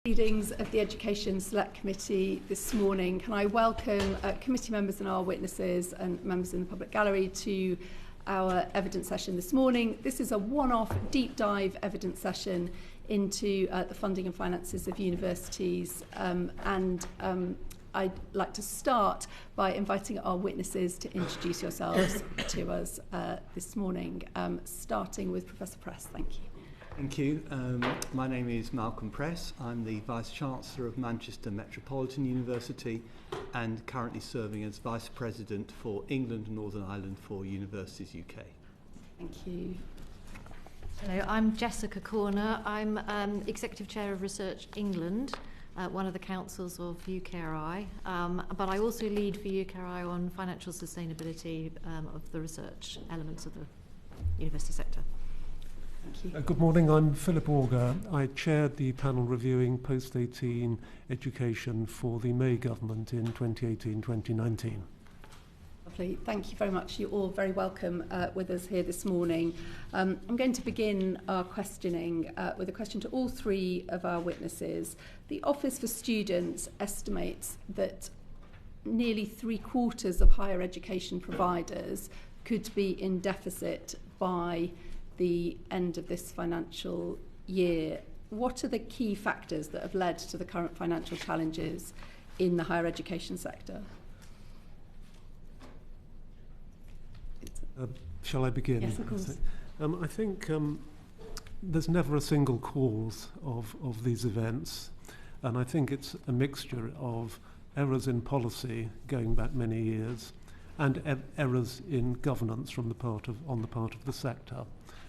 Proceedings of the Education Select Committee this morning. Can I welcome committee members and our witnesses and members in the public gallery to our evidence session this morning. This is a one-off deep dive evidence session into the funding and finances of universities, and I'd like to start by inviting our witnesses to introduce yourselves to us this morning, starting with Professor Press. Thank you. Thank you. My name is Malcolm Press. I'm the Vice-Chancellor of Manchester Metropolitan University and currently serving as Vice President for England and Northern Ireland for Universities UK. Thank you. Hello, I'm Jessica Corner. I'm Executive Chair of Research England, one of the councils of UCEA, but I also lead for UCEA on financial sustainability of the research elements of the university sector. Good morning, I'm Philip Augar. I chaired the panel reviewing post-18 education for the May government in 2018-2019. Lovely, thank you very much. You're all very welcome with us here this morning. I'm going to begin our questioning with a question to all three of our witnesses. The Office for Students estimates that nearly 3/4 of higher education providers could be in deficit by the end of this financial year. What are the key factors that have led to the current financial challenges in the higher education sector? Shall I begin? Yes, of course. I think there's never a single cause of these events, and I think it's a mixture of errors in policy going back many years and errors in governance on the part of the sector.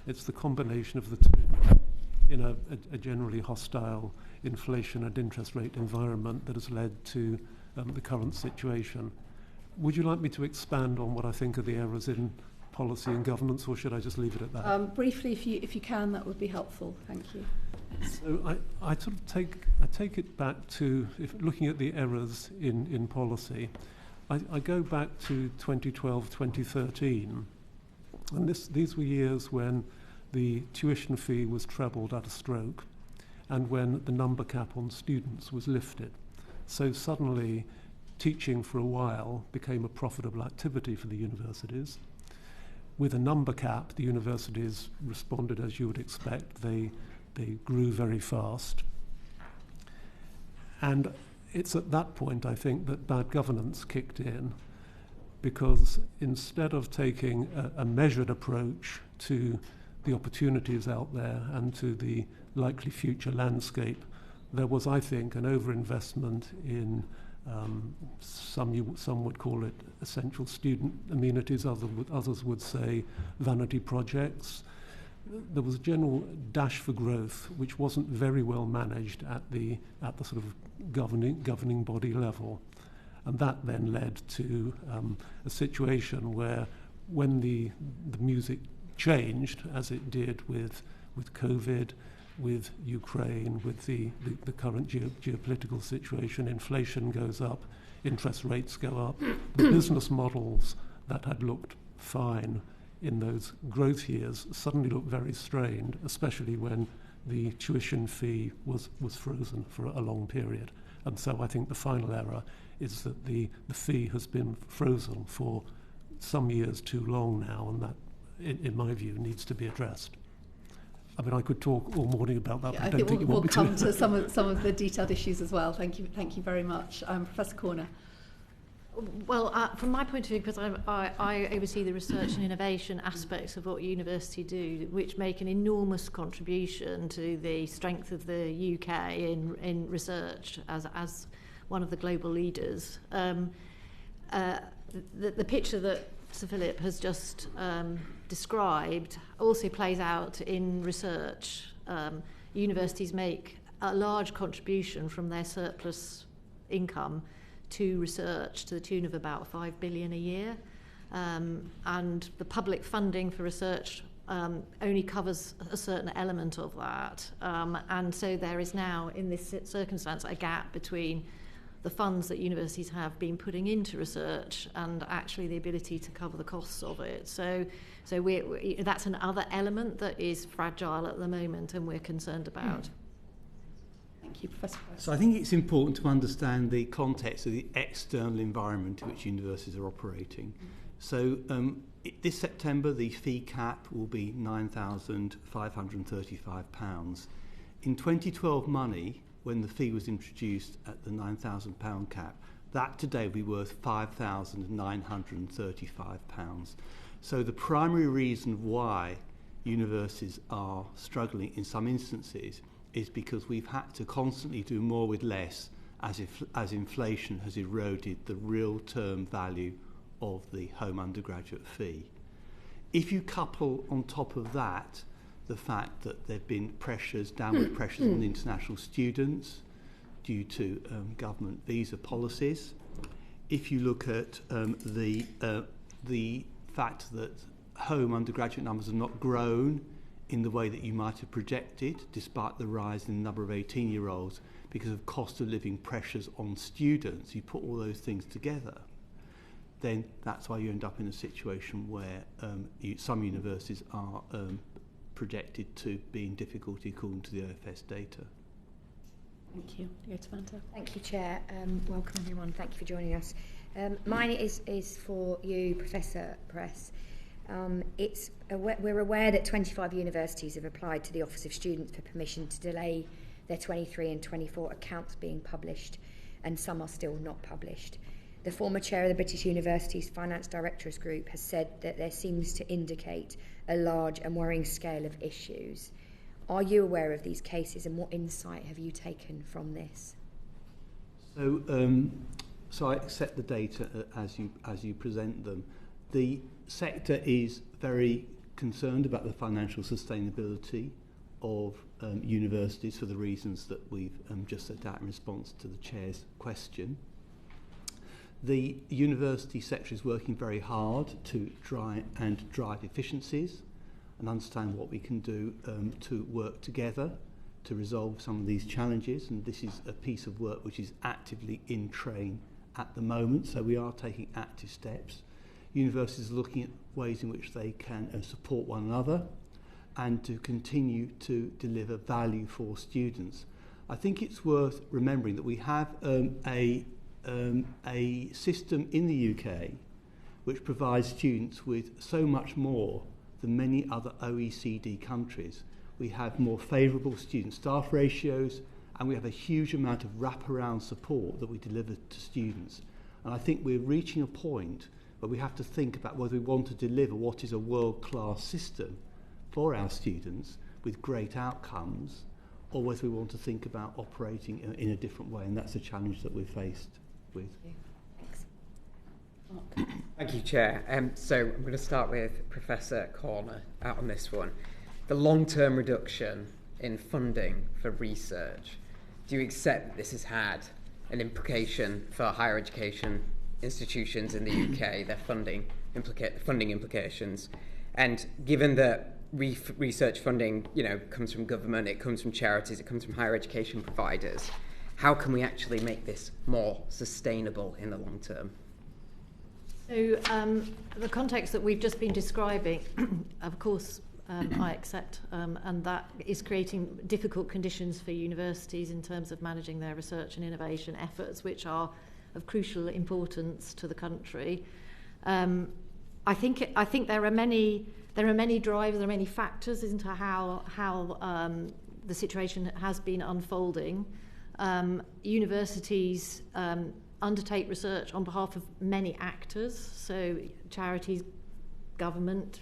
It's the combination of the two in a generally hostile inflation and interest rate environment that has led to the current situation. Would you like me to expand on what I think are the errors in policy and governance, or should I just leave it at that? Briefly, if you can, that would be helpful. Thank you. So I sort of take it back to looking at the errors in policy. I go back to 2012, 2013, and these were years when the tuition fee was trebled at a stroke and when the number cap on students was lifted. So suddenly teaching for a while became a profitable activity for the universities. With a number cap, the universities responded as you would expect. They grew very fast. And it's at that point, I think, that bad governance kicked in, because instead of taking a measured approach to the opportunities out there and to the likely future landscape, there was, I think, an overinvestment in some would call it essential student amenities, others would say vanity projects. There was a general dash for growth which wasn't very well managed at the sort of governing body level, and that then led to a situation where, when the music changed, as it did with COVID, with Ukraine, with the current geopolitical situation, inflation goes up, interest rates go up. The business models that had looked fine in those growth years suddenly look very strained, especially when the tuition fee was frozen for a long period. And so I think the final error is that the fee has been frozen for some years too long now, and that, in my view, needs to be addressed. I mean, I could talk all morning about that, but I don't think we'll come to some of the detailed issues as well. Thank you very much. Professor Corner. Well, from my point of view, because I oversee the research and innovation aspects of what university do, which make an enormous contribution to the strength of the UK in research as one of the global leaders. The picture that Sir Philip has just described also plays out in research. Universities make a large contribution from their surplus income to research to the tune of about 5 billion a year, and the public funding for research only covers a certain element of that, and so there is now, in this circumstance, a gap between the funds that universities have been putting into research and actually the ability to cover the costs of it. So that's another element that is fragile at the moment and we're concerned about. Thank Thank you, Professor Press. So I think it's important to understand the context of the external environment in which universities are operating. So this September, the fee cap will be £9,535. In 2012 money, when the fee was introduced at the £9,000 cap, that today will be worth £5,935. So the primary reason why universities are struggling in some instances is because we've had to constantly do more with less as inflation has eroded the real term value of the home undergraduate fee. If you couple on top of that the fact that there have been downward pressures on international students due to government visa policies, if you look at the fact that home undergraduate numbers have not grown in the way that you might have projected, despite the rise in the number of 18-year-olds because of cost of living pressures on students, you put all those things together, then that's why you end up in a situation where some universities are projected to be in difficulty according to the OFS data. Thank you. Jethwa. Thank you, Chair. Welcome, everyone. Thank you for joining us. Mine is for you, Professor Press. We're aware that 25 universities have applied to the Office of Students for permission to delay their 23 and 24 accounts being published, and some are still not published. The former chair of the British Universities Finance Directors Group has said that there seems to indicate a large and worrying scale of issues. Are you aware of these cases, and what insight have you taken from this? So I accept the data as you present them. The sector is very concerned about the financial sustainability of universities for the reasons that we've just set out in response to the Chair's question. The university sector is working very hard to try and drive efficiencies and understand what we can do to work together to resolve some of these challenges, and this is a piece of work which is actively in train at the moment, so we are taking active steps. Universities are looking at ways in which they can support one another and to continue to deliver value for students. I think it's worth remembering that we have a system in the UK which provides students with so much more than many other OECD countries. We have more favourable student-staff ratios, and we have a huge amount of wraparound support that we deliver to students. And I think we're reaching a point where we have to think about whether we want to deliver what is a world-class system for our students with great outcomes, or whether we want to think about operating in a different way, and that's a challenge that we're faced with. Thanks. Mark. Thank you, Chair. So I'm going to start with Professor Corner out on this one. The long-term reduction in funding for research, do you accept that this has had an implication for higher education institutions in the UK, their funding implications? And given that research funding, comes from government, it comes from charities, it comes from higher education providers, how can we actually make this more sustainable in the long term? So the context that we've just been describing, of course, I accept, and that is creating difficult conditions for universities in terms of managing their research and innovation efforts, which are of crucial importance to the country. I think there are many drivers, there are many factors into how the situation has been unfolding. Universities undertake research on behalf of many actors, so charities, government,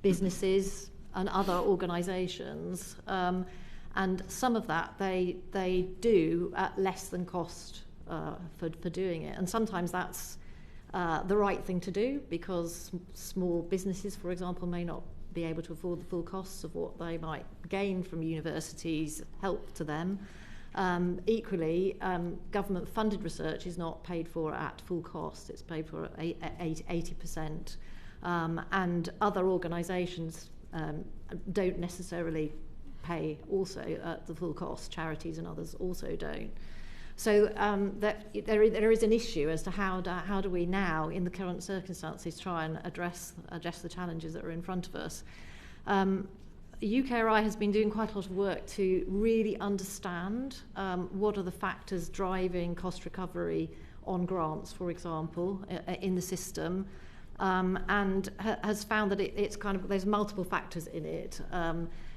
businesses, and other organisations, and some of that they do at less than cost for doing it, and sometimes that's the right thing to do because small businesses, for example, may not be able to afford the full costs of what they might gain from universities' help to them. Equally, government-funded research is not paid for at full cost; it's paid for at 80%, and other organisations don't necessarily pay also at the full cost. Charities and others also don't. So there is an issue as to how do we now, in the current circumstances, try and address the challenges that are in front of us. UKRI has been doing quite a lot of work to really understand what are the factors driving cost recovery on grants, for example, in the system, and has found that it's kind of, there's multiple factors in it.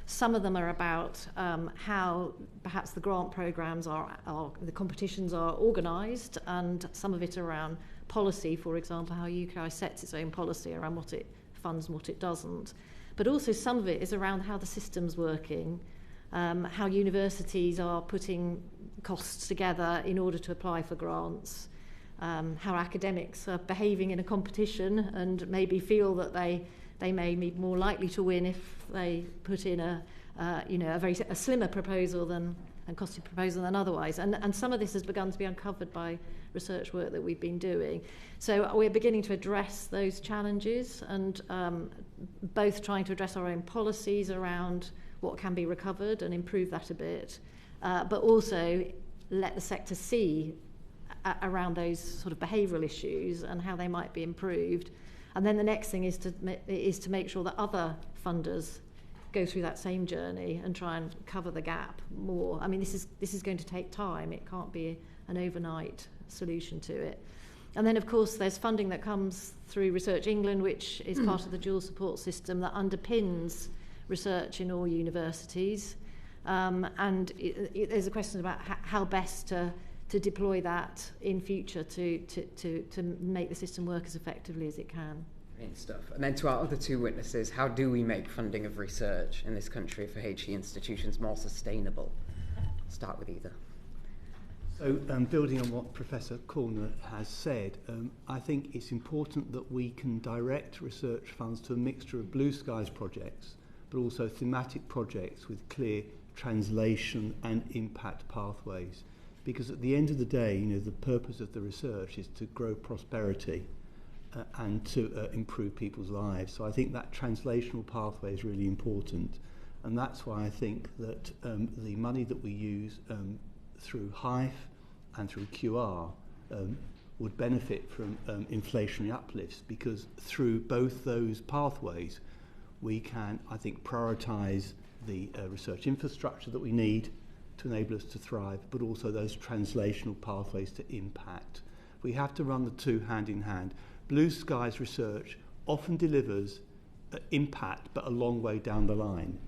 Some of them are about how perhaps the grant programmes the competitions are organised, and some of it around policy, for example, how UKI sets its own policy around what it funds and what it doesn't. But also some of it is around how the system's working, how universities are putting costs together in order to apply for grants, how academics are behaving in a competition and maybe feel that they may be more likely to win if they put in a slimmer proposal and costly proposal than otherwise. And some of this has begun to be uncovered by research work that we've been doing. So we're beginning to address those challenges, and both trying to address our own policies around what can be recovered and improve that a bit, but also let the sector see around those sort of behavioural issues and how they might be improved. And then the next thing is to make sure that other funders go through that same journey and try and cover the gap more. I mean, this is going to take time. It can't be an overnight solution to it. And then, of course, there's funding that comes through Research England, which is part of the dual support system that underpins research in all universities. And there's a question about how best to deploy that in future to make the system work as effectively as it can. Brilliant stuff. And then to our other two witnesses, how do we make funding of research in this country for HE institutions more sustainable? I'll start with either. So building on what Professor Corner has said, I think it's important that we can direct research funds to a mixture of blue skies projects, but also thematic projects with clear translation and impact pathways. Because at the end of the day, the purpose of the research is to grow prosperity and to improve people's lives. So I think that translational pathway is really important. And that's why I think that the money that we use through HIFE and through QR would benefit from inflationary uplifts, because through both those pathways we can, I think, prioritise the research infrastructure that we need to enable us to thrive, but also those translational pathways to impact. We have to run the two hand in hand. Blue skies research often delivers impact, but a long way down the line.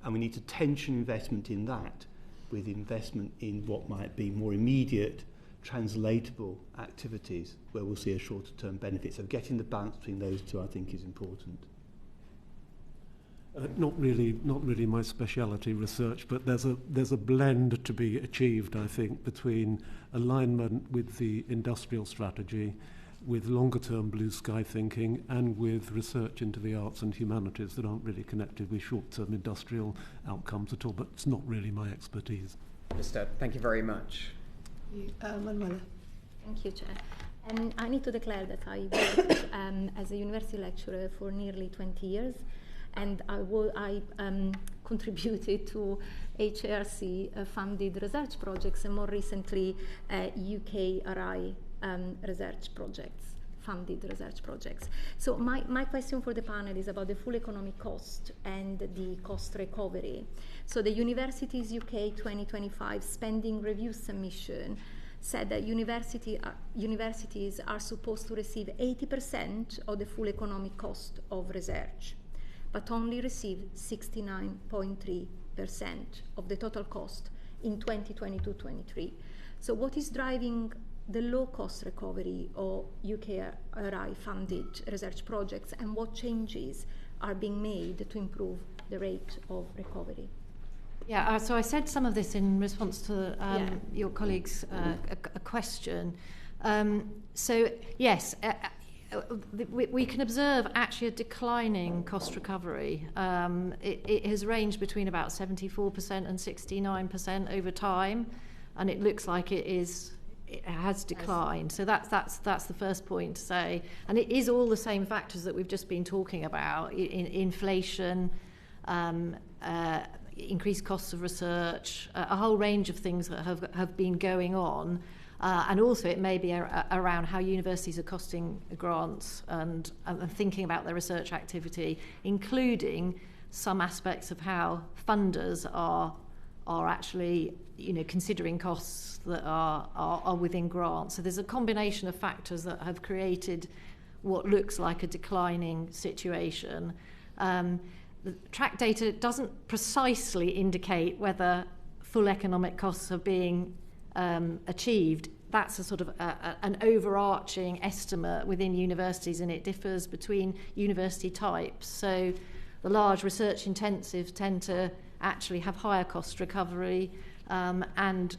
And we need to tension investment in that with investment in what might be more immediate, translatable activities where we'll see a shorter term benefit. So getting the balance between those two, I think, is important. Not really my speciality, research, but there's a blend to be achieved, I think, between alignment with the industrial strategy, with longer-term blue sky thinking, and with research into the arts and humanities that aren't really connected with short-term industrial outcomes at all, but it's not really my expertise. Understood. Thank you very much. Manuela. Thank you, Chair. I need to declare that I worked as a university lecturer for nearly 20 years, and I contributed to HRC funded research projects, and more recently UKRI research projects, funded research projects. So my question for the panel is about the full economic cost and the cost recovery. So the Universities UK 2025 spending review submission said that universities are supposed to receive 80% of the full economic cost of research, but only receive 69.3% of the total cost in 2022-23. So what is driving the low-cost recovery of UKRI-funded research projects, and what changes are being made to improve the rate of recovery? Yeah, so I said some of this in response to your colleague's a question. So yes, we can observe actually a declining cost recovery. It has ranged between about 74% and 69% over time, and it looks like it has declined. So that's the first point to say. And it is all the same factors that we've just been talking about: inflation, increased costs of research, a whole range of things that have been going on. And also it may be around how universities are costing grants and thinking about their research activity, including some aspects of how funders are actually, considering costs that are within grants. So there's a combination of factors that have created what looks like a declining situation. The track data doesn't precisely indicate whether full economic costs are being achieved. That's a sort of an overarching estimate within universities, and it differs between university types. So the large research intensives tend to actually have higher cost recovery and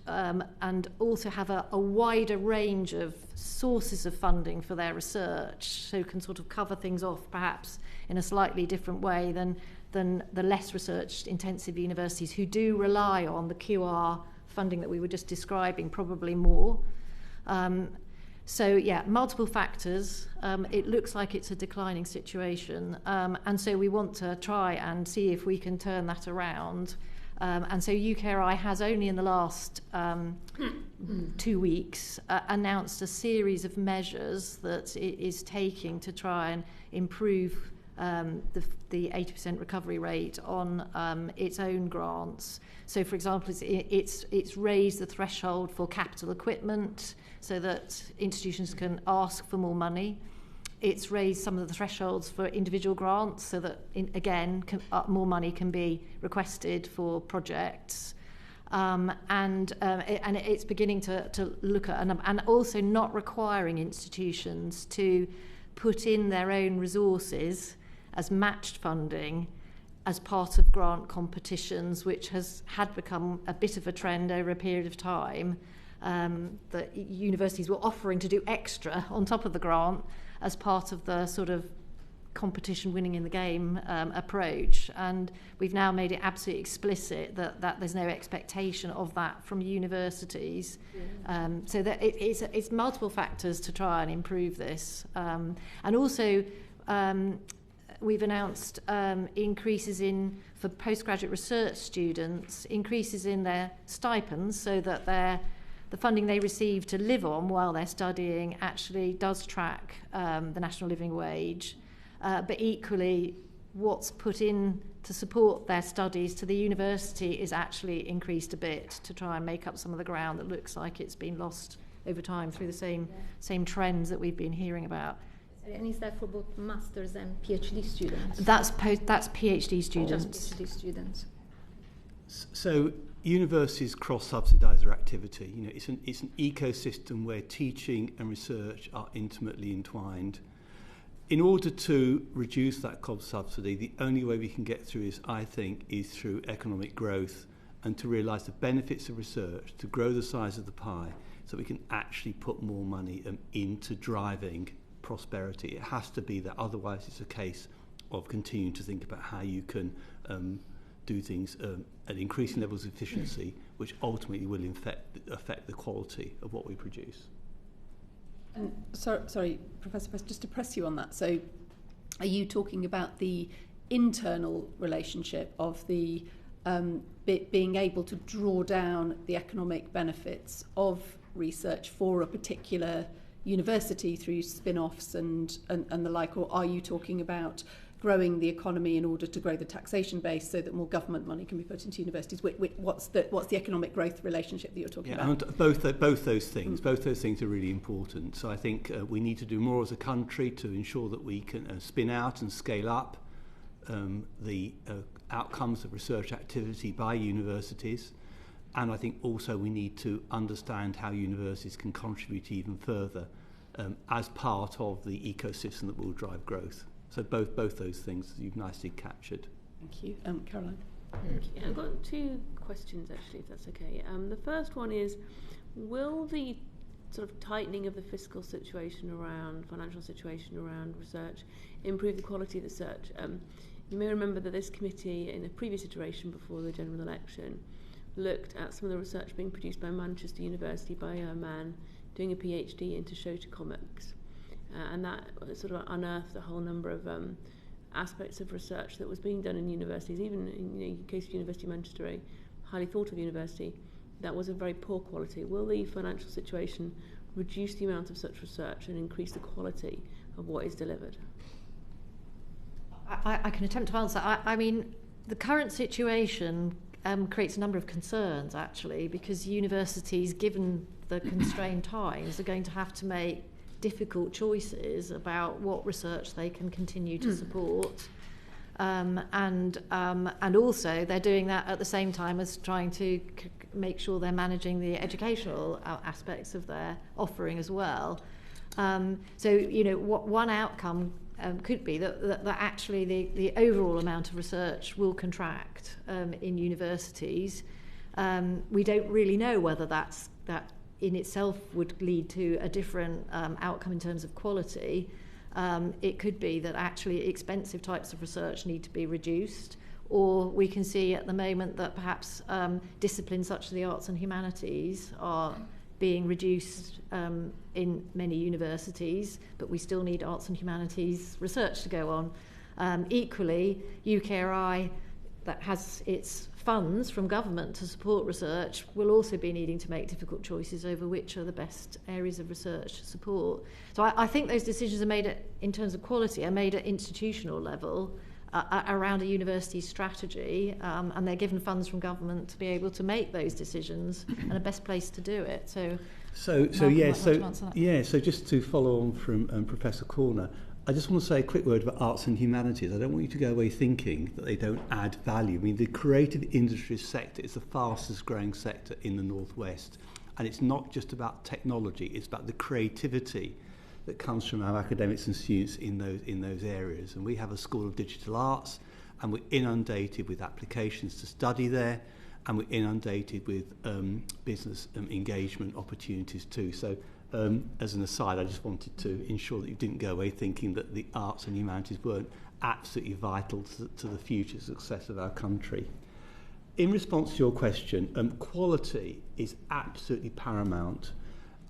also have a wider range of sources of funding for their research, so can sort of cover things off perhaps in a slightly different way than the less research intensive universities who do rely on the QR funding that we were just describing probably more. So yeah, multiple factors. It looks like it's a declining situation, and so we want to try and see if we can turn that around. And so UCEA has only in the last 2 weeks announced a series of measures that it is taking to try and improve the 80% recovery rate on its own grants. So, for example, it's raised the threshold for capital equipment so that institutions can ask for more money. It's raised some of the thresholds for individual grants so that, more money can be requested for projects. And it's beginning to look at, and also not requiring institutions to put in their own resources as matched funding as part of grant competitions, which had become a bit of a trend over a period of time, that universities were offering to do extra on top of the grant as part of the sort of competition winning in the game approach. And we've now made it absolutely explicit that there's no expectation of that from universities. So that it's multiple factors to try and improve this. And also we've announced increases for postgraduate research students, increases in their stipends so that the funding they receive to live on while they're studying actually does track the national living wage. But equally, what's put in to support their studies to the university is actually increased a bit to try and make up some of the ground that looks like it's been lost over time through the same trends that we've been hearing about. And is that for both masters and PhD students? That's PhD students. Just PhD students. So universities cross-subsidise their activity. It's an ecosystem where teaching and research are intimately entwined. In order to reduce that cost subsidy, the only way we can get through is through economic growth and to realise the benefits of research, to grow the size of the pie so we can actually put more money into driving prosperity. It has to be that, otherwise it's a case of continuing to think about how you can do things at increasing levels of efficiency, which ultimately will affect the quality of what we produce. And sorry, Professor Press, just to press you on that. So are you talking about the internal relationship of the being able to draw down the economic benefits of research for a particular university through spin-offs and the like, or are you talking about growing the economy in order to grow the taxation base so that more government money can be put into universities? What's the economic growth relationship that you're talking about? And both those things. Both those things are really important. So I think we need to do more as a country to ensure that we can spin out and scale up the outcomes of research activity by universities. And I think also we need to understand how universities can contribute even further as part of the ecosystem that will drive growth. So both those things you've nicely captured. Thank you. Caroline? Yeah, I've got two questions actually, if that's okay. The first one is, will the sort of tightening of the fiscal situation financial situation around research improve the quality of the research? You may remember that this committee, in a previous iteration before the general election, looked at some of the research being produced by Manchester University by a man doing a PhD into shotocomics. And that sort of unearthed a whole number of aspects of research that was being done in universities, even in the case of University of Manchester, a highly thought of university, that was of very poor quality. Will the financial situation reduce the amount of such research and increase the quality of what is delivered? I can attempt to answer. I mean, the current situation creates a number of concerns, actually, because universities, given the constrained times, are going to have to make difficult choices about what research they can continue to support. And also they're doing that at the same time as trying to make sure they're managing the educational aspects of their offering as well. So, you know, one outcome could be that actually the overall amount of research will contract in universities. We don't really know whether that in itself would lead to a different outcome in terms of quality. It could be that actually expensive types of research need to be reduced, or we can see at the moment that perhaps disciplines such as the arts and humanities are being reduced in many universities, but we still need arts and humanities research to go on. Equally, UCEA, that has its funds from government to support research, will also be needing to make difficult choices over which are the best areas of research to support. So I think those decisions are made in terms of quality, are made at institutional level around a university's strategy, and they're given funds from government to be able to make those decisions, and the best place to do it. So just to follow on from Professor Corner, I just want to say a quick word about arts and humanities. I don't want you to go away thinking that they don't add value. I mean, the creative industries sector is the fastest growing sector in the Northwest, and it's not just about technology, it's about the creativity that comes from our academics and students in those areas. And we have a School of Digital Arts, and we're inundated with applications to study there, and we're inundated with business engagement opportunities too. So as an aside, I just wanted to ensure that you didn't go away thinking that the arts and humanities weren't absolutely vital to the future success of our country. In response to your question, quality is absolutely paramount.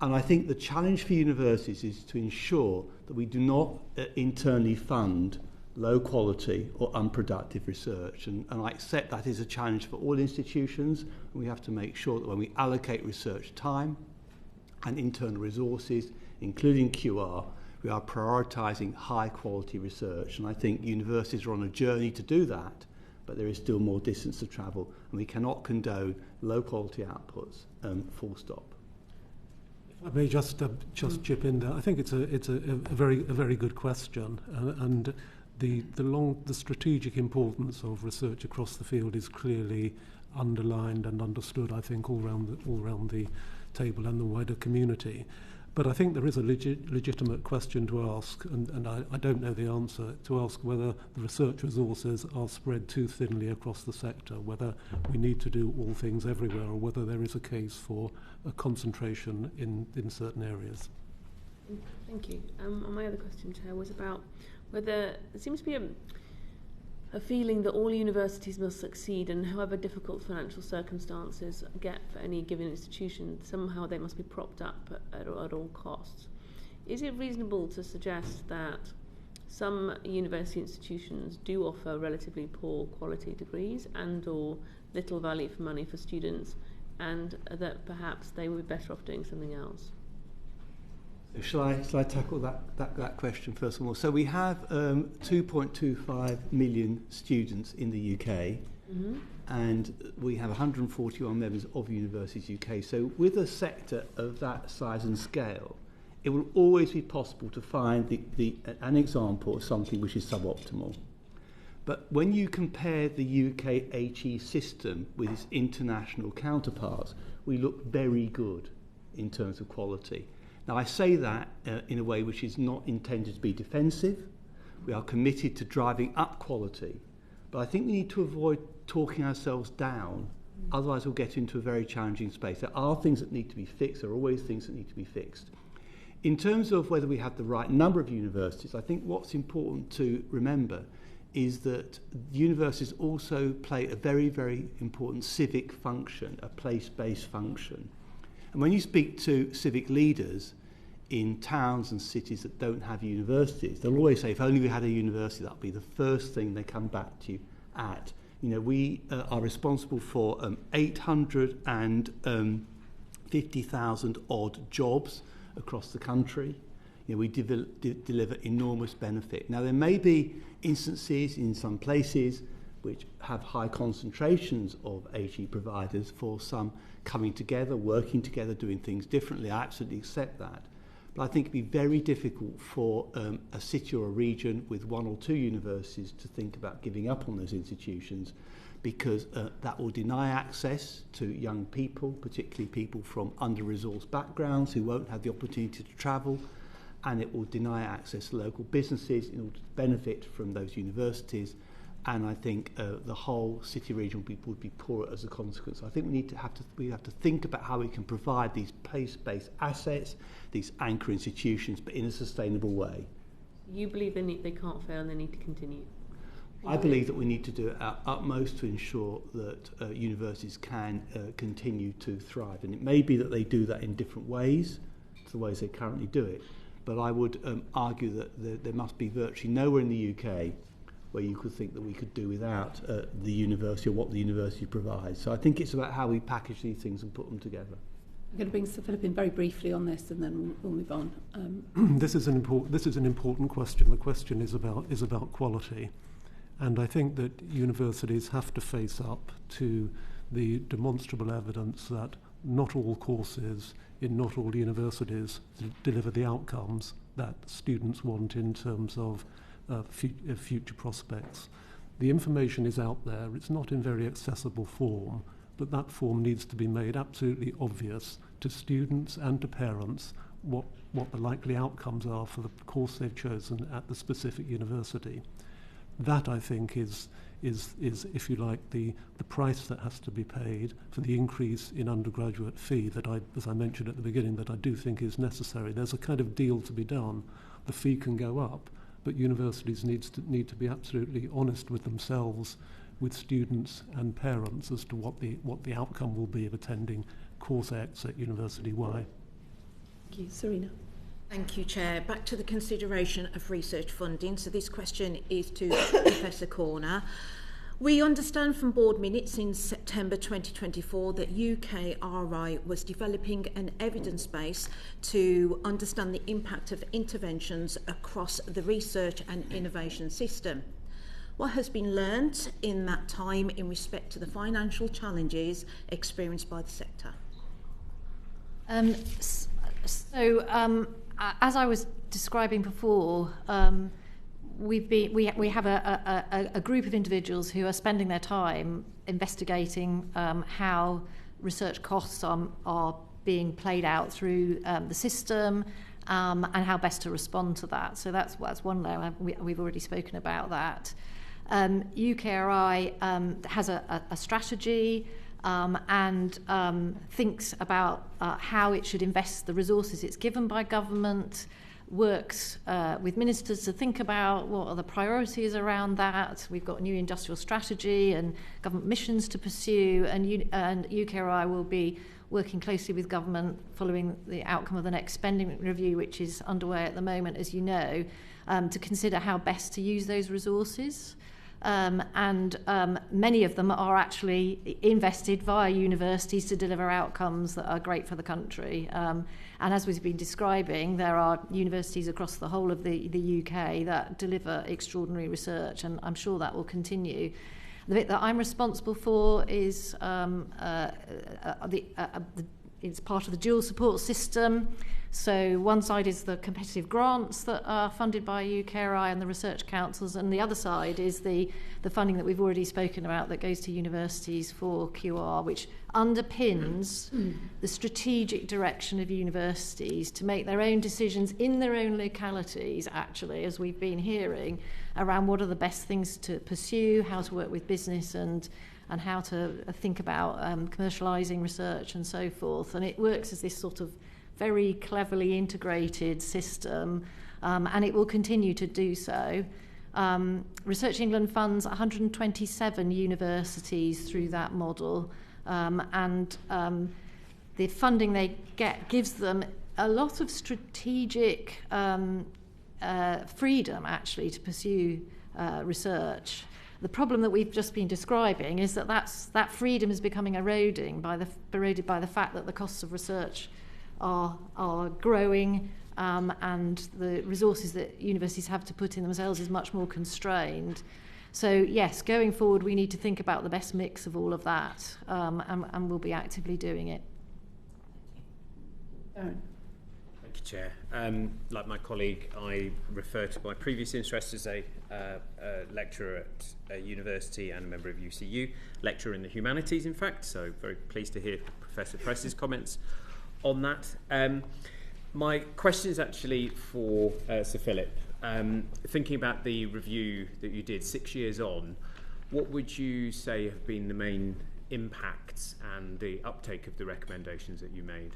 And I think the challenge for universities is to ensure that we do not internally fund low quality or unproductive research. And I accept that is a challenge for all institutions. We have to make sure that when we allocate research time and internal resources, including QR, we are prioritising high quality research. And I think universities are on a journey to do that, but there is still more distance to travel, and we cannot condone low quality outputs, full stop. If I may just chip in there, I think it's a very good question, and the strategic importance of research across the field is clearly underlined and understood, I think, all round the table and the wider community. But I think there is a legitimate question to ask, and I don't know the answer, to ask whether the research resources are spread too thinly across the sector, whether we need to do all things everywhere, or whether there is a case for a concentration in certain areas. Thank you. My other question, Chair, was about whether there seems to be a feeling that all universities must succeed, and however difficult financial circumstances get for any given institution, somehow they must be propped up at all costs. Is it reasonable to suggest that some university institutions do offer relatively poor quality degrees and or little value for money for students, and that perhaps they would be better off doing something else? Shall I tackle that question first of all? So we have 2.25 million students in the UK, and we have 141 members of Universities UK. So with a sector of that size and scale, it will always be possible to find an example of something which is suboptimal. But when you compare the UK HE system with its international counterparts, we look very good in terms of quality. Now, I say that in a way which is not intended to be defensive. We are committed to driving up quality, but I think we need to avoid talking ourselves down, otherwise we'll get into a very challenging space. There are things that need to be fixed, there are always things that need to be fixed. In terms of whether we have the right number of universities, I think what's important to remember is that universities also play a very, very important civic function, a place-based function. And when you speak to civic leaders in towns and cities that don't have universities, they'll always say, if only we had a university, that would be the first thing they come back to you at. You know, we are responsible for 850,000 odd jobs across the country. You know, we deliver enormous benefit. Now, there may be instances in some places which have high concentrations of HE providers for some coming together, working together, doing things differently. I absolutely accept that. But I think it'd be very difficult for a city or a region with 1 or 2 universities to think about giving up on those institutions, because that will deny access to young people, particularly people from under-resourced backgrounds who won't have the opportunity to travel, and it will deny access to local businesses in order to benefit from those universities. And I think the whole city regional people would be poorer as a consequence. I think we have to think about how we can provide these place-based assets, these anchor institutions, but in a sustainable way. You believe they can't fail and they need to continue? I believe that we need to do our utmost to ensure that universities can continue to thrive. And it may be that they do that in different ways to the ways they currently do it. But I would argue that there must be virtually nowhere in the UK where you could think that we could do without the university or what the university provides. So I think it's about how we package these things and put them together. I'm going to bring Sir Philip in very briefly on this, and then we'll move on. This is an important question. The question is about quality, and I think that universities have to face up to the demonstrable evidence that not all courses in not all universities deliver the outcomes that students want in terms of future prospects. The information is out there. It's not in very accessible form, but that form needs to be made absolutely obvious to students and to parents what the likely outcomes are for the course they've chosen at the specific university. That, I think, is if you like, the price that has to be paid for the increase in undergraduate fee that as I mentioned at the beginning, that I do think is necessary. There's a kind of deal to be done. The fee can go up, but universities need to be absolutely honest with themselves, with students and parents as to what the outcome will be of attending course X at University Y. Thank you. Serena. Thank you, Chair. Back to the consideration of research funding. So this question is to Professor Corner. We understand from board minutes in September 2024 that UKRI was developing an evidence base to understand the impact of interventions across the research and innovation system. What has been learnt in that time in respect to the financial challenges experienced by the sector? As I was describing before, we have a group of individuals who are spending their time investigating how research costs are being played out through the system and how best to respond to that. So that's one layer. We've already spoken about that. UKRI has a strategy and thinks about how it should invest the resources it's given by government, works with ministers to think about what are the priorities around that. We've got a new industrial strategy and government missions to pursue, and UKRI will be working closely with government following the outcome of the next spending review, which is underway at the moment, as you know, to consider how best to use those resources. And many of them are actually invested via universities to deliver outcomes that are great for the country. And as we've been describing, there are universities across the whole of the UK that deliver extraordinary research, and I'm sure that will continue. The bit that I'm responsible for is it's part of the dual support system. So one side is the competitive grants that are funded by UKRI and the research councils, and the other side is the funding that we've already spoken about that goes to universities for QR, which underpins the strategic direction of universities to make their own decisions in their own localities, actually, as we've been hearing, around what are the best things to pursue, how to work with business and how to think about commercialising research and so forth. And it works as this sort of very cleverly integrated system, and it will continue to do so. Research England funds 127 universities through that model, and the funding they get gives them a lot of strategic freedom, actually, to pursue research. The problem that we've just been describing is that freedom is becoming eroded by the fact that the costs of research are growing, and the resources that universities have to put in themselves is much more constrained. So yes, going forward, we need to think about the best mix of all of that, and we'll be actively doing it. Aaron. Thank you, Chair. Like my colleague, I refer to my previous interest as a lecturer at a university and a member of UCEA, lecturer in the humanities, in fact, so very pleased to hear Professor Press's comments on that. My question is actually for Sir Philip. Thinking about the review that you did 6 years on, what would you say have been the main impacts and the uptake of the recommendations that you made?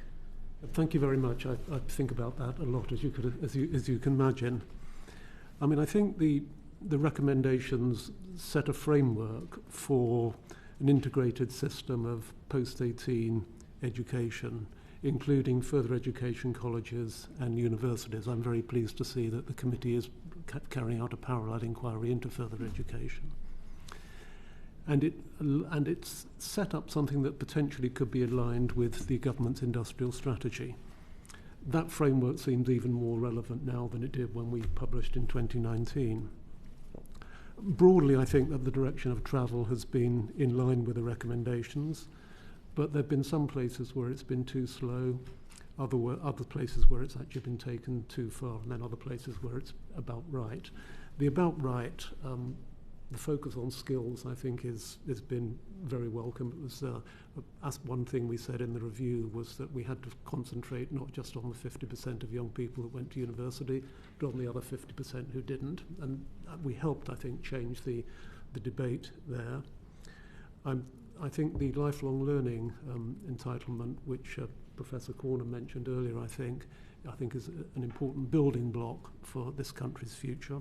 Thank you very much. I think about that a lot, as you can imagine. I mean, I think the recommendations set a framework for an integrated system of post-18 education, including further education colleges and universities. I'm very pleased to see that the committee is carrying out a parallel inquiry into further education. And it's set up something that potentially could be aligned with the government's industrial strategy. That framework seems even more relevant now than it did when we published in 2019. Broadly, I think that the direction of travel has been in line with the recommendations, but there have been some places where it's been too slow, other places where it's actually been taken too far, and then other places where it's about right. The about right, the focus on skills, I think, has been very welcome. It was one thing we said in the review was that we had to concentrate not just on the 50% of young people that went to university, but on the other 50% who didn't. And we helped, I think, change the debate there. I think the lifelong learning entitlement, which Professor Corner mentioned earlier, I think is an important building block for this country's future.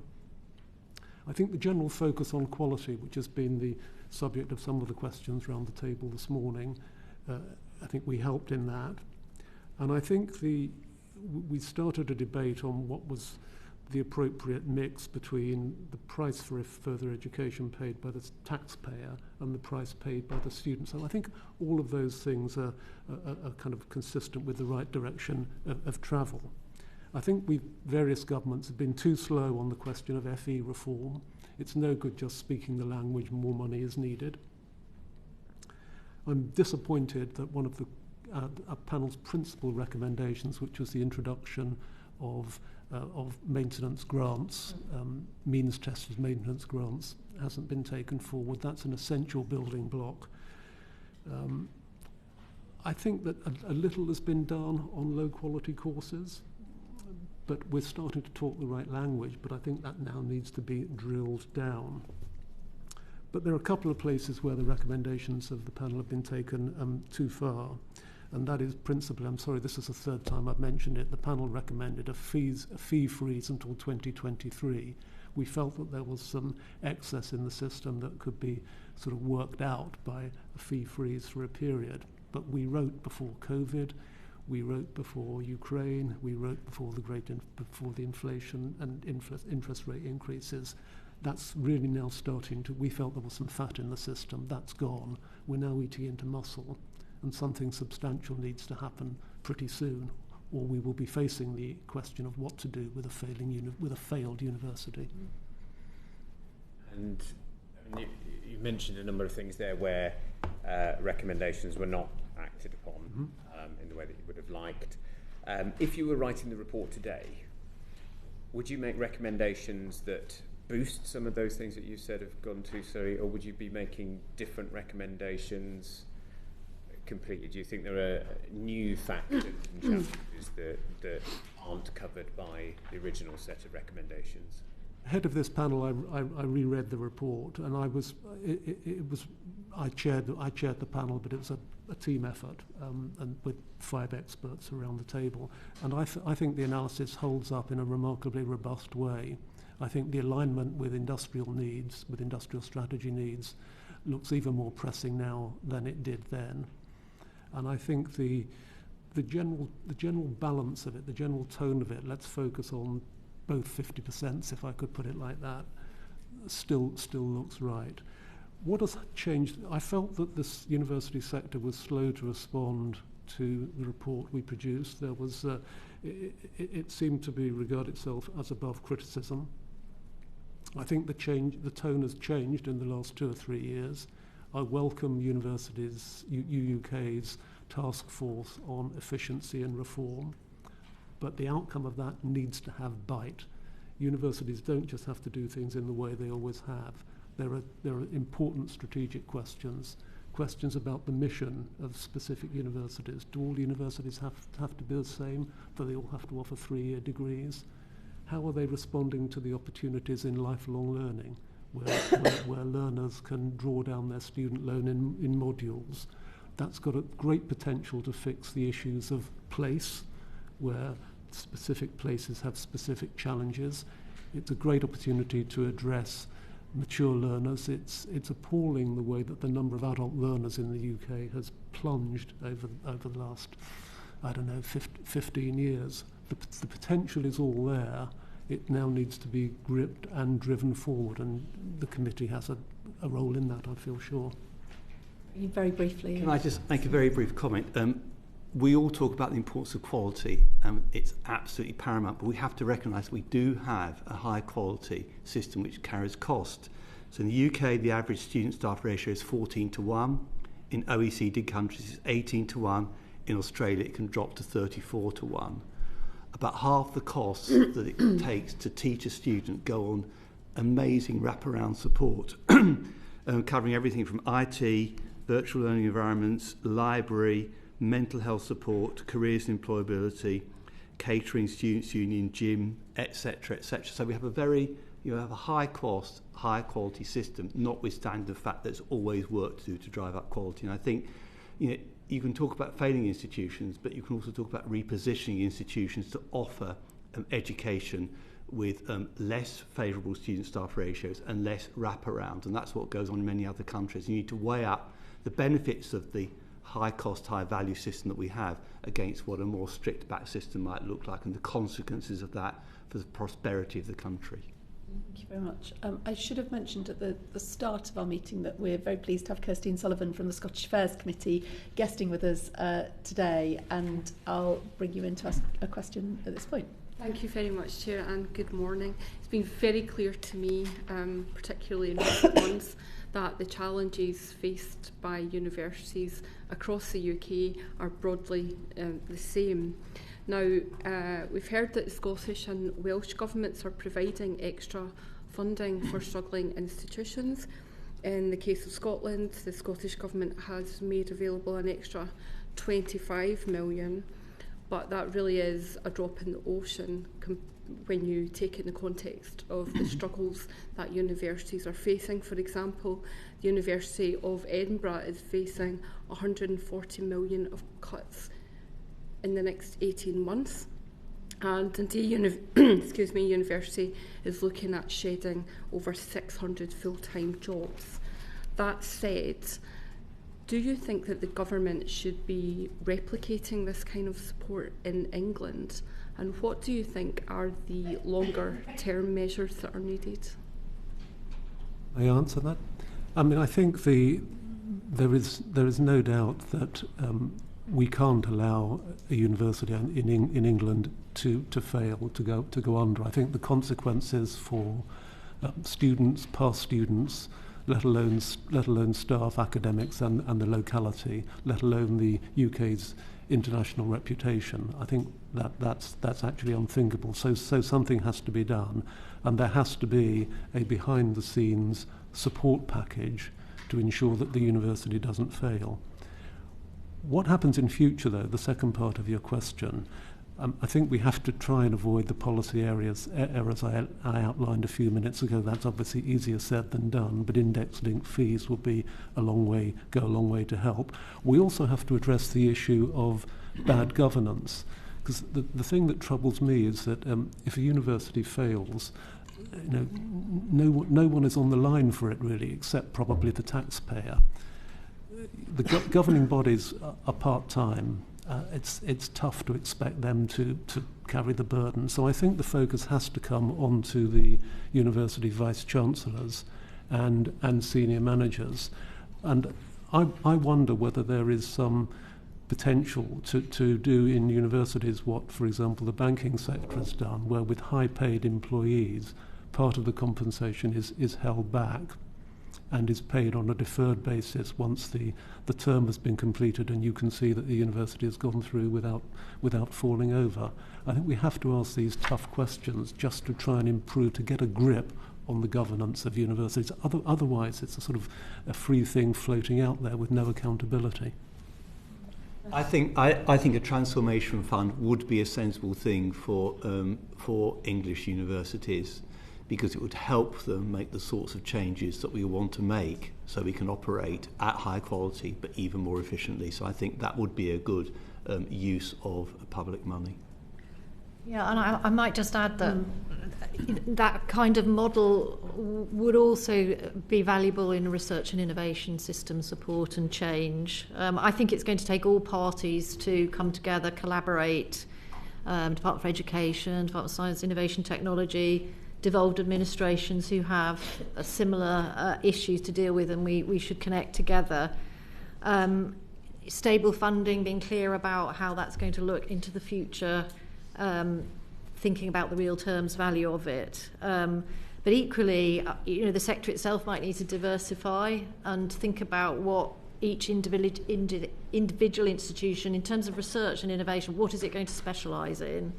I think the general focus on quality, which has been the subject of some of the questions around the table this morning, I think we helped in that. And I think we started a debate on what was the appropriate mix between the price for further education paid by the taxpayer and the price paid by the student. So I think all of those things are kind of consistent with the right direction of travel. I think various governments have been too slow on the question of FE reform. It's no good just speaking the language, more money is needed. I'm disappointed that one of the panel's principal recommendations, which was the introduction of maintenance grants, means-tested maintenance grants, hasn't been taken forward. That's an essential building block. I think that a little has been done on low-quality courses, but we're starting to talk the right language, but I think that now needs to be drilled down. But there are a couple of places where the recommendations of the panel have been taken too far, and that is principally, I'm sorry, this is the third time I've mentioned it, the panel recommended a fee freeze until 2023. We felt that there was some excess in the system that could be sort of worked out by a fee freeze for a period. But we wrote before COVID, we wrote before Ukraine, we wrote before the inflation and interest rate increases. That's really now we felt there was some fat in the system. That's gone. We're now eating into muscle, and something substantial needs to happen pretty soon, or we will be facing the question of what to do with a failed university. And you mentioned a number of things there where recommendations were not acted upon in the way that you would have liked. If you were writing the report today, would you make recommendations that boost some of those things that you said have gone too slowly, or would you be making different recommendations completely? Do you think there are new factors and challenges that aren't covered by the original set of recommendations? Ahead of this panel, I reread the report, and I chaired the panel, but it was a team effort, and with 5 experts around the table. And I think the analysis holds up in a remarkably robust way. I think the alignment with industrial needs, with industrial strategy needs, looks even more pressing now than it did then. And I think the general balance of it, the general tone of it, let's focus on both 50%, if I could put it like that, still looks right. What has changed? I felt that this university sector was slow to respond to the report we produced. There was, it seemed to regard itself as above criticism. I think the tone has changed in the last 2 or 3 years. I welcome universities, UUK's task force on efficiency and reform, but the outcome of that needs to have bite. Universities don't just have to do things in the way they always have. There are important strategic questions about the mission of specific universities. Do all universities have to be the same? Do they all have to offer 3-year degrees? How are they responding to the opportunities in lifelong learning, where learners can draw down their student loan in modules? That's got a great potential to fix the issues of place, where specific places have specific challenges. It's a great opportunity to address mature learners. It's appalling the way that the number of adult learners in the UK has plunged over the last, 15 years. The potential is all there. It now needs to be gripped and driven forward, and the committee has a role in that, I feel sure. Very briefly. Can I just make a very brief comment? We all talk about the importance of quality, and it's absolutely paramount, but we have to recognise we do have a high quality system which carries cost. So in the UK, the average student-staff ratio is 14:1. In OECD countries, it's 18:1. In Australia, it can drop to 34:1. About half the costs that it takes to teach a student go on amazing wraparound support, covering everything from IT, virtual learning environments, library, mental health support, careers and employability, catering, students' union, gym, etc., etc. So we have a high cost, high quality system, notwithstanding the fact that there's always work to do to drive up quality. And I think, you can talk about failing institutions, but you can also talk about repositioning institutions to offer education with less favourable student-staff ratios and less wraparound. And that's what goes on in many other countries. You need to weigh up the benefits of the high-cost, high-value system that we have against what a more strict-back system might look like and the consequences of that for the prosperity of the country. Thank you very much. I should have mentioned at the start of our meeting that we're very pleased to have Kirsteen Sullivan from the Scottish Affairs Committee guesting with us today, and I'll bring you in to ask a question at this point. Thank you very much, Chair, and good morning. It's been very clear to me, particularly in recent months, that the challenges faced by universities across the UK are broadly the same. Now, we've heard that the Scottish and Welsh governments are providing extra funding for struggling institutions. In the case of Scotland, the Scottish Government has made available an extra 25 million, but that really is a drop in the ocean when you take it in the context of the struggles that universities are facing. For example, the University of Edinburgh is facing 140 million of cuts in the next 18 months. And Dundee University is looking at shedding over 600 full-time jobs. That said, do you think that the government should be replicating this kind of support in England? And what do you think are the longer-term measures that are needed? I answer that. I mean, I think there is no doubt that we can't allow a university in England to fail, to go under. I think the consequences for students, past students, let alone staff, academics, and the locality, let alone the UK's international reputation. I think that's actually unthinkable. So something has to be done, and there has to be a behind-the-scenes support package to ensure that the university doesn't fail. What happens in future, though, the second part of your question, I think we have to try and avoid the policy errors I outlined a few minutes ago. That's obviously easier said than done, but index-linked fees will go a long way to help. We also have to address the issue of bad governance, because the thing that troubles me is that if a university fails, no one is on the line for it really, except probably the taxpayer. The governing bodies are part-time. It's tough to expect them to carry the burden. So I think the focus has to come onto the university vice-chancellors and senior managers. And I wonder whether there is some potential to do in universities what, for example, the banking sector has done, where with high-paid employees, part of the compensation is held back and is paid on a deferred basis once the term has been completed and you can see that the university has gone through without falling over. I think we have to ask these tough questions just to try and improve, to get a grip on the governance of universities. Otherwise, it's a sort of a free thing floating out there with no accountability. I think a transformation fund would be a sensible thing for English universities, because it would help them make the sorts of changes that we want to make so we can operate at high quality but even more efficiently. So I think that would be a good use of public money. Yeah, and I might just add that that kind of model would also be valuable in research and innovation system support and change. I think it's going to take all parties to come together, collaborate, Department for Education, Department of Science, Innovation, Technology, devolved administrations who have similar issues to deal with, and we should connect together. Stable funding, being clear about how that's going to look into the future, thinking about the real terms value of it. But equally, the sector itself might need to diversify and think about what each individual institution, in terms of research and innovation, what is it going to specialise in?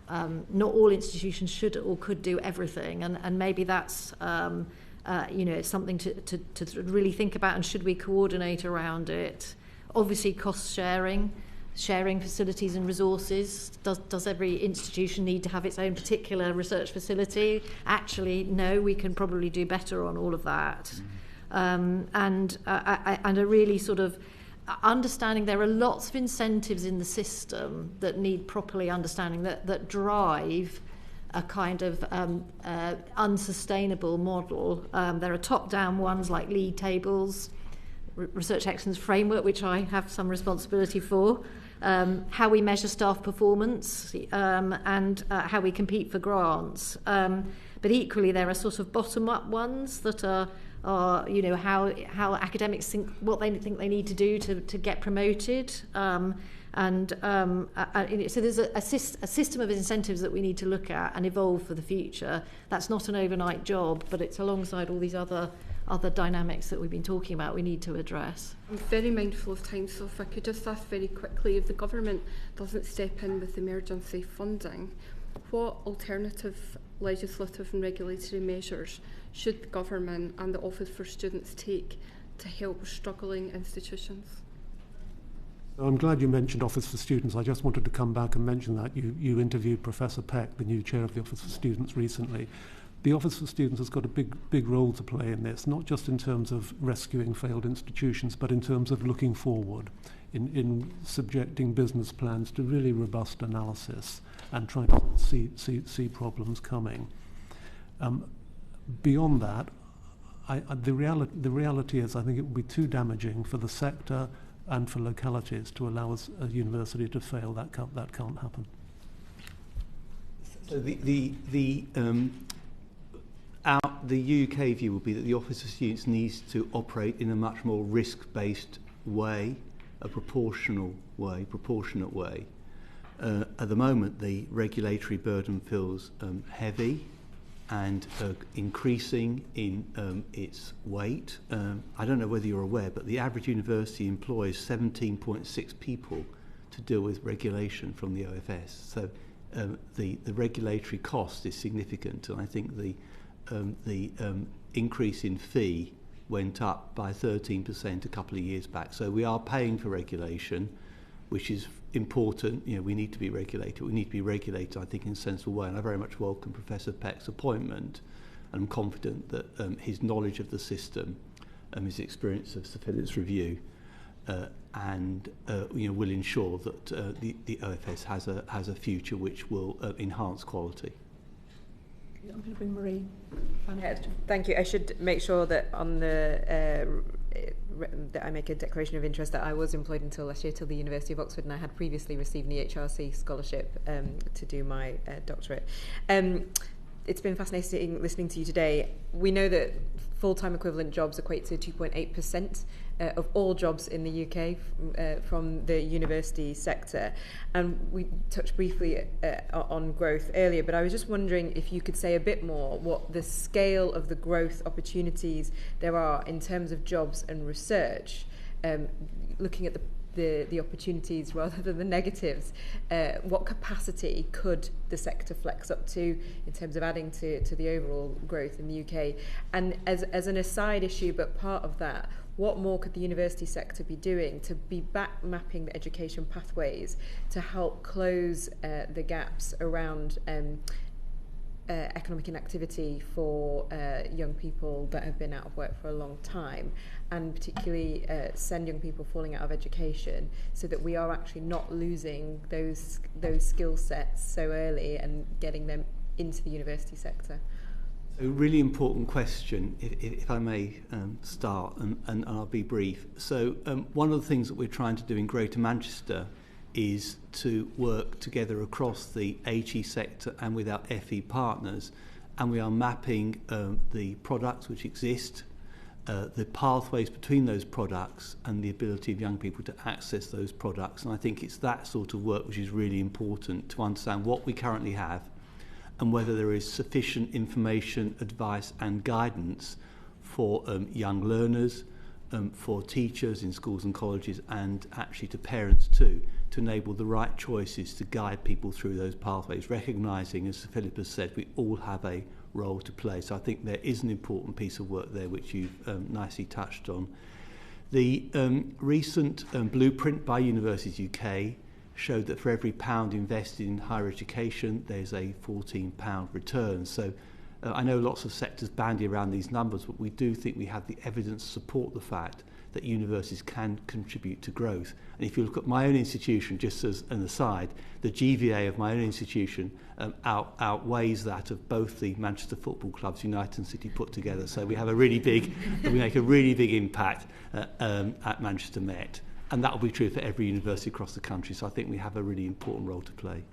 Not all institutions should or could do everything, and maybe that's something to really think about, and should we coordinate around it? Obviously, cost sharing facilities and resources. Does every institution need to have its own particular research facility? Actually, no, we can probably do better on all of that. And a really sort of understanding there are lots of incentives in the system that need properly understanding, that drive a kind of unsustainable model. There are top-down ones like league tables, Research Excellence Framework, which I have some responsibility for, how we measure staff performance, and how we compete for grants. But equally, there are sort of bottom-up ones that are how academics think, what they think they need to do to get promoted. So there's a system of incentives that we need to look at and evolve for the future. That's not an overnight job, but it's alongside all these other dynamics that we've been talking about we need to address. I'm very mindful of time, so if I could just ask very quickly, if the government doesn't step in with emergency funding, what alternative legislative and regulatory measures should the government and the Office for Students take to help struggling institutions? I'm glad you mentioned Office for Students. I just wanted to come back and mention that. You interviewed Professor Peck, the new chair of the Office for Students, recently. The Office for Students has got a big role to play in this, not just in terms of rescuing failed institutions, but in terms of looking forward, in subjecting business plans to really robust analysis and trying to see problems coming. Beyond that, the reality is I think it would be too damaging for the sector and for localities to allow a university to fail. That can't happen. So the UK view will be that the Office of Students needs to operate in a much more risk-based way, a proportionate way. At the moment, the regulatory burden feels heavy and increasing in its weight. I don't know whether you're aware, but the average university employs 17.6 people to deal with regulation from the OFS. So the regulatory cost is significant, and I think the increase in fee went up by 13% a couple of years back. So we are paying for regulation, which is important. We need to be regulated. We need to be regulated, I think, in a sensible way. And I very much welcome Professor Peck's appointment, and I'm confident that his knowledge of the system, his experience of surveillance review, will ensure that the OFS has a future which will enhance quality. I'm going to bring Marie. Thank you. I should make sure that on the that I make a declaration of interest that I was employed until last year till the University of Oxford, and I had previously received the HRC scholarship to do my doctorate. it's been fascinating listening to you today. We know that full-time equivalent jobs equate to 2.8% of all jobs in the UK from the university sector. And we touched briefly on growth earlier, but I was just wondering if you could say a bit more what the scale of the growth opportunities there are in terms of jobs and research, looking at the opportunities rather than the negatives. What capacity could the sector flex up to in terms of adding to the overall growth in the UK? And as an aside issue, but part of that, what more could the university sector be doing to be back mapping the education pathways to help close the gaps around economic inactivity for young people that have been out of work for a long time, and particularly send young people falling out of education, so that we are actually not losing those skill sets so early and getting them into the university sector? A really important question, if I may start, and I'll be brief. So one of the things that we're trying to do in Greater Manchester is to work together across the HE sector and with our FE partners, and we are mapping the products which exist, the pathways between those products and the ability of young people to access those products. And I think it's that sort of work which is really important to understand what we currently have and whether there is sufficient information, advice and guidance for young learners, for teachers in schools and colleges, and actually to parents too, to enable the right choices to guide people through those pathways, recognising, as Sir Philip has said, we all have a role to play. So I think there is an important piece of work there which you've nicely touched on. The recent blueprint by Universities UK showed that for every £1 invested in higher education, there's a £14 return. So I know lots of sectors bandy around these numbers, but we do think we have the evidence to support the fact that universities can contribute to growth. And if you look at my own institution, just as an aside, the GVA of my own institution outweighs that of both the Manchester Football Clubs, United and City put together. So we have a really big, we make a really big impact at Manchester Met. And that will be true for every university across the country. So I think we have a really important role to play.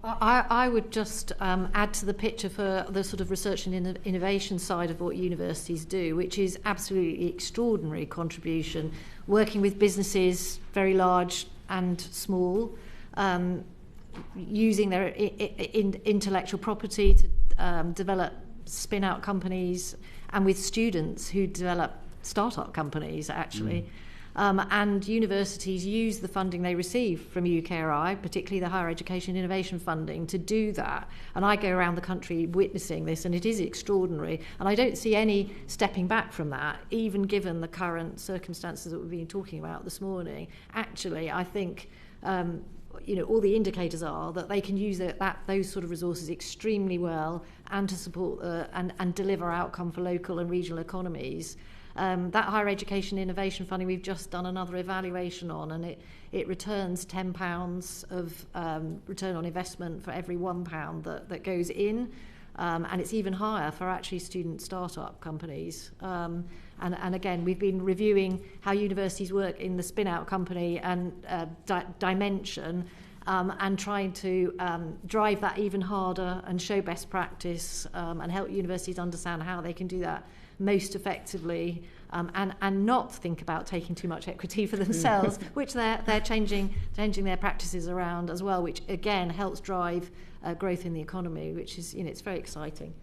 I would just add to the picture for the sort of research and innovation side of what universities do, which is absolutely extraordinary contribution, working with businesses, very large and small, using their intellectual property to develop spin-out companies, and with students who develop start-up companies, actually. And universities use the funding they receive from UCEA, particularly the higher education innovation funding, to do that. And I go around the country witnessing this, and it is extraordinary. And I don't see any stepping back from that, even given the current circumstances that we've been talking about this morning. Actually, I think all the indicators are that they can use those sort of resources extremely well, and to support and deliver outcome for local and regional economies. That higher education innovation funding, we've just done another evaluation on, and it returns £10 of return on investment for every £1 that goes in, and it's even higher for actually student startup companies. And again, we've been reviewing how universities work in the spin-out company and dimension, and trying to drive that even harder and show best practice, and help universities understand how they can do that most effectively, and not think about taking too much equity for themselves, which they're changing their practices around as well, which again helps drive growth in the economy, which is, it's very exciting.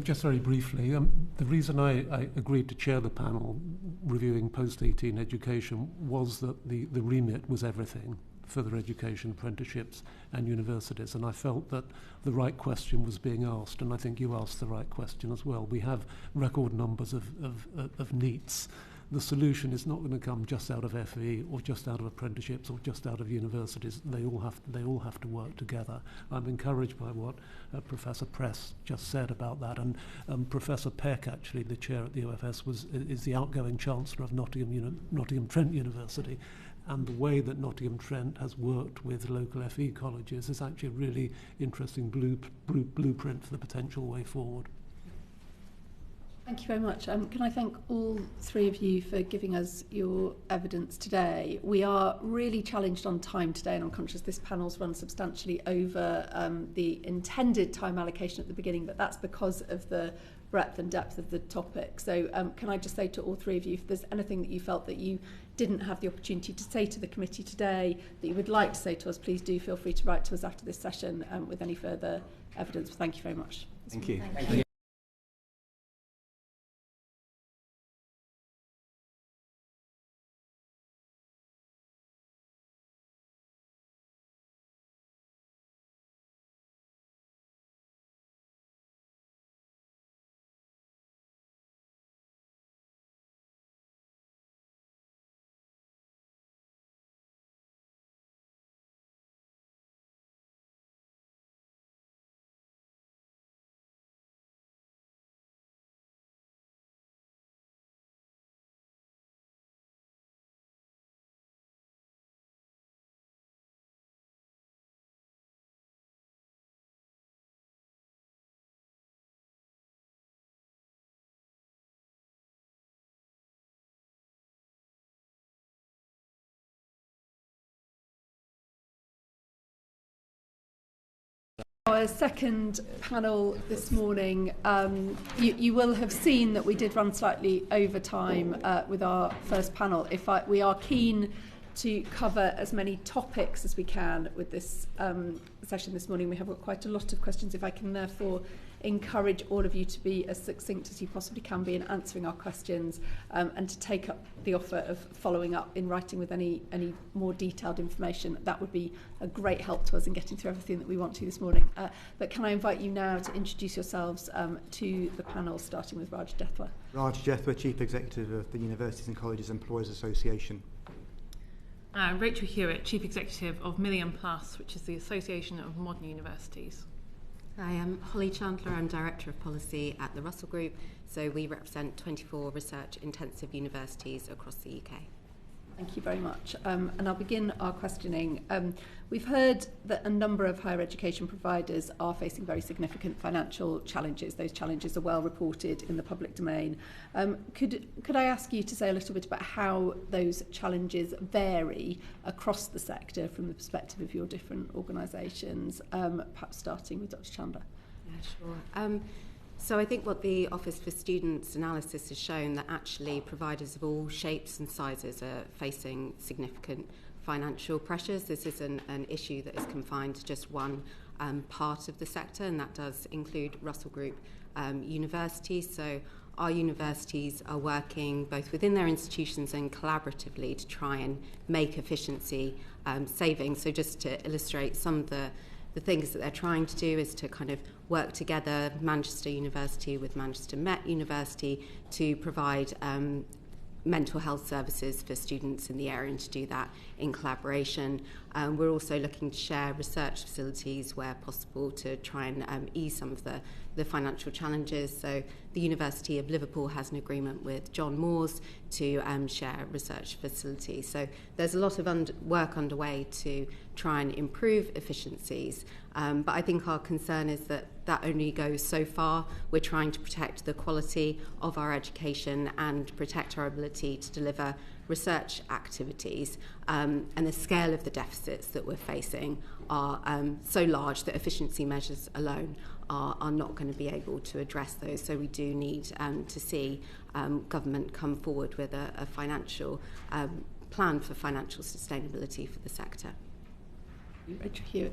Just very briefly, the reason I agreed to chair the panel reviewing post-18 education was that the remit was everything: further education, apprenticeships and universities, and I felt that the right question was being asked, and I think you asked the right question as well. We have record numbers of NEETs. The solution is not going to come just out of FE or just out of apprenticeships or just out of universities. They all have to work together. I'm encouraged by what Professor Press just said about that, and Professor Peck, actually the chair at the OFS, is the outgoing Chancellor of Nottingham Trent University. And the way that Nottingham Trent has worked with local FE colleges is actually a really interesting blueprint for the potential way forward. Thank you very much. Can I thank all three of you for giving us your evidence today. We are really challenged on time today, and I'm conscious this panel's run substantially over the intended time allocation at the beginning, but that's because of the breadth and depth of the topic. So can I just say to all three of you, if there's anything that you felt that you didn't have the opportunity to say to the committee today that you would like to say to us, please do feel free to write to us after this session with any further evidence. Thank you very much. Thank you. Thank you. Our second panel this morning, you will have seen that we did run slightly over time with our first panel. We are keen to cover as many topics as we can with this session this morning. We have got quite a lot of questions. If I can therefore encourage all of you to be as succinct as you possibly can be in answering our questions and to take up the offer of following up in writing with any more detailed information. That would be a great help to us in getting through everything that we want to this morning. But can I invite you now to introduce yourselves to the panel, starting with Raj Jethwa. Raj Jethwa, Chief Executive of the Universities and Colleges Employers Association. Rachel Hewitt, Chief Executive of MillionPlus, which is the Association of Modern Universities. Hi, I'm Hollie Chandler. I'm Director of Policy at the Russell Group. So we represent 24 research-intensive universities across the UK. Thank you very much. And I'll begin our questioning. We've heard that a number of higher education providers are facing very significant financial challenges. Those challenges are well reported in the public domain. Could I ask you to say a little bit about how those challenges vary across the sector from the perspective of your different organisations, perhaps starting with Dr. Chandler? Yeah, sure. So I think what the Office for Students analysis has shown that actually providers of all shapes and sizes are facing significant financial pressures. This isn't an issue that is confined to just one part of the sector, and that does include Russell Group universities. So our universities are working both within their institutions and collaboratively to try and make efficiency savings. So just to illustrate some of the things that they're trying to do is to kind of work together, Manchester University with Manchester Met University, to provide mental health services for students in the area and to do that in collaboration. We're also looking to share research facilities where possible to try and ease some of the financial challenges. So the University of Liverpool has an agreement with John Moores to share research facilities. So there's a lot of work underway to try and improve efficiencies. But I think our concern is that only goes so far. We're trying to protect the quality of our education and protect our ability to deliver research activities. And the scale of the deficits that we're facing are so large that efficiency measures alone are not going to be able to address those. So we do need to see government come forward with a financial plan for financial sustainability for the sector. Rachel Hewitt.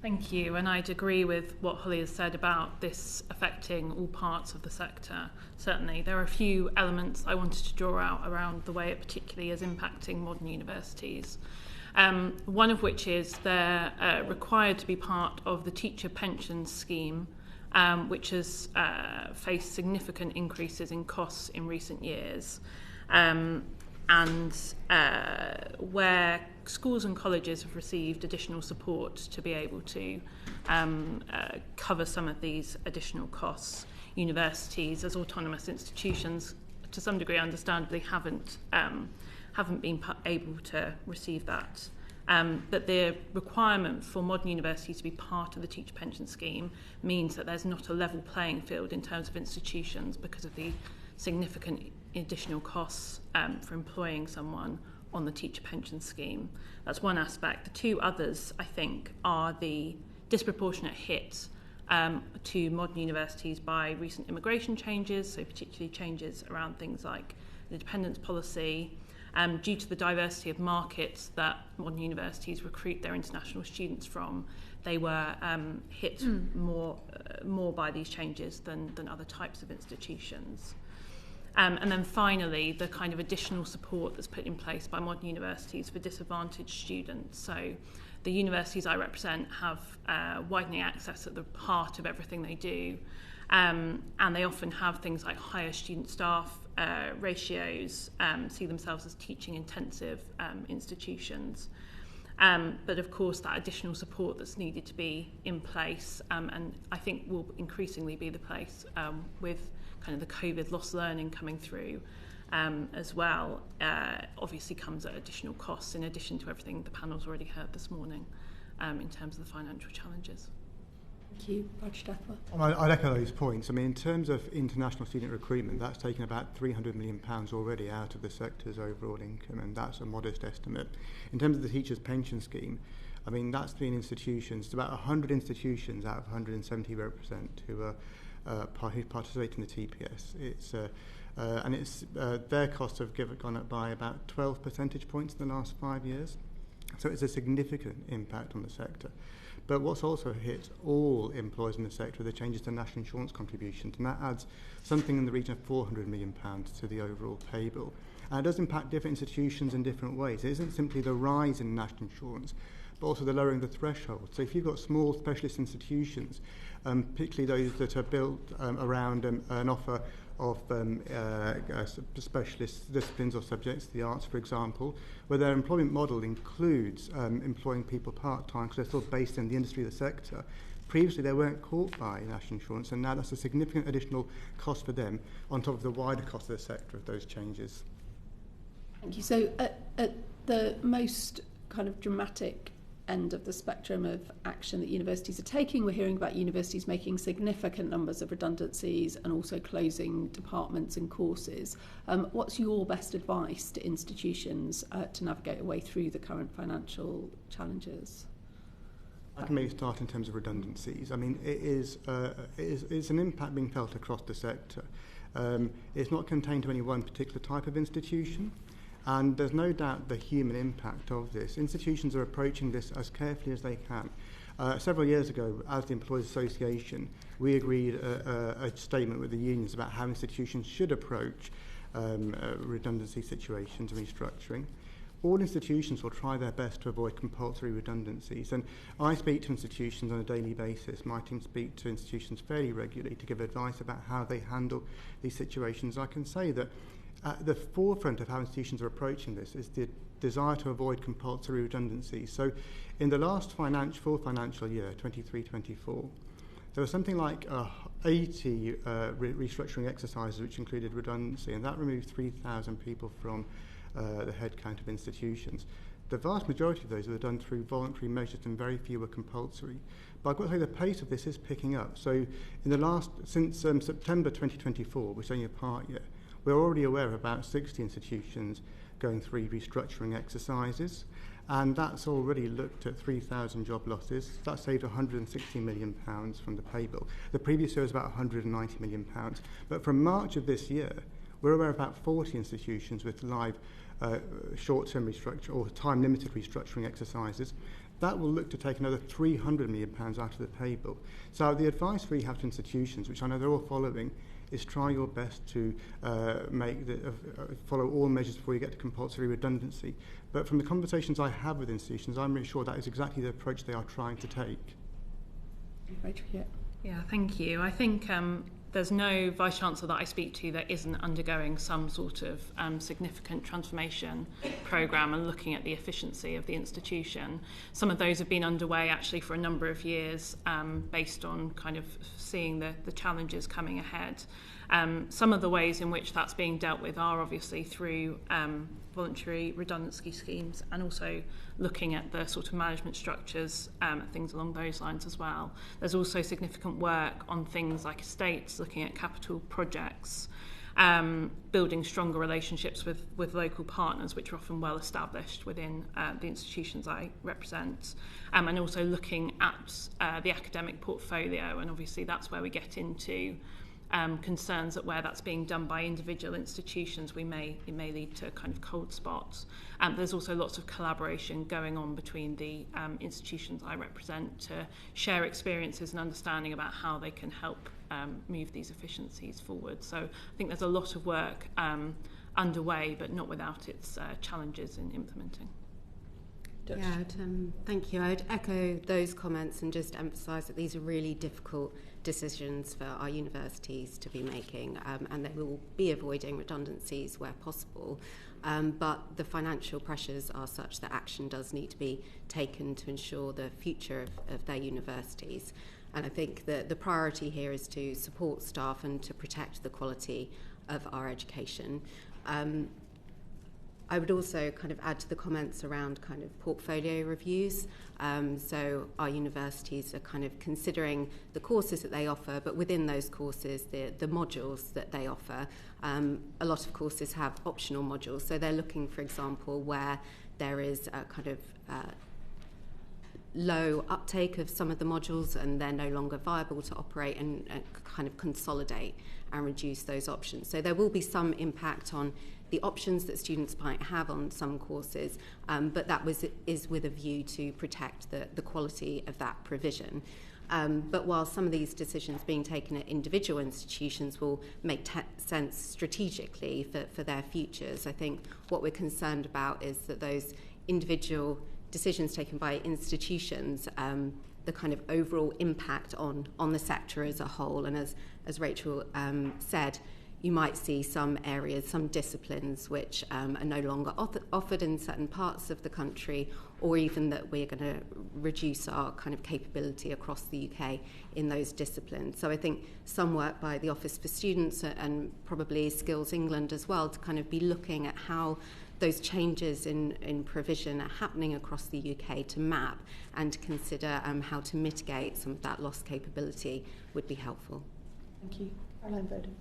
Thank you, and I'd agree with what Hollie has said about this affecting all parts of the sector. Certainly, there are a few elements I wanted to draw out around the way it particularly is impacting modern universities. One of which is they're required to be part of the teacher pension scheme, which has faced significant increases in costs in recent years. And where schools and colleges have received additional support to be able to cover some of these additional costs, universities as autonomous institutions to some degree understandably haven't been able to receive that But the requirement for modern universities to be part of the teacher pension scheme means that there's not a level playing field in terms of institutions because of the significant additional costs for employing someone on the teacher pension scheme. That's one aspect. The two others, I think, are the disproportionate hits to modern universities by recent immigration changes, so particularly changes around things like the dependence policy, due to the diversity of markets that modern universities recruit their international students from. They were hit more by these changes than other types of institutions. And then finally, the kind of additional support that's put in place by modern universities for disadvantaged students. So the universities I represent have widening access at the heart of everything they do. And they often have things like higher student staff ratios, see themselves as teaching intensive institutions. But of course that additional support that's needed to be in place and I think will increasingly be the place with kind of the COVID lost learning coming through as well, obviously comes at additional costs in addition to everything the panel's already heard this morning in terms of the financial challenges. Thank you. Jethwa. I'd echo those points. I mean, in terms of international student recruitment, that's taken about £300 million already out of the sector's overall income, and that's a modest estimate. In terms of the teachers' pension scheme, I mean, that's been institutions, it's about 100 institutions out of 170 represent who participate in the TPS. It's their costs have gone up by about 12 percentage points in the last 5 years. So it's a significant impact on the sector. But what's also hit all employers in the sector are the changes to national insurance contributions, and that adds something in the region of £400 million to the overall pay bill. And it does impact different institutions in different ways. It isn't simply the rise in national insurance, but also the lowering of the threshold. So if you've got small specialist institutions, particularly those that are built around an offer of specialist disciplines or subjects, the arts, for example, where their employment model includes employing people part-time because they're still based in the industry of the sector. Previously, they weren't caught by national insurance, and now that's a significant additional cost for them on top of the wider cost of the sector of those changes. Thank you. So at the most kind of dramatic end of the spectrum of action that universities are taking, we're hearing about universities making significant numbers of redundancies and also closing departments and courses. What's your best advice to institutions to navigate a way through the current financial challenges? I can maybe start in terms of redundancies. I mean, it's an impact being felt across the sector. It's not contained to any one particular type of institution. And there's no doubt the human impact of this. Institutions are approaching this as carefully as they can. Several years ago, as the Employers Association, we agreed a statement with the unions about how institutions should approach redundancy situations and restructuring. All institutions will try their best to avoid compulsory redundancies. And I speak to institutions on a daily basis. My team speak to institutions fairly regularly to give advice about how they handle these situations. I can say that at the forefront of how institutions are approaching this is the desire to avoid compulsory redundancy. So in the last full financial year, 23-24, there was something like 80 restructuring exercises which included redundancy, and that removed 3,000 people from the headcount of institutions. The vast majority of those were done through voluntary measures and very few were compulsory. But I've got to say the pace of this is picking up. So since September 2024, which is only a part year, we're already aware of about 60 institutions going through restructuring exercises, and that's already looked at 3,000 job losses. That saved £160 million from the pay bill. The previous year was about £190 million. But from March of this year, we're aware of about 40 institutions with live short-term restructure or time-limited restructuring exercises. That will look to take another £300 million out of the pay bill. So the advice we have to institutions, which I know they're all following, is try your best to follow all measures before you get to compulsory redundancy. But from the conversations I have with institutions, I'm really sure that is exactly the approach they are trying to take. Rachel, yeah, thank you. I think there's no Vice-Chancellor that I speak to that isn't undergoing some sort of significant transformation programme and looking at the efficiency of the institution. Some of those have been underway actually for a number of years based on kind of seeing the challenges coming ahead. Some of the ways in which that's being dealt with are obviously through voluntary redundancy schemes, and also looking at the sort of management structures, things along those lines as well. There's also significant work on things like estates, looking at capital projects, building stronger relationships with local partners, which are often well established within the institutions I represent, and also looking at the academic portfolio, and obviously that's where we get into concerns that where that's being done by individual institutions, it may lead to kind of cold spots. There's also lots of collaboration going on between the institutions I represent to share experiences and understanding about how they can help move these efficiencies forward. So I think there's a lot of work underway, but not without its challenges in implementing. Yeah, thank you. I would echo those comments and just emphasise that these are really difficult decisions for our universities to be making, and they will be avoiding redundancies where possible. But the financial pressures are such that action does need to be taken to ensure the future of their universities. And I think that the priority here is to support staff and to protect the quality of our education. I would also kind of add to the comments around kind of portfolio reviews. So our universities are kind of considering the courses that they offer, but within those courses, the modules that they offer, a lot of courses have optional modules. So they're looking, for example, where there is a kind of low uptake of some of the modules and they're no longer viable to operate, and kind of consolidate and reduce those options. So there will be some impact on the options that students might have on some courses, but that is with a view to protect the quality of that provision. But while some of these decisions being taken at individual institutions will make sense strategically for their futures, I think what we're concerned about is that those individual decisions taken by institutions, the kind of overall impact on the sector as a whole. And as Rachel said, you might see some areas, some disciplines which are no longer offered in certain parts of the country, or even that we're going to reduce our kind of capability across the UK in those disciplines. So I think some work by the Office for Students and probably Skills England as well to kind of be looking at how those changes in provision are happening across the UK to map and to consider how to mitigate some of that lost capability would be helpful. Thank you. Caroline Bowden.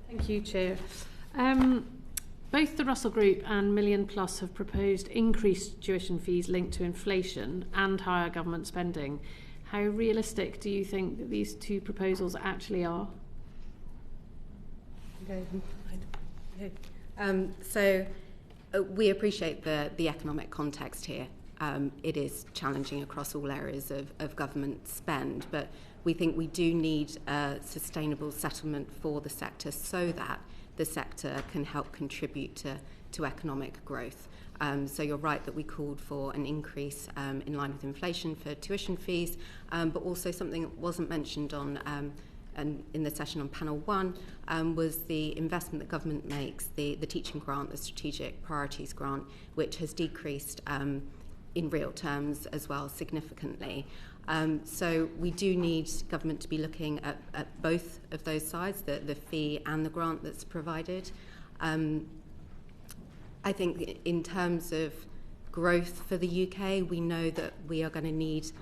Thank you, Chair. Both the Russell Group and MillionPlus have proposed increased tuition fees linked to inflation and higher government spending. How realistic do you think that these two proposals actually are? So we appreciate the economic context here. It is challenging across all areas of government spend, but we think we do need a sustainable settlement for the sector so that the sector can help contribute to economic growth. So you're right that we called for an increase in line with inflation for tuition fees, but also something that wasn't mentioned on and in the session on panel 1 was the investment that government makes, the teaching grant, the strategic priorities grant, which has decreased in real terms as well significantly. So we do need government to be looking at both of those sides, the fee and the grant that's provided. I think in terms of growth for the UK, we know that we are going to need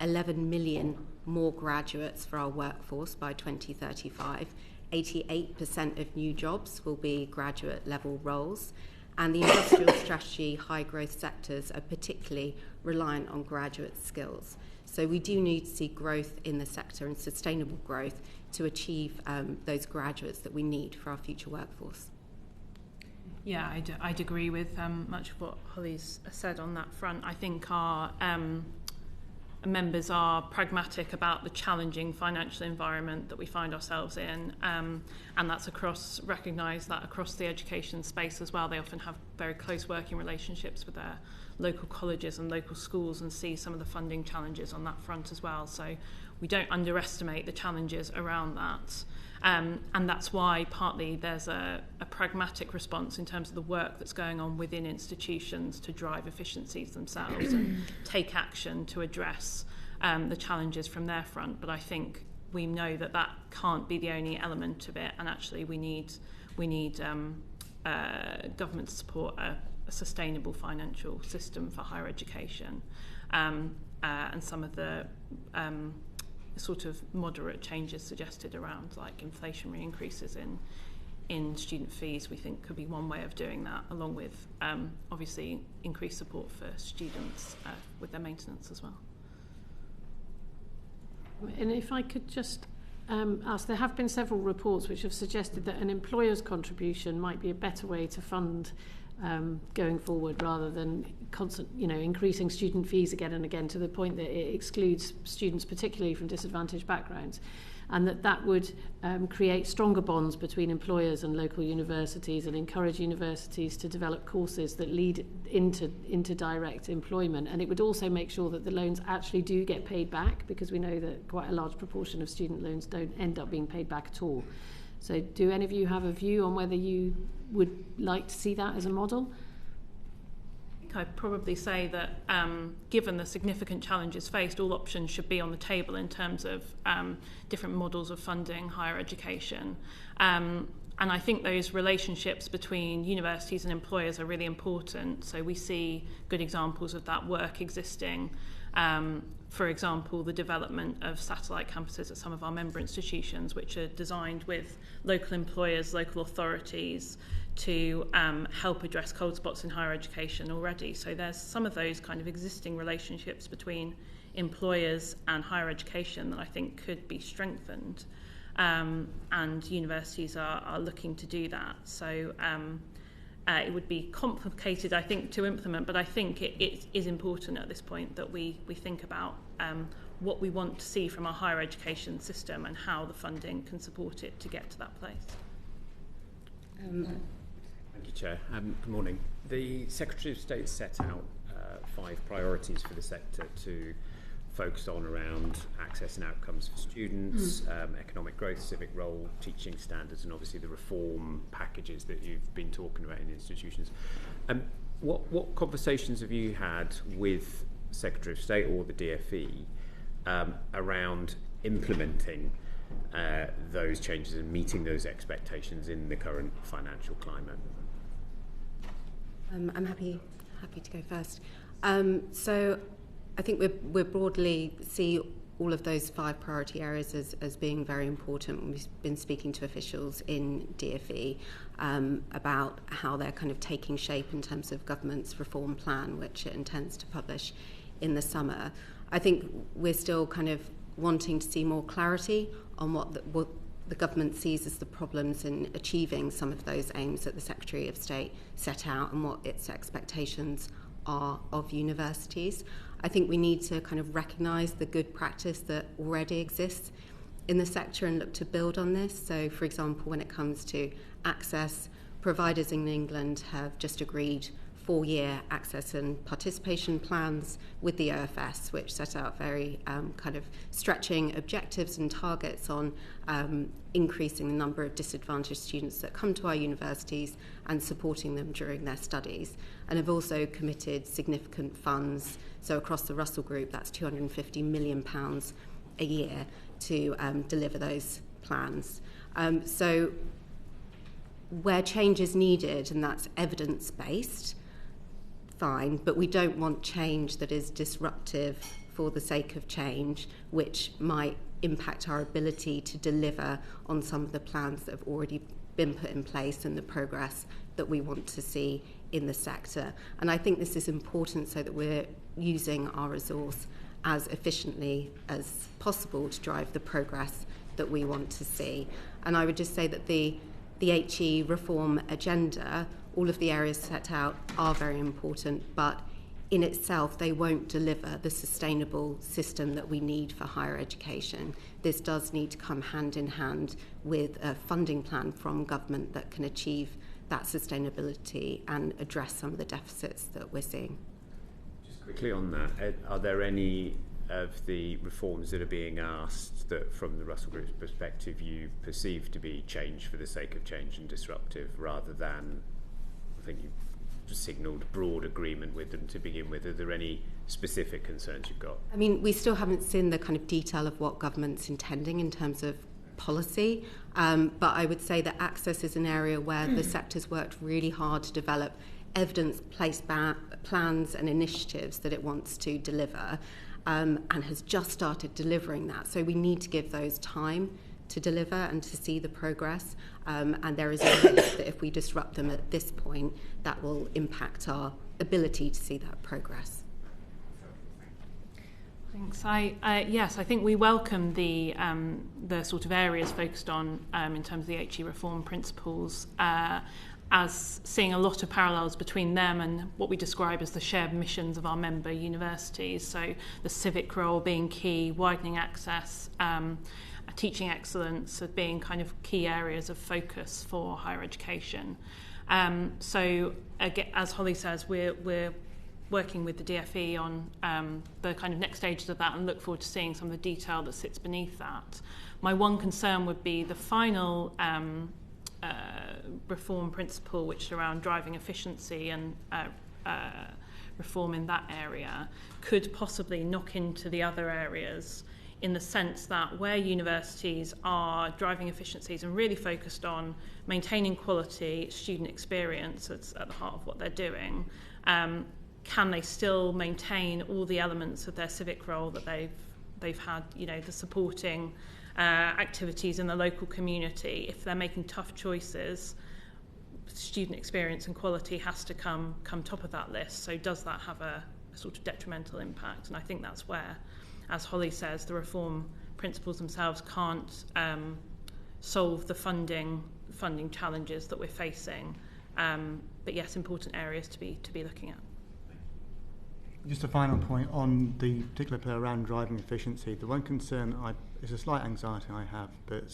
11 million more graduates for our workforce by 2035. 88% of new jobs will be graduate level roles. And the industrial strategy high growth sectors are particularly reliant on graduate skills. So we do need to see growth in the sector and sustainable growth to achieve those graduates that we need for our future workforce. Yeah, I'd agree with much of what Hollie's said on that front. I think our members are pragmatic about the challenging financial environment that we find ourselves in, and that's recognise that across the education space as well. They often have very close working relationships with their local colleges and local schools and see some of the funding challenges on that front as well. So we don't underestimate the challenges around that. And that's why partly there's a pragmatic response in terms of the work that's going on within institutions to drive efficiencies themselves and take action to address the challenges from their front. But I think we know that that can't be the only element of it, and actually we need government to support a sustainable financial system for higher education, and some of the sort of moderate changes suggested around like inflationary increases in student fees, we think could be one way of doing that, along with obviously increased support for students with their maintenance as well. And if I could just ask, there have been several reports which have suggested that an employer's contribution might be a better way to fund going forward, rather than increasing student fees again and again to the point that it excludes students, particularly from disadvantaged backgrounds, and that would create stronger bonds between employers and local universities and encourage universities to develop courses that lead into direct employment. And it would also make sure that the loans actually do get paid back, because we know that quite a large proportion of student loans don't end up being paid back at all. So do any of you have a view on whether you would like to see that as a model? I'd probably say that given the significant challenges faced, all options should be on the table in terms of different models of funding higher education. And I think those relationships between universities and employers are really important. So we see good examples of that work existing. For example, the development of satellite campuses at some of our member institutions, which are designed with local employers, local authorities, to help address cold spots in higher education already. So there's some of those kind of existing relationships between employers and higher education that I think could be strengthened. And universities are looking to do that. So it would be complicated, I think, to implement, but I think it is important at this point that we think about what we want to see from our higher education system and how the funding can support it to get to that place. Thank you, Chair. Good morning. The Secretary of State set out 5 priorities for the sector to focus on around access and outcomes for students, economic growth, civic role, teaching standards, and obviously the reform packages that you've been talking about in institutions. What conversations have you had with Secretary of State or the DFE around implementing those changes and meeting those expectations in the current financial climate? I'm happy to go first. So I think we broadly see all of those 5 priority areas as being very important. We've been speaking to officials in DFE about how they're kind of taking shape in terms of government's reform plan, which it intends to publish in the summer. I think we're still kind of wanting to see more clarity on what the government sees as the problems in achieving some of those aims that the Secretary of State set out and what its expectations are of universities. I think we need to kind of recognise the good practice that already exists in the sector and look to build on this. So, for example, when it comes to access, providers in England have just agreed 4-year access and participation plans with the OFS, which set out very kind of stretching objectives and targets on increasing the number of disadvantaged students that come to our universities and supporting them during their studies, and have also committed significant funds. So across the Russell Group, that's £250 million a year to deliver those plans. So where change is needed, and that's evidence-based, fine, but we don't want change that is disruptive for the sake of change, which might impact our ability to deliver on some of the plans that have already been put in place and the progress that we want to see in the sector. And I think this is important so that we're using our resource as efficiently as possible to drive the progress that we want to see. And I would just say that the HE reform agenda, all of the areas set out are very important, but in itself they won't deliver the sustainable system that we need for higher education. This does need to come hand in hand with a funding plan from government that can achieve that sustainability and address some of the deficits that we're seeing. Just quickly on that, are there any of the reforms that are being asked that from the Russell Group's perspective you perceive to be change for the sake of change and disruptive rather than, I think you signalled broad agreement with them to begin with. Are there any specific concerns you've got? I mean, we still haven't seen the kind of detail of what government's intending in terms of policy, but I would say that access is an area where the sector's worked really hard to develop evidence-based plans and initiatives that it wants to deliver, and has just started delivering that. So we need to give those time to deliver and to see the progress, and there is a risk that if we disrupt them at this point, that will impact our ability to see that progress. Thanks. Yes, I think we welcome the sort of areas focused on in terms of the HE reform principles, as seeing a lot of parallels between them and what we describe as the shared missions of our member universities. So the civic role being key, widening access, teaching excellence as being kind of key areas of focus for higher education. So again, as Hollie says, we're working with the DFE on the kind of next stages of that and look forward to seeing some of the detail that sits beneath that. My one concern would be the final reform principle, which is around driving efficiency and reform in that area, could possibly knock into the other areas, in the sense that where universities are driving efficiencies and really focused on maintaining quality student experience, it's at the heart of what they're doing, can they still maintain all the elements of their civic role that they've had, you know, the supporting activities in the local community? If they're making tough choices, student experience and quality has to come top of that list. So does that have a sort of detrimental impact? And I think that's where, as Hollie says, the reform principles themselves can't solve the funding challenges that we're facing. But yes, important areas to be looking at. Just a final point on the particular pillar around driving efficiency. The one concern is a slight anxiety I have, but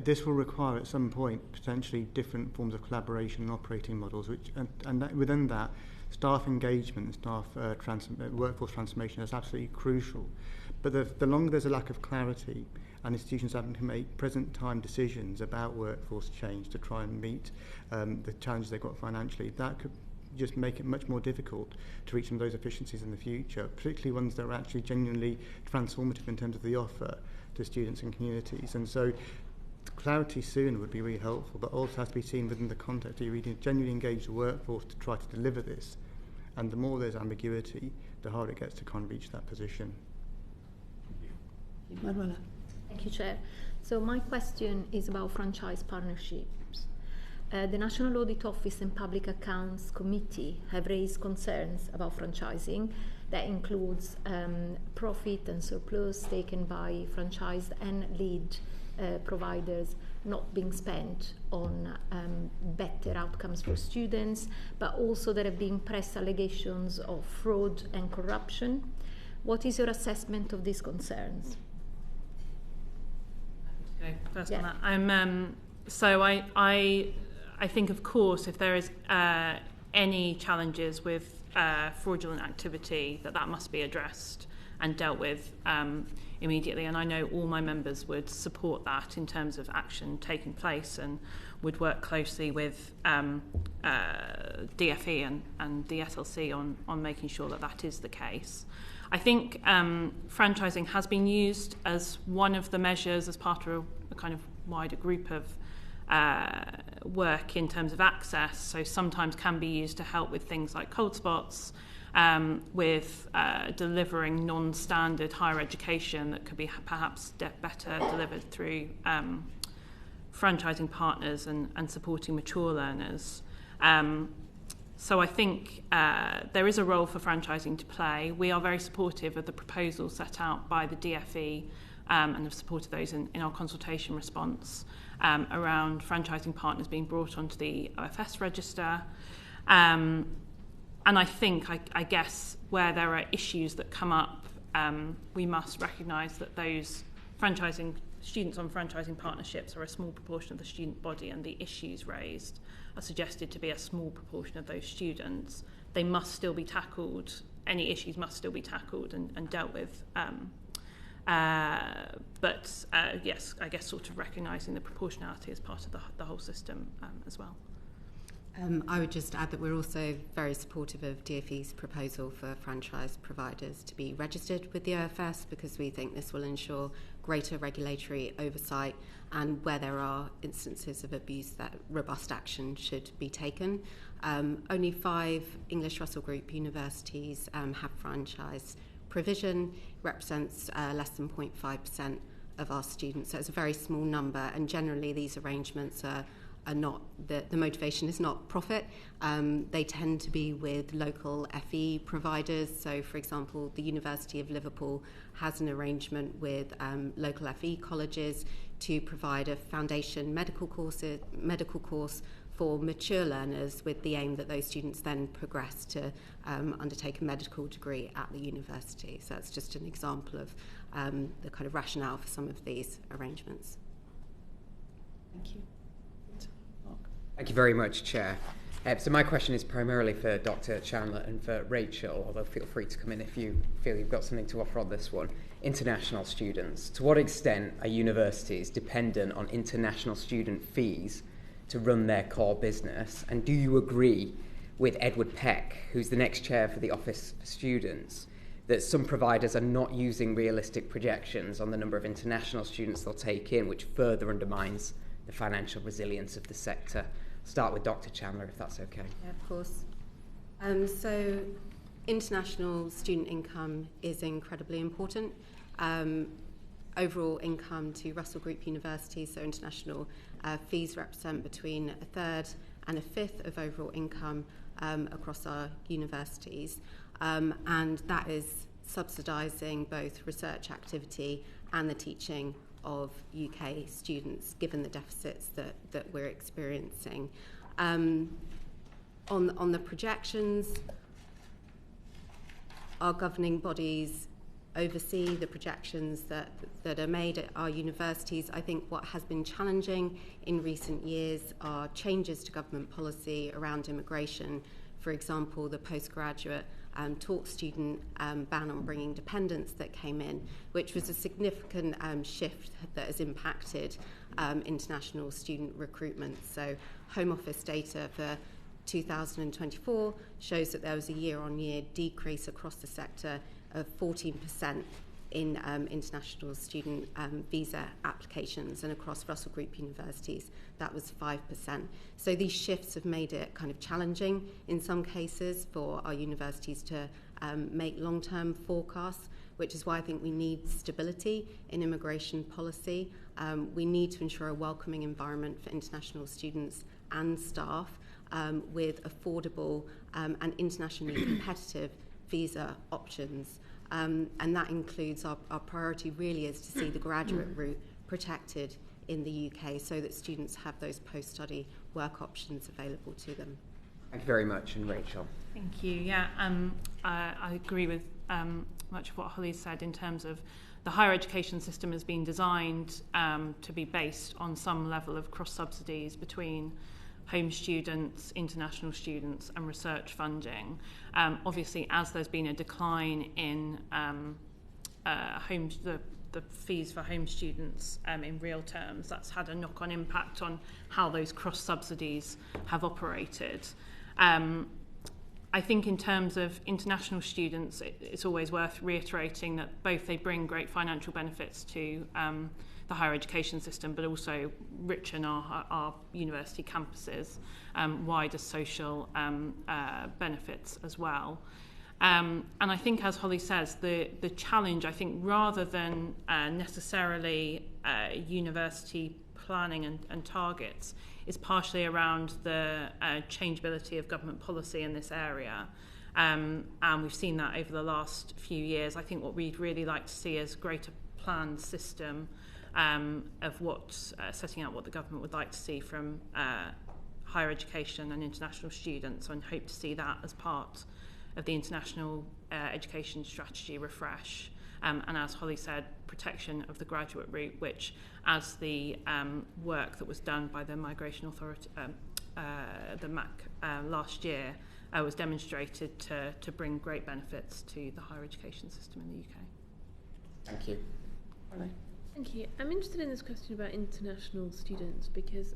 this will require at some point potentially different forms of collaboration and operating models, and within that, staff engagement, workforce transformation is absolutely crucial. But the longer there's a lack of clarity and institutions having to make present time decisions about workforce change to try and meet the challenges they've got financially, that could just make it much more difficult to reach some of those efficiencies in the future, particularly ones that are actually genuinely transformative in terms of the offer to students and communities. And so clarity soon would be really helpful, but also has to be seen within the context of you really genuinely engage the workforce to try to deliver this. And the more there's ambiguity, the harder it gets to kind of reach that position. Manuela. Thank you, Chair. So my question is about franchise partnerships. The National Audit Office and Public Accounts Committee have raised concerns about franchising. That includes profit and surplus taken by franchised and lead providers not being spent on better outcomes for students, but also there have been press allegations of fraud and corruption. What is your assessment of these concerns? Okay, first on that. So I think, of course, if there is any challenges with fraudulent activity, that must be addressed and dealt with immediately. And I know all my members would support that in terms of action taking place, and would work closely with DFE and the SLC on making sure that is the case. I think franchising has been used as one of the measures as part of a kind of wider group of work in terms of access, so sometimes can be used to help with things like cold spots, with delivering non-standard higher education that could be perhaps better delivered through franchising partners and supporting mature learners. So I think there is a role for franchising to play. We are very supportive of the proposals set out by the DFE and have supported those in our consultation response around franchising partners being brought onto the OFS register. And I think, I guess, where there are issues that come up, we must recognise that those students on franchising partnerships are a small proportion of the student body, and the issues raised are suggested to be a small proportion of those students. They must still be tackled, any issues must still be tackled and dealt with. But yes, I guess sort of recognising the proportionality as part of the whole system as well. I would just add that we're also very supportive of DfE's proposal for franchise providers to be registered with the OFS, because we think this will ensure greater regulatory oversight, and where there are instances of abuse, that robust action should be taken. Only 5 English Russell Group universities have franchise provision, represents less than 0.5% of our students, so it's a very small number, and generally these arrangements are not, the motivation is not profit. They tend to be with local FE providers. So, for example, the University of Liverpool has an arrangement with local FE colleges to provide a foundation medical course for mature learners, with the aim that those students then progress to undertake a medical degree at the university. So that's just an example of the kind of rationale for some of these arrangements. Thank you. Thank you very much, Chair. So my question is primarily for Dr. Chandler and for Rachel, although feel free to come in if you feel you've got something to offer on this one. International students. To what extent are universities dependent on international student fees to run their core business? And do you agree with Edward Peck, who's the next chair for the Office for Students, that some providers are not using realistic projections on the number of international students they'll take in, which further undermines the financial resilience of the sector? Start with Dr. Chandler, if that's okay. Yeah, of course. So international student income is incredibly important. Overall income to Russell Group universities, so international fees represent between a third and a fifth of overall income across our universities. And that is subsidising both research activity and the teaching of UK students, given the deficits that we're experiencing. On the projections, our governing bodies oversee the projections that are made at our universities. I think what has been challenging in recent years are changes to government policy around immigration. For example, the postgraduate taught student ban on bringing dependents that came in, which was a significant shift that has impacted international student recruitment. So Home Office data for 2024 shows that there was a year-on-year decrease across the sector of 14% in international student visa applications, and across Russell Group universities that was 5%. So these shifts have made it kind of challenging in some cases for our universities to make long-term forecasts, which is why I think we need stability in immigration policy. We need to ensure a welcoming environment for international students and staff with affordable and internationally competitive visa options. And that includes our priority really is to see the graduate route protected in the UK, so that students have those post-study work options available to them. Thank you very much. And Rachel. Thank you. Yeah, I agree with much of what Hollie said in terms of the higher education system has been designed to be based on some level of cross-subsidies between home students, international students and research funding. Obviously, as there's been a decline in the fees for home students in real terms, that's had a knock-on impact on how those cross-subsidies have operated. I think in terms of international students, it's always worth reiterating that both they bring great financial benefits to the higher education system, but also richen our university campuses, wider social benefits as well. And I think, as Hollie says, the challenge, I think, rather than necessarily university planning and targets, is partially around the changeability of government policy in this area. And we've seen that over the last few years. I think what we'd really like to see is greater planned system of setting out what the government would like to see from higher education and international students, and hope to see that as part of the international education strategy refresh. And as Hollie said, protection of the graduate route, which, as the work that was done by the Migration Authority, the MAC, last year, was demonstrated to bring great benefits to the higher education system in the UK. Thank you. Thank you. I'm interested in this question about international students because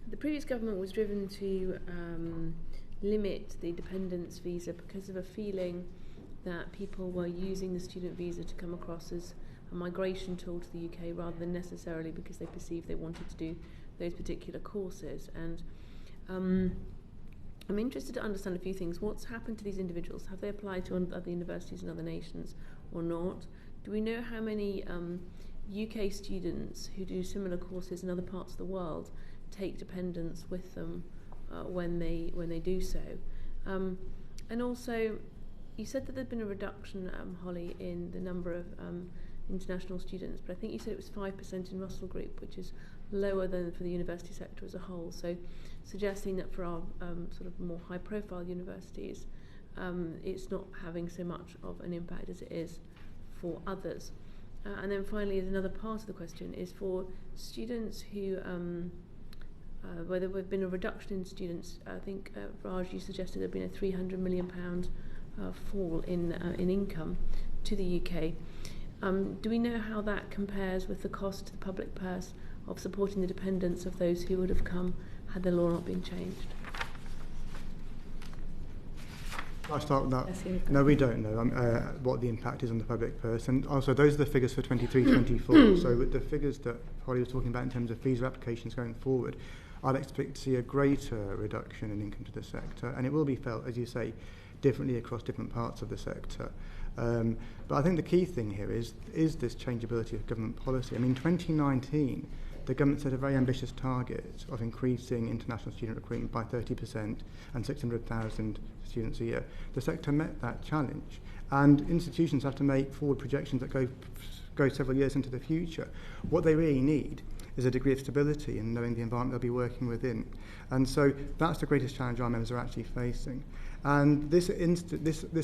the previous government was driven to limit the dependence visa because of a feeling that people were using the student visa to come across as a migration tool to the UK rather than necessarily because they perceived they wanted to do those particular courses. And I'm interested to understand a few things. What's happened to these individuals? Have they applied to other universities in other nations or not? Do we know how many UK students who do similar courses in other parts of the world take dependents with them when they do so? And also, you said that there'd been a reduction, Hollie, in the number of international students, but I think you said it was 5% in Russell Group, which is lower than for the university sector as a whole. So, suggesting that for our sort of more high-profile universities, it's not having so much of an impact as it is for others. And then finally, as another part of the question, is for students who, where there have been a reduction in students. I think Raj, you suggested there'd been a £300 million fall in income to the UK. Do we know how that compares with the cost to the public purse of supporting the dependents of those who would have come had the law not been changed? I'll start with that. No, we don't know what the impact is on the public purse. And also, those are the figures for 23-24. So with the figures that Hollie was talking about in terms of visa applications going forward, I'd expect to see a greater reduction in income to the sector. And it will be felt, as you say, differently across different parts of the sector. But I think the key thing here is this changeability of government policy. I mean, 2019, the government set a very ambitious target of increasing international student recruitment by 30% and 600,000 students a year. The sector met that challenge, and institutions have to make forward projections that go several years into the future. What they really need is a degree of stability in knowing the environment they'll be working within. And so that's the greatest challenge our members are actually facing. And this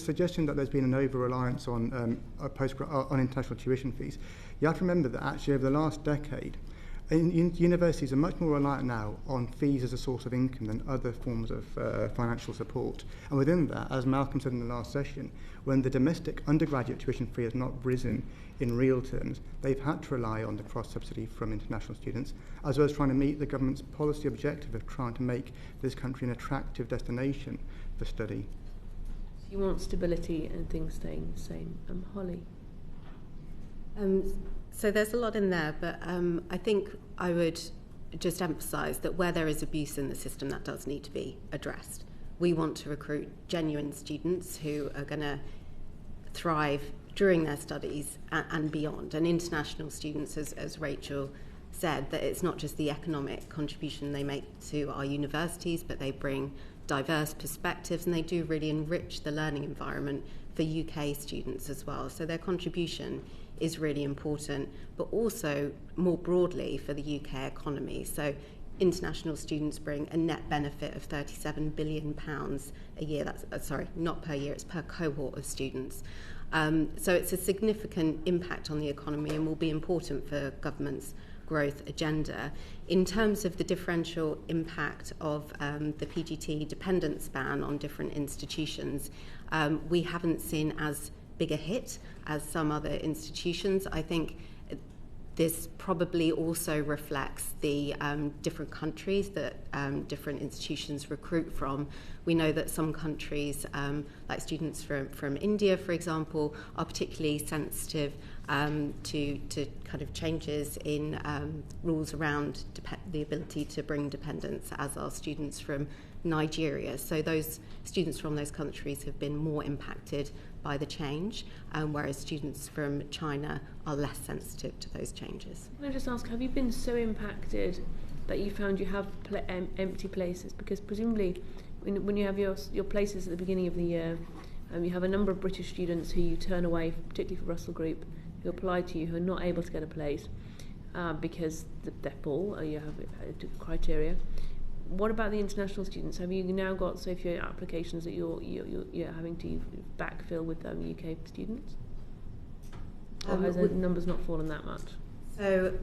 suggestion that there's been an over-reliance on international tuition fees, you have to remember that actually over the last decade, universities are much more reliant now on fees as a source of income than other forms of financial support. And within that, as Malcolm said in the last session, when the domestic undergraduate tuition fee has not risen in real terms, they've had to rely on the cross-subsidy from international students, as well as trying to meet the government's policy objective of trying to make this country an attractive destination for study. So you want stability and things staying the same. Hollie? So there's a lot in there, but I think I would just emphasise that where there is abuse in the system, that does need to be addressed. We want to recruit genuine students who are going to thrive during their studies and beyond. And international students, as Rachel said, that it's not just the economic contribution they make to our universities, but they bring diverse perspectives and they do really enrich the learning environment for UK students as well. So their contribution is really important, but also more broadly for the UK economy. So international students bring a net benefit of £37 billion a year. That's sorry, not per year, it's per cohort of students. So it's a significant impact on the economy and will be important for government's growth agenda. In terms of the differential impact of the PGT dependence ban on different institutions, we haven't seen as big a hit as some other institutions. I think this probably also reflects the different countries that different institutions recruit from. We know that some countries, like students from India, for example, are particularly sensitive to kind of changes in rules around the ability to bring dependents, as are students from Nigeria. So those students from those countries have been more impacted by the change, whereas students from China are less sensitive to those changes. Can I just ask, have you been so impacted that you found you have empty places? Because presumably when you have your places at the beginning of the year, you have a number of British students who you turn away, particularly for Russell Group, who apply to you, who are not able to get a place because they're full, or you have criteria. What about the international students? Have you now got, so if your applications that you're having to backfill with UK students? Or has the numbers not fallen that much? So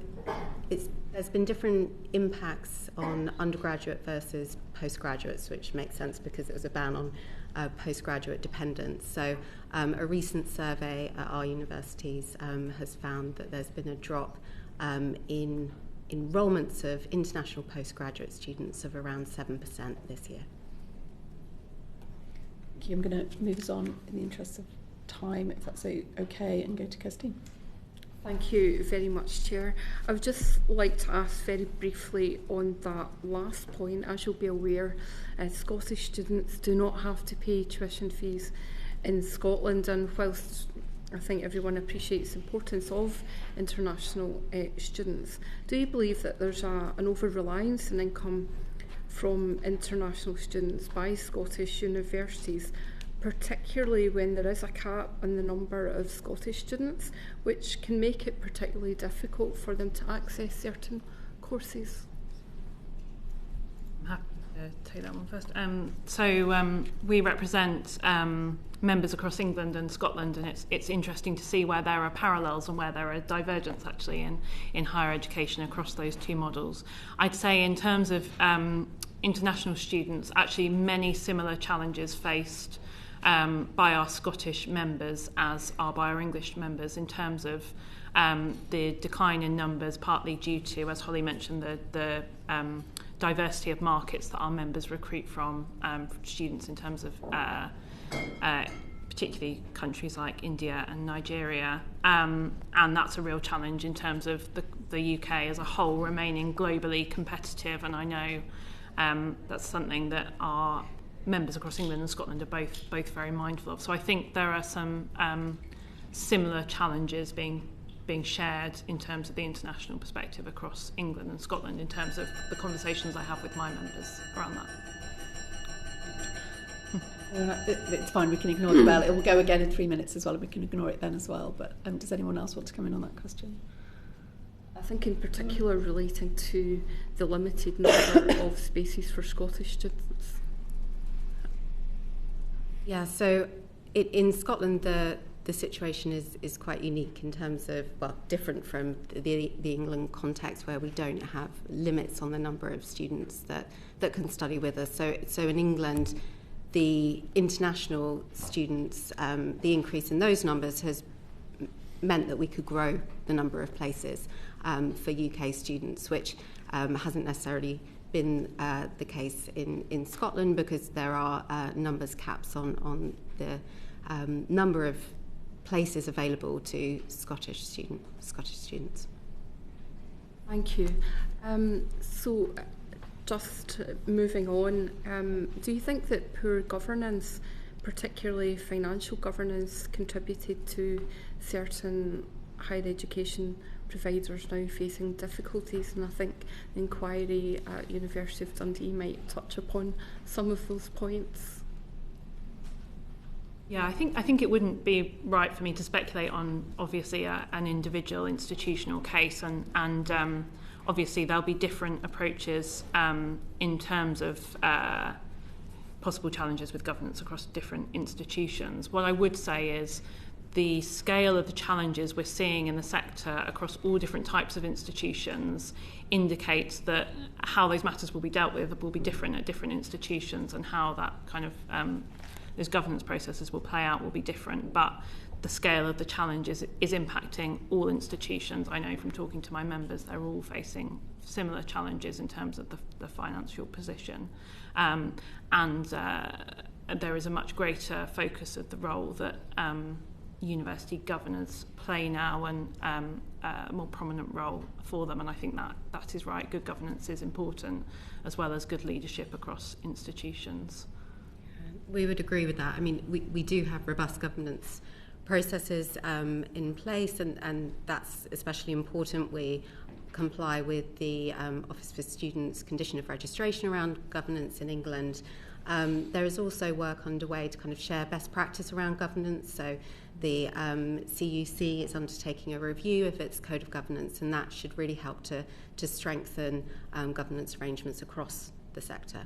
there's been different impacts on undergraduate versus postgraduates, which makes sense because it was a ban on postgraduate dependents. So a recent survey at our universities has found that there's been a drop in enrolments of international postgraduate students of around 7% this year. Thank you. I'm going to move us on in the interest of time, if that's okay, and go to Kirsty. Thank you very much, Chair. I would just like to ask very briefly on that last point. As you'll be aware, Scottish students do not have to pay tuition fees in Scotland, and whilst I think everyone appreciates the importance of international students, do you believe that there's an over-reliance in income from international students by Scottish universities, particularly when there is a cap on the number of Scottish students, which can make it particularly difficult for them to access certain courses? I'm happy to take that one first. We represent members across England and Scotland, and it's interesting to see where there are parallels and where there are divergence actually in higher education across those two models. I'd say in terms of international students, actually many similar challenges faced by our Scottish members as are by our English members in terms of the decline in numbers, partly due to, as Hollie mentioned, the diversity of markets that our members recruit from students in terms of particularly countries like India and Nigeria. And that's a real challenge in terms of the UK as a whole remaining globally competitive. And I know that's something that our members across England and Scotland are both very mindful of. So I think there are some similar challenges being shared in terms of the international perspective across England and Scotland in terms of the conversations I have with my members around that. It's fine, we can ignore the bell. It will go again in 3 minutes as well, and we can ignore it then as well. But does anyone else want to come in on that question? I think in particular relating to the limited number of spaces for Scottish students. Yeah, so in Scotland the situation is quite unique in terms of, well, different from the England context where we don't have limits on the number of students that can study with us. So in England, the international students, the increase in those numbers has meant that we could grow the number of places for UK students, which hasn't necessarily been the case in Scotland because there are numbers caps on the number of places available to Scottish students. Thank you. So just moving on, do you think that poor governance, particularly financial governance, contributed to certain higher education providers now facing difficulties? And I think the inquiry at University of Dundee might touch upon some of those points. Yeah, I think it wouldn't be right for me to speculate on obviously an individual institutional case, and obviously there'll be different approaches in terms of possible challenges with governance across different institutions. What I would say is the scale of the challenges we're seeing in the sector across all different types of institutions indicates that how those matters will be dealt with will be different at different institutions, and how that kind of those governance processes will play out will be different. But the scale of the challenges is impacting all institutions. I know from talking to my members, they're all facing similar challenges in terms of the financial position. And there is a much greater focus of the role that university governors play now, and a more prominent role for them. And I think that is right. Good governance is important, as well as good leadership across institutions. We would agree with that. I mean, we do have robust governance processes in place, and that's especially important. We comply with the Office for Students condition of registration around governance in England. There is also work underway to kind of share best practice around governance. So the CUC is undertaking a review of its code of governance, and that should really help to strengthen governance arrangements across the sector.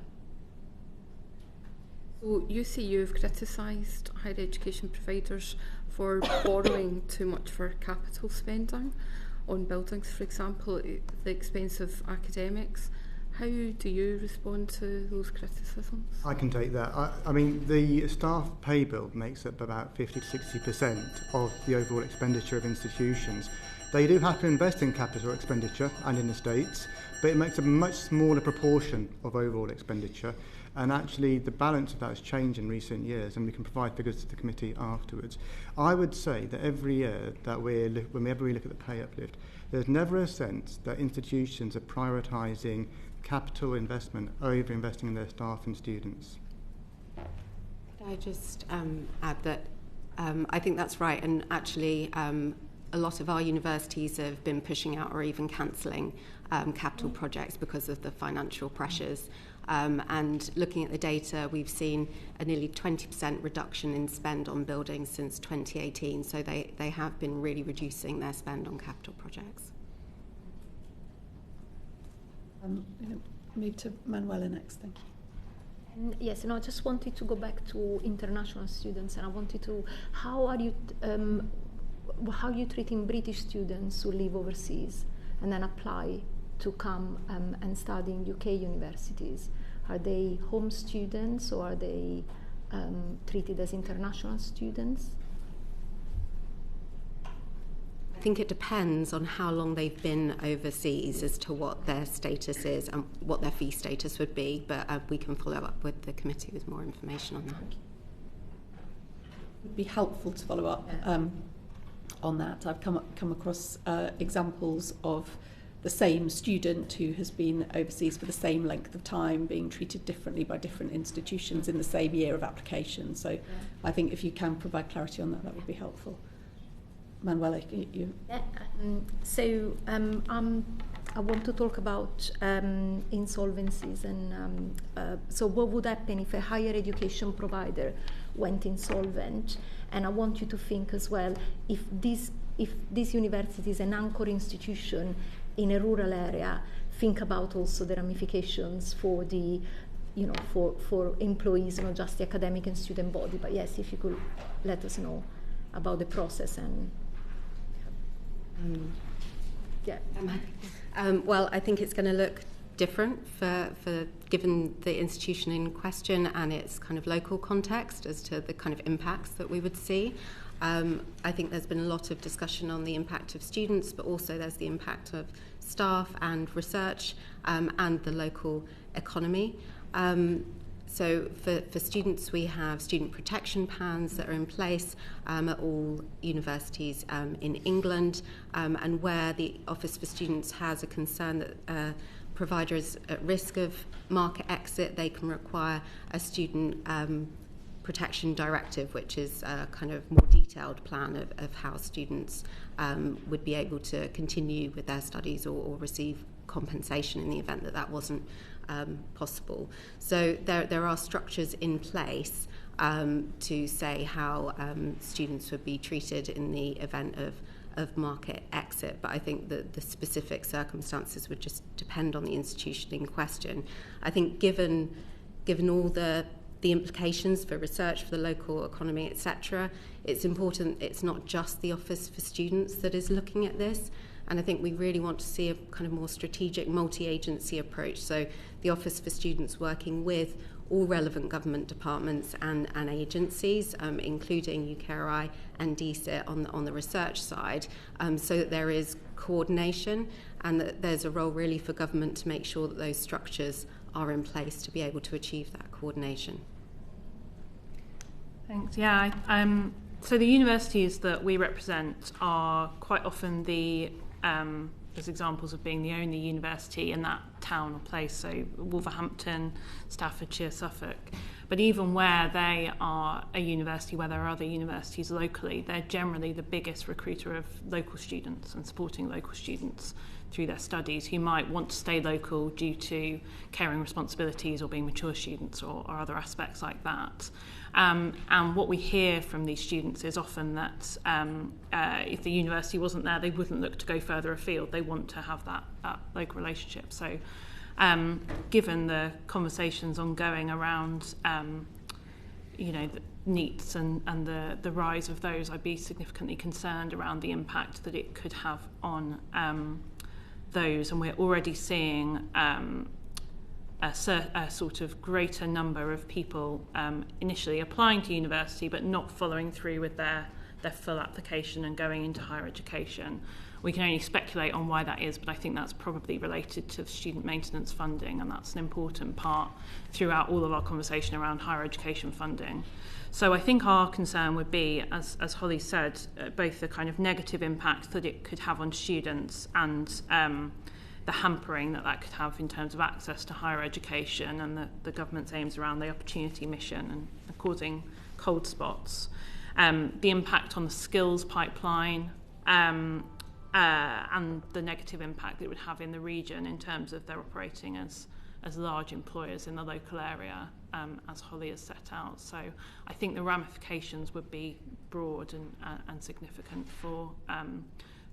So UCEA have criticised higher education providers for borrowing too much for capital spending on buildings, for example, at the expense of academics. How do you respond to those criticisms? I can take that. I mean, the staff pay bill makes up about 50 to 60% of the overall expenditure of institutions. They do have to invest in capital expenditure and in estates, but it makes a much smaller proportion of overall expenditure. And actually, the balance of that has changed in recent years, and we can provide figures to the committee afterwards. I would say that every year that whenever we look at the pay uplift, there's never a sense that institutions are prioritising capital investment over investing in their staff and students. Could I just add that I think that's right, and actually a lot of our universities have been pushing out or even cancelling capital projects because of the financial pressures. And looking at the data, we've seen a nearly 20% reduction in spend on buildings since 2018. So they have been really reducing their spend on capital projects. I'm going to move to Manuela next. Thank you. Yes, I just wanted to go back to international students, and I wanted to, how are you treating British students who live overseas and then apply to come and study in UK universities? Are they home students, or are they treated as international students? I think it depends on how long they've been overseas as to what their status is and what their fee status would be, but we can follow up with the committee with more information on that. It would be helpful to follow up on that. I've come across examples of the same student who has been overseas for the same length of time being treated differently by different institutions in the same year of application. So I think if you can provide clarity on that, that would be helpful. Manuela, you. Yeah, I want to talk about insolvencies, and so what would happen if a higher education provider went insolvent? And I want you to think as well, if this university is an anchor institution in a rural area, think about also the ramifications for the, for employees, not just the academic and student body. But yes, if you could let us know about the process and. Well, I think it's going to look different for given the institution in question and its kind of local context as to the kind of impacts that we would see. I think there's been a lot of discussion on the impact of students, but also there's the impact of staff and research and the local economy. So for students, we have student protection plans that are in place at all universities in England, and where the Office for Students has a concern that providers at risk of market exit, they can require a student protection directive, which is a kind of more detailed plan of how students would be able to continue with their studies or receive compensation in the event that that wasn't possible. So there are structures in place to say how students would be treated in the event of market exit, but I think that the specific circumstances would just depend on the institution in question. I think given all the implications for research, for the local economy, etc., it's important it's not just the Office for Students that is looking at this. And I think we really want to see a kind of more strategic multi-agency approach. So the Office for Students working with all relevant government departments and agencies, including UCEA and DCIT on the research side, so that there is coordination and that there's a role really for government to make sure that those structures are in place to be able to achieve that coordination. Thanks. Yeah, so the universities that we represent are quite often there's examples of being the only university in that town or place, so Wolverhampton, Staffordshire, Suffolk. But even where they are a university, where there are other universities locally, they're generally the biggest recruiter of local students and supporting local students through their studies who might want to stay local due to caring responsibilities or being mature students or other aspects like that. And what we hear from these students is often that if the university wasn't there, they wouldn't look to go further afield. They want to have that local relationship. So given the conversations ongoing around the NEETs and the rise of those, I'd be significantly concerned around the impact that it could have on those. And we're already seeing a sort of greater number of people initially applying to university but not following through with their their full application and going into higher education. We can only speculate on why that is, but I think that's probably related to student maintenance funding, and that's an important part throughout all of our conversation around higher education funding. So I think our concern would be, as Hollie said, both the kind of negative impact that it could have on students and the hampering that could have in terms of access to higher education, and the government's aims around the opportunity mission and causing cold spots. The impact on the skills pipeline, and the negative impact it would have in the region in terms of their operating as large employers in the local area, as Hollie has set out. So I think the ramifications would be broad and significant for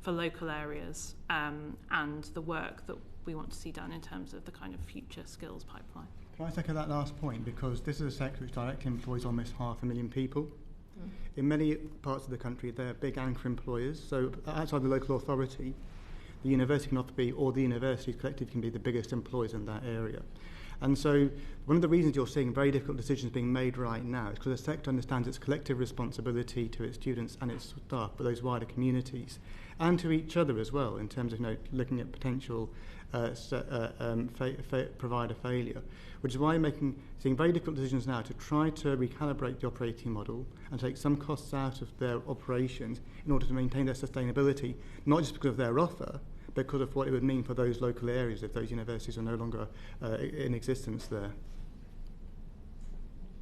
local areas, and the work that we want to see done in terms of the kind of future skills pipeline. Can I second that last point? Because this is a sector which directly employs almost 500,000 people. In many parts of the country, they're big anchor employers. So outside the local authority, the university can often be, or the universities collectively can be, the biggest employers in that area. And so one of the reasons you're seeing very difficult decisions being made right now is because the sector understands its collective responsibility to its students and its staff, but those wider communities, and to each other as well, in terms of looking at potential provider failure, which is why seeing very difficult decisions now to try to recalibrate the operating model and take some costs out of their operations in order to maintain their sustainability, not just because of their offer, but because of what it would mean for those local areas if those universities are no longer in existence there.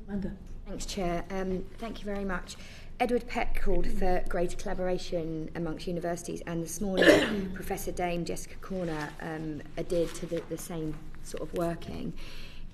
Amanda. Thanks, Chair. Thank you very much. Edward Peck called for greater collaboration amongst universities, and this morning Professor Dame Jessica Corner adhered to the same sort of working.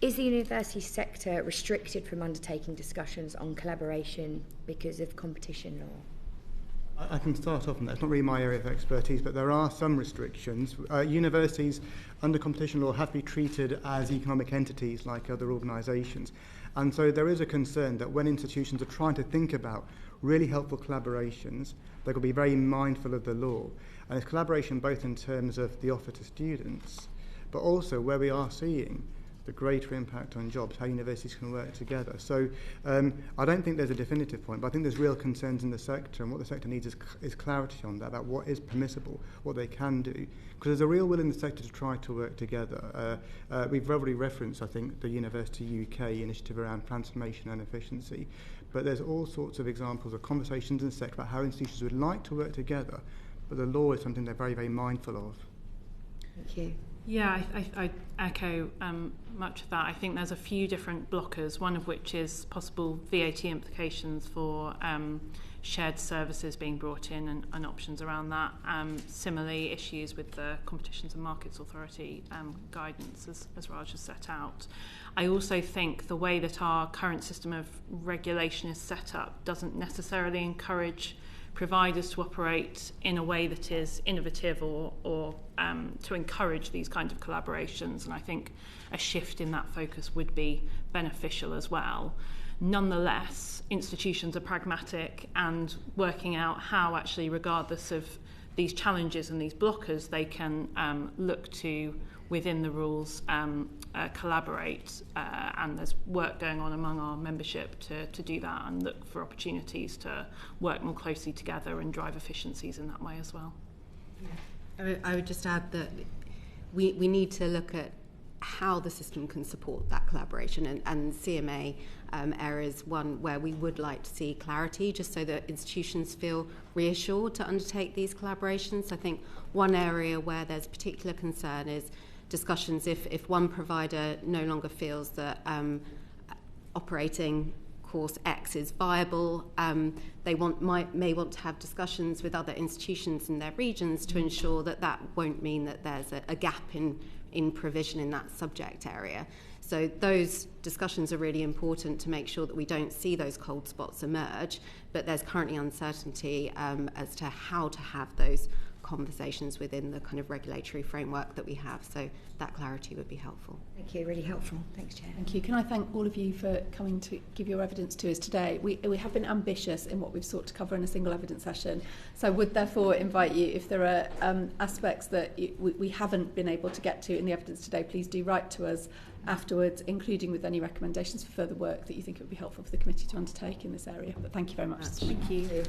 Is the university sector restricted from undertaking discussions on collaboration because of competition law? I can start off on that. It's not really my area of expertise, but there are some restrictions. Universities under competition law have to be treated as economic entities like other organisations. And so there is a concern that when institutions are trying to think about really helpful collaborations, they've got to be very mindful of the law. And it's collaboration both in terms of the offer to students, but also where we are seeing the greater impact on jobs, how universities can work together. So I don't think there's a definitive point, but I think there's real concerns in the sector, and what the sector needs is clarity on that, about what is permissible, what they can do. Because there's a real will in the sector to try to work together. We've already referenced, I think, the University UK initiative around transformation and efficiency, but there's all sorts of examples of conversations in the sector about how institutions would like to work together, but the law is something they're very, very mindful of. Thank you. Yeah, I echo much of that. I think there's a few different blockers, one of which is possible VAT implications for shared services being brought in and options around that. Similarly, issues with the Competitions and Markets Authority guidance, as Raj has set out. I also think the way that our current system of regulation is set up doesn't necessarily encourage providers to operate in a way that is innovative or to encourage these kinds of collaborations, and I think a shift in that focus would be beneficial as well. Nonetheless, institutions are pragmatic and working out how actually, regardless of these challenges and these blockers, they can look to, within the rules, collaborate, and there's work going on among our membership to do that and look for opportunities to work more closely together and drive efficiencies in that way as well. I would just add that we need to look at how the system can support that collaboration, and CMA area is one where we would like to see clarity, just so that institutions feel reassured to undertake these collaborations. I think one area where there's particular concern is discussions if one provider no longer feels that operating course X is viable, they may want to have discussions with other institutions in their regions to ensure that won't mean that there's a gap in provision in that subject area. So those discussions are really important to make sure that we don't see those cold spots emerge, but there's currently uncertainty as to how to have those conversations within the kind of regulatory framework that we have. So that clarity would be helpful. Thank you, really helpful. Thanks, Chair. Thank you. Can I thank all of you for coming to give your evidence to us today? We have been ambitious in what we've sought to cover in a single evidence session. So I would therefore invite you, if there are aspects that we haven't been able to get to in the evidence today, please do write to us afterwards, including with any recommendations for further work that you think it would be helpful for the committee to undertake in this area. But thank you very much. Thank you.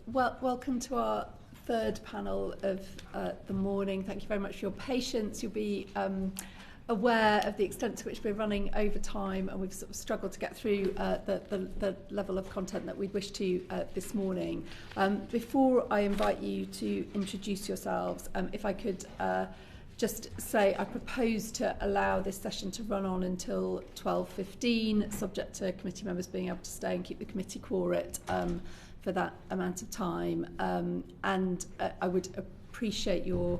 Well, welcome to our third panel of the morning. Thank you very much for your patience. You'll be aware of the extent to which we're running over time, and we've sort of struggled to get through the level of content that we'd wish to this morning. Before I invite you to introduce yourselves, if I could just say I propose to allow this session to run on until 12:15, subject to committee members being able to stay and keep the committee quorate for that amount of time. And I would appreciate your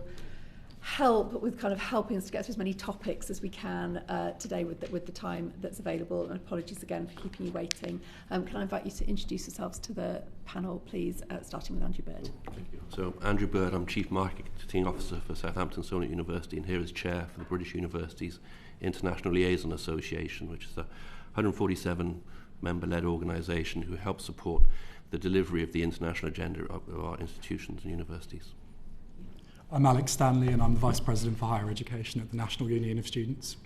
help with kind of helping us to get through as many topics as we can today with the time that's available. And apologies again for keeping you waiting. Can I invite you to introduce yourselves to the panel, please, starting with Andrew Bird. Thank you. So, Andrew Bird, I'm Chief Marketing Officer for Southampton Solent University, and here as Chair for the British Universities International Liaison Association, which is a 147 member-led organisation who helps support the delivery of the international agenda of our institutions and universities. I'm Alex Stanley, and I'm the Vice President for Higher Education at the National Union of Students.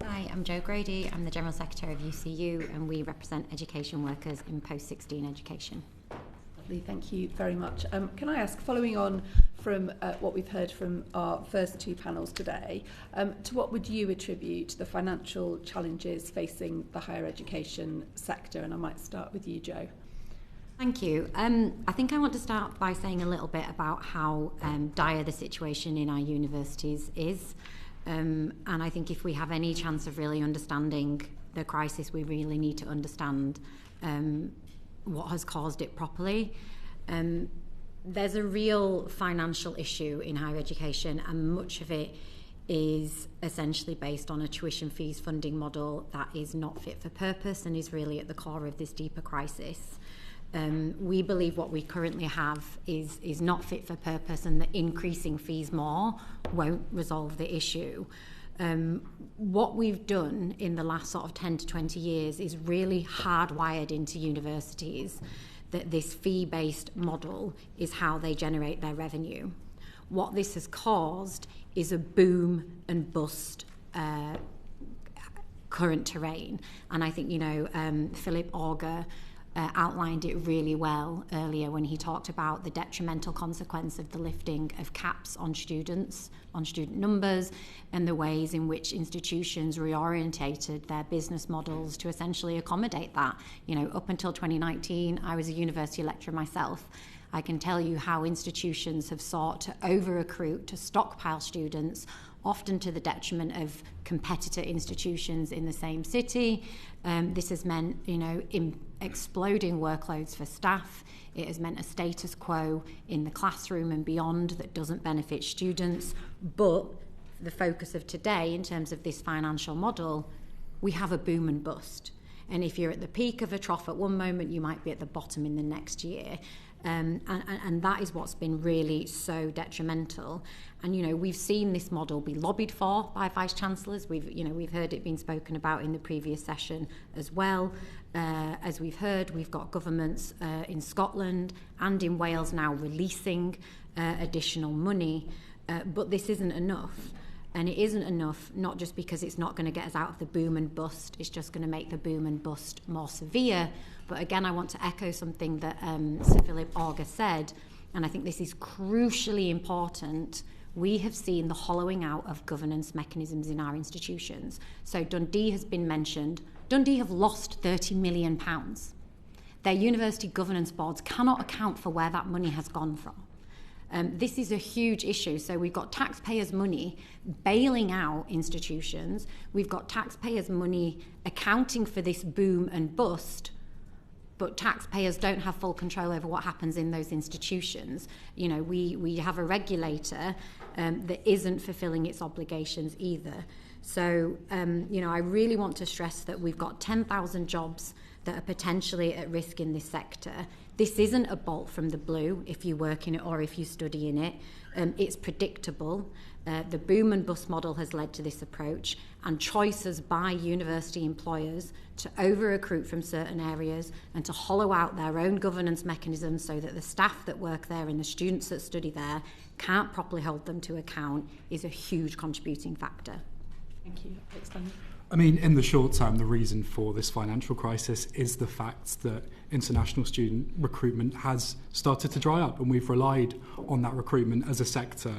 Hi, I'm Jo Grady. I'm the General Secretary of UCEA, and we represent education workers in post-16 education. Lovely, thank you very much. Can I ask, following on from what we've heard from our first two panels today, to what would you attribute the financial challenges facing the higher education sector? And I might start with you, Jo. Thank you. I think I want to start by saying a little bit about how dire the situation in our universities is. And I think if we have any chance of really understanding the crisis, we really need to understand what has caused it properly. There's a real financial issue in higher education, and much of it is essentially based on a tuition fees funding model that is not fit for purpose and is really at the core of this deeper crisis. We believe what we currently have is not fit for purpose, and that increasing fees more won't resolve the issue. What we've done in the last sort of 10 to 20 years is really hardwired into universities that this fee-based model is how they generate their revenue. What this has caused is a boom and bust current terrain. And I think, Philip Augar outlined it really well earlier when he talked about the detrimental consequence of the lifting of caps on students, on student numbers, and the ways in which institutions reorientated their business models to essentially accommodate that. Up until 2019, I was a university lecturer myself. I can tell you how institutions have sought to over-recruit, to stockpile students, often to the detriment of competitor institutions in the same city. This has meant, exploding workloads for staff. It has meant a status quo in the classroom and beyond that doesn't benefit students. But the focus of today, in terms of this financial model, we have a boom and bust. And if you're at the peak of a trough at one moment, you might be at the bottom in the next year. And that is what's been really so detrimental. And we've seen this model be lobbied for by vice chancellors. We've heard it being spoken about in the previous session as well. As we've heard, we've got governments in Scotland and in Wales now releasing additional money, but this isn't enough. And it isn't enough, not just because it's not going to get us out of the boom and bust, it's just going to make the boom and bust more severe. But again, I want to echo something that Sir Philip Augar said, and I think this is crucially important. We have seen the hollowing out of governance mechanisms in our institutions. So Dundee has been mentioned. Dundee have lost £30 million. Their university governance boards cannot account for where that money has gone from. This is a huge issue. So we've got taxpayers' money bailing out institutions. We've got taxpayers' money accounting for this boom and bust, but taxpayers don't have full control over what happens in those institutions. We have a regulator that isn't fulfilling its obligations either. So, I really want to stress that we've got 10,000 jobs that are potentially at risk in this sector. This isn't a bolt from the blue if you work in it or if you study in it. It's predictable. The boom and bust model has led to this approach, and choices by university employers to over-recruit from certain areas and to hollow out their own governance mechanisms so that the staff that work there and the students that study there can't properly hold them to account is a huge contributing factor. Thank you. I mean, in the short term, the reason for this financial crisis is the fact that international student recruitment has started to dry up, and we've relied on that recruitment as a sector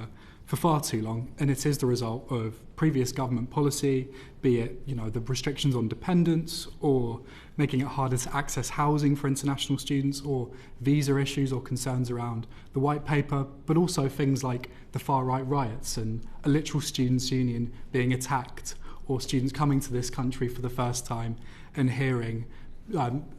for far too long, and it is the result of previous government policy, be it, the restrictions on dependents, or making it harder to access housing for international students, or visa issues or concerns around the white paper, but also things like the far-right riots and a literal students' union being attacked, or students coming to this country for the first time and hearing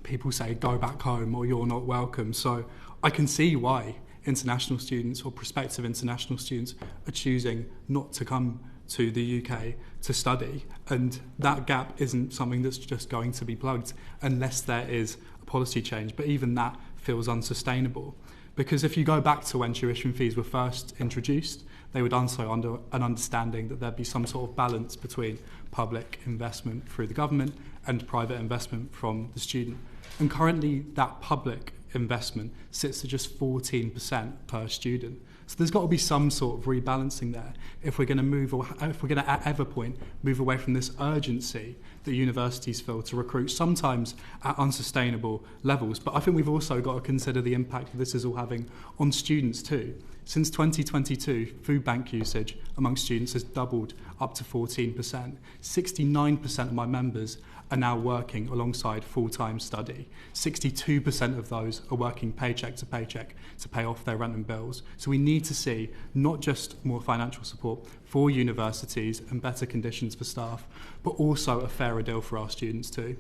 people say, go back home or you're not welcome. So I can see why international students or prospective international students are choosing not to come to the UK to study, and that gap isn't something that's just going to be plugged unless there is a policy change. But even that feels unsustainable, because if you go back to when tuition fees were first introduced, they were done so under an understanding that there'd be some sort of balance between public investment through the government and private investment from the student. And currently that public investment sits at just 14% per student. So there's got to be some sort of rebalancing there if we're going to move, or if we're going to at ever point move away from this urgency that universities feel to recruit, sometimes at unsustainable levels. But I think we've also got to consider the impact that this is all having on students too. Since 2022, food bank usage among students has doubled up to 14%. 69% of my members are now working alongside full-time study. 62% of those are working paycheck to paycheck to pay off their rent and bills. So we need to see not just more financial support for universities and better conditions for staff, but also a fairer deal for our students too.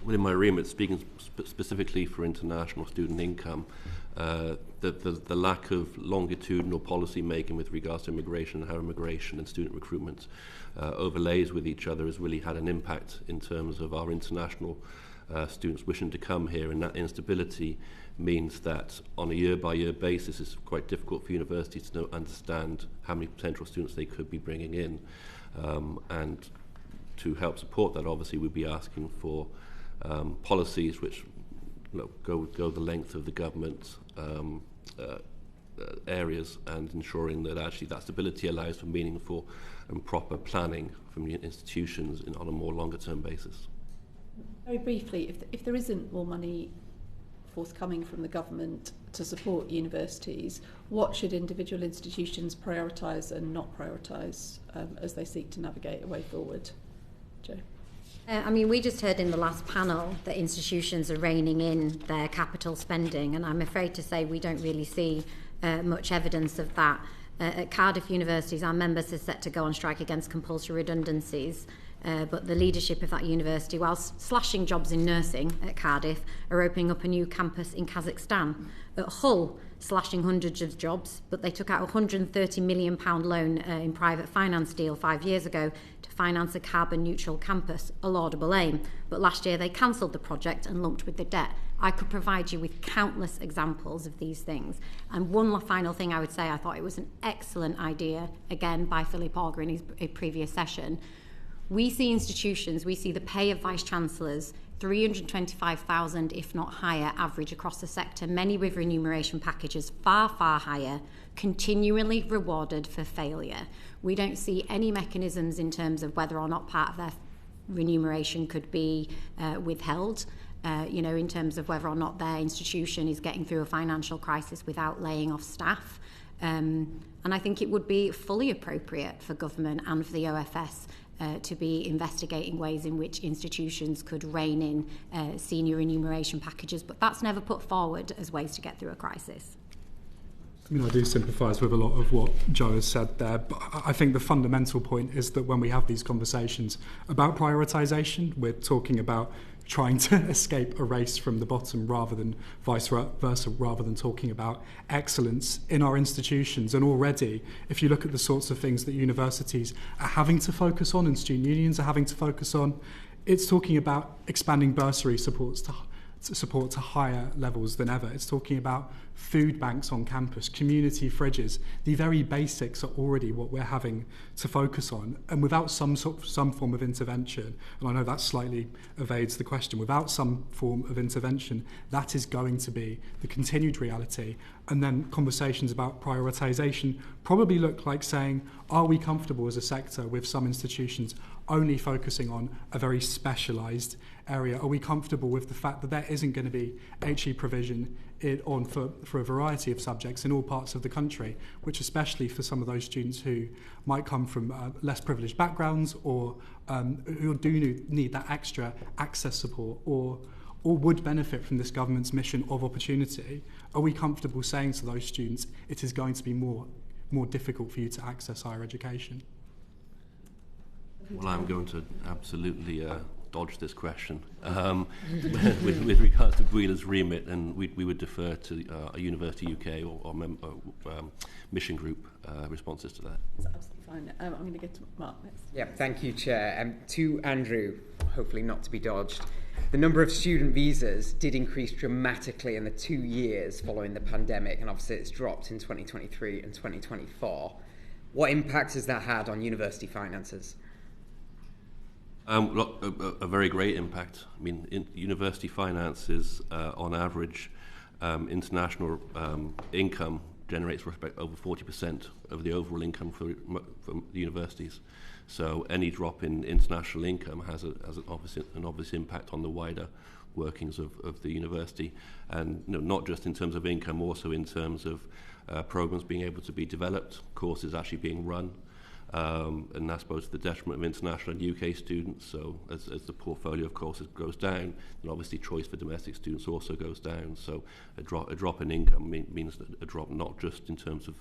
Within my remit, speaking specifically for international student income, the lack of longitudinal policy making with regards to immigration and how immigration and student recruitment overlays with each other has really had an impact in terms of our international students wishing to come here, and that instability means that on a year-by-year basis it's quite difficult for universities to understand how many potential students they could be bringing in, and to help support that, obviously we'd be asking for policies which go the length of the government areas, and ensuring that actually that stability allows for meaningful and proper planning from the institutions on a more longer term basis. Very briefly, if there isn't more money forthcoming from the government to support universities, what should individual institutions prioritise and not prioritise as they seek to navigate a way forward? Jo? We just heard in the last panel that institutions are reining in their capital spending, and I'm afraid to say we don't really see much evidence of that. At Cardiff Universities, our members are set to go on strike against compulsory redundancies, but the leadership of that university, whilst slashing jobs in nursing at Cardiff, are opening up a new campus in Kazakhstan. At Hull, slashing hundreds of jobs, but they took out a £130 million loan in private finance deal 5 years ago to finance a carbon-neutral campus, a laudable aim. But last year they cancelled the project and lumped with the debt. I could provide you with countless examples of these things. And one final thing I would say, I thought it was an excellent idea, again, by Philip Augar in his previous session. We see institutions, we see the pay of vice-chancellors, 325,000, if not higher, average across the sector, many with remuneration packages far, far higher, continually rewarded for failure. We don't see any mechanisms in terms of whether or not part of their remuneration could be withheld, in terms of whether or not their institution is getting through a financial crisis without laying off staff. And I think it would be fully appropriate for government and for the OFS to be investigating ways in which institutions could rein in senior remuneration packages, but that's never put forward as ways to get through a crisis. I do sympathise with a lot of what Jo has said there, but I think the fundamental point is that when we have these conversations about prioritisation, we're talking about trying to escape a race from the bottom rather than vice versa, rather than talking about excellence in our institutions. And already, if you look at the sorts of things that universities are having to focus on and student unions are having to focus on, it's talking about expanding bursary support to higher levels than ever. It's talking about food banks on campus, community fridges. The very basics are already what we're having to focus on. And without some form of intervention, and I know that slightly evades the question, without some form of intervention, that is going to be the continued reality. And then conversations about prioritisation probably look like saying, are we comfortable as a sector with some institutions only focusing on a very specialised area? Are we comfortable with the fact that there isn't going to be HE provision for a variety of subjects in all parts of the country, which especially for some of those students who might come from less privileged backgrounds or who do need that extra access support or would benefit from this government's mission of opportunity, are we comfortable saying to those students it is going to be more difficult for you to access higher education? Well, I'm going to absolutely dodge this question. With regards to Breela's remit, and we would defer to a University UK or mission group responses to that. That's absolutely fine. I'm going to get to Mark next. Yeah, thank you, Chair. To Andrew, hopefully not to be dodged. The number of student visas did increase dramatically in the 2 years following the pandemic, and obviously it's dropped in 2023 and 2024. What impact has that had on university finances? A very great impact. I mean, university finances, on average, international income generates over 40% of the overall income for the universities. So any drop in international income has an obvious impact on the wider workings of the university, and not just in terms of income, also in terms of programs being able to be developed, courses actually being run. And that's both to the detriment of international and UK students. So as the portfolio of courses goes down, then obviously choice for domestic students also goes down. So a drop in income means a drop not just in terms of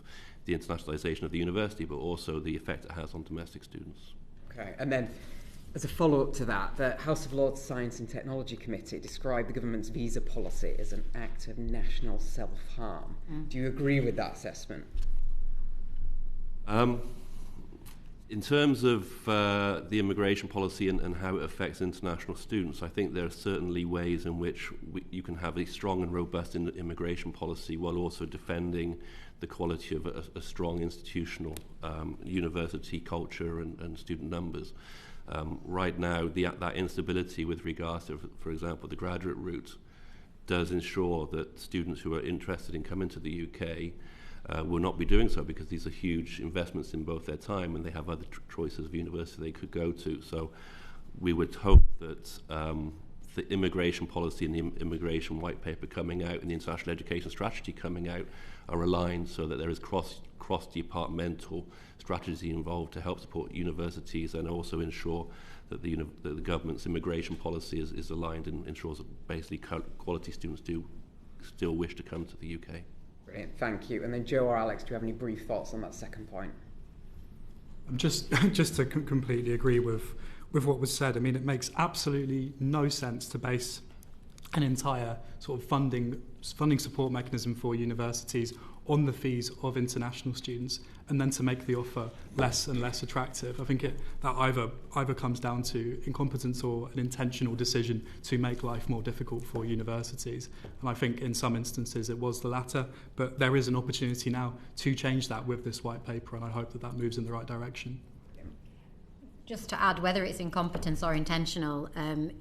the internationalisation of the university, but also the effect it has on domestic students. Okay, and then as a follow-up to that, the House of Lords Science and Technology Committee described the government's visa policy as an act of national self-harm. Do you agree with that assessment? In terms of the immigration policy and how it affects international students, I think there are certainly ways in which you can have a strong and robust immigration policy while also defending the quality of a strong institutional university culture and student numbers. Right now, that instability with regards to, for example, the graduate route does ensure that students who are interested in coming to the UK will not be doing so, because these are huge investments in both their time and they have other choices of university they could go to. So we would hope that the immigration policy and the immigration white paper coming out and the international education strategy coming out are aligned, so that there is cross-departmental strategy involved to help support universities and also ensure that the government's immigration policy is aligned and ensures that basically quality students do still wish to come to the UK. Brilliant, thank you. And then Joe or Alex, do you have any brief thoughts on that second point? Just to completely agree with what was said. I mean, it makes absolutely no sense to base an entire sort of funding support mechanism for universities on the fees of international students, and then to make the offer less and less attractive. I think that either comes down to incompetence or an intentional decision to make life more difficult for universities. And I think in some instances it was the latter, but there is an opportunity now to change that with this white paper, and I hope that moves in the right direction. Just to add, whether it's incompetence or intentional,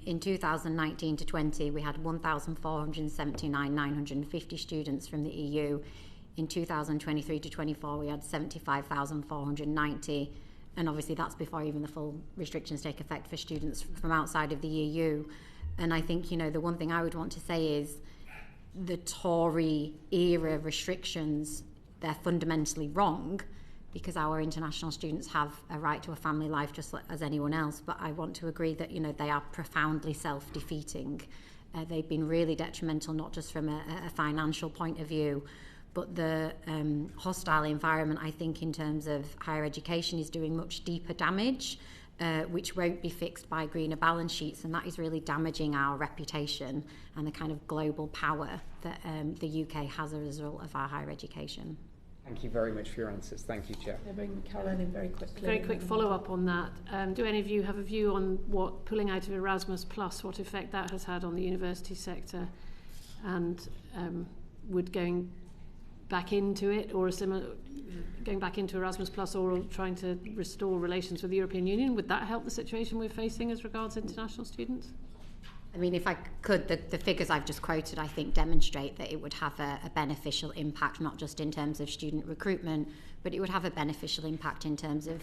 in 2019 to 20, we had 1,479,950 students from the EU. In 2023 to 24, we had 75,490. And obviously that's before even the full restrictions take effect for students from outside of the EU. And I think, the one thing I would want to say is the Tory era restrictions, they're fundamentally wrong, because our international students have a right to a family life just as anyone else. But I want to agree that, they are profoundly self-defeating. They've been really detrimental, not just from a financial point of view, but the hostile environment, I think, in terms of higher education is doing much deeper damage, which won't be fixed by greener balance sheets, and that is really damaging our reputation and the kind of global power that the UK has as a result of our higher education. Thank you very much for your answers. Thank you, Chair. I'll bring Caroline in very quickly. Very quick follow-up on that. Do any of you have a view on what pulling out of Erasmus+, what effect that has had on the university sector, and would going back into it, or a similar going back into Erasmus Plus, or trying to restore relations with the European Union? Would that help the situation we're facing as regards international students? I mean, if I could, the figures I've just quoted, I think, demonstrate that it would have a beneficial impact, not just in terms of student recruitment, but it would have a beneficial impact in terms of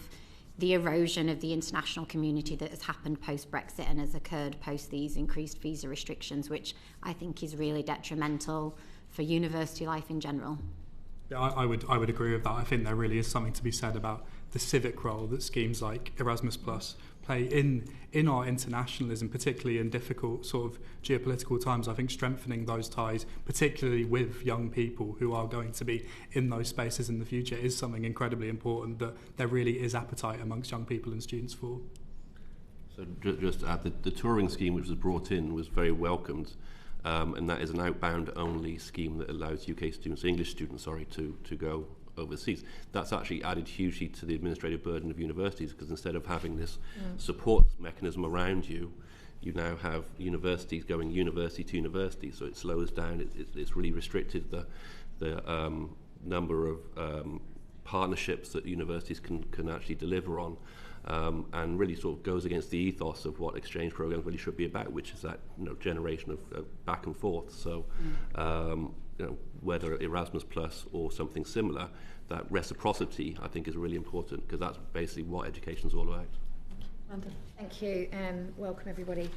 the erosion of the international community that has happened post-Brexit and has occurred post these increased visa restrictions, which I think is really detrimental for university life in general. Yeah, I would agree with that. I think there really is something to be said about the civic role that schemes like Erasmus Plus play in our internationalism, particularly in difficult sort of geopolitical times. I think strengthening those ties, particularly with young people who are going to be in those spaces in the future, is something incredibly important that there really is appetite amongst young people and students for. So just to add, the touring scheme which was brought in was very welcomed. And that is an outbound-only scheme that allows UK students, English students, to go overseas. That's actually added hugely to the administrative burden of universities, because instead of having this support mechanism around you, you now have universities going university to university. So it slows down. It's really restricted the number of partnerships that universities can actually deliver on. And really sort of goes against the ethos of what exchange programs really should be about, which is that generation of back and forth. So whether Erasmus Plus or something similar, that reciprocity I think is really important, because that's basically what education is all about. Thank you. Welcome everybody.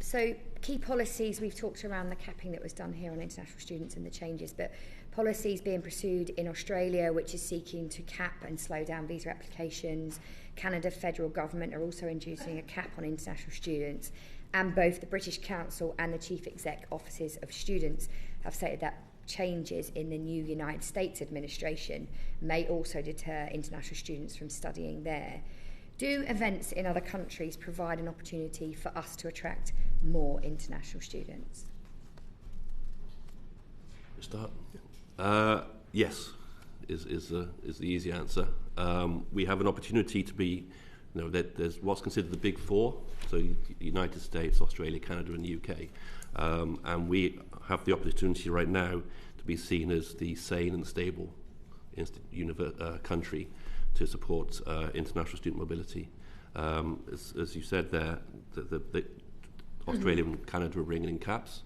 So key policies, we've talked around the capping that was done here on international students and the changes, but policies being pursued in Australia, which is seeking to cap and slow down visa applications. Canada federal government are also introducing a cap on international students, and both the British Council and the Chief Exec Offices of Students have stated that changes in the new United States administration may also deter international students from studying there. Do events in other countries provide an opportunity for us to attract more international students? Start. Yes, is the easy answer. We have an opportunity to be, there's what's considered the big four, so United States, Australia, Canada, and the UK, and we have the opportunity right now to be seen as the sane and stable country to support international student mobility. As you said there, the Australia and Canada are bringing in caps.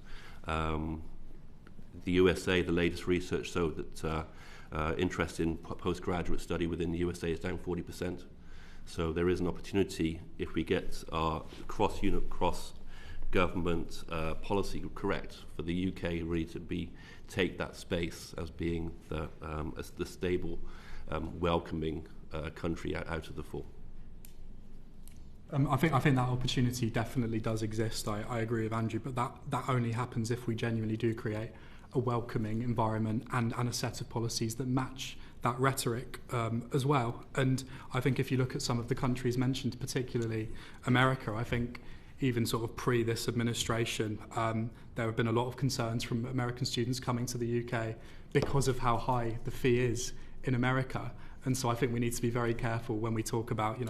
The USA, the latest research showed that interest in postgraduate study within the USA is down 40%. So there is an opportunity, if we get our cross-government policy correct, for the UK really to take that space as being as the stable, welcoming country out of the four. I think that opportunity definitely does exist. I agree with Andrew, but that only happens if we genuinely do create a welcoming environment and a set of policies that match that rhetoric as well. And I think if you look at some of the countries mentioned, particularly America, I think even sort of pre this administration, there have been a lot of concerns from American students coming to the UK because of how high the fee is in America. And so I think we need to be very careful when we talk about,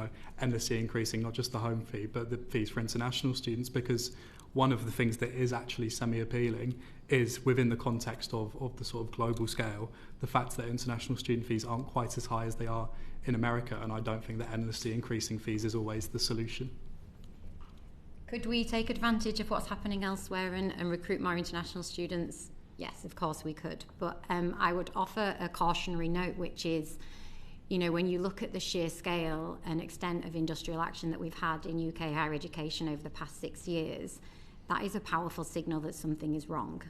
endlessly increasing not just the home fee, but the fees for international students, because one of the things that is actually semi-appealing is, within the context of the sort of global scale, the fact that international student fees aren't quite as high as they are in America, and I don't think that endlessly increasing fees is always the solution. Could we take advantage of what's happening elsewhere and recruit more international students? Yes, of course we could. But I would offer a cautionary note, which is, when you look at the sheer scale and extent of industrial action that we've had in UK higher education over the past 6 years, that is a powerful signal that something is wrong.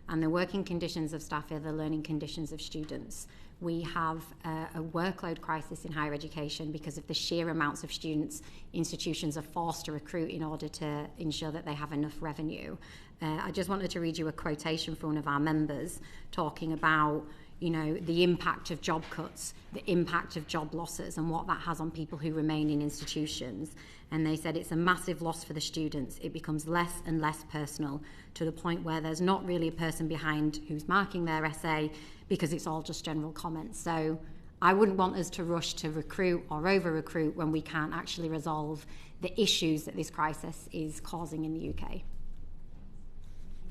And the working conditions of staff are the learning conditions of students. We have a workload crisis in higher education because of the sheer amounts of students institutions are forced to recruit in order to ensure that they have enough revenue. I just wanted to read you a quotation from one of our members talking about the impact of job cuts, the impact of job losses, and what that has on people who remain in institutions. And they said it's a massive loss for the students. It becomes less and less personal, to the point where there's not really a person behind who's marking their essay, because it's all just general comments. So I wouldn't want us to rush to recruit or over-recruit when we can't actually resolve the issues that this crisis is causing in the UK.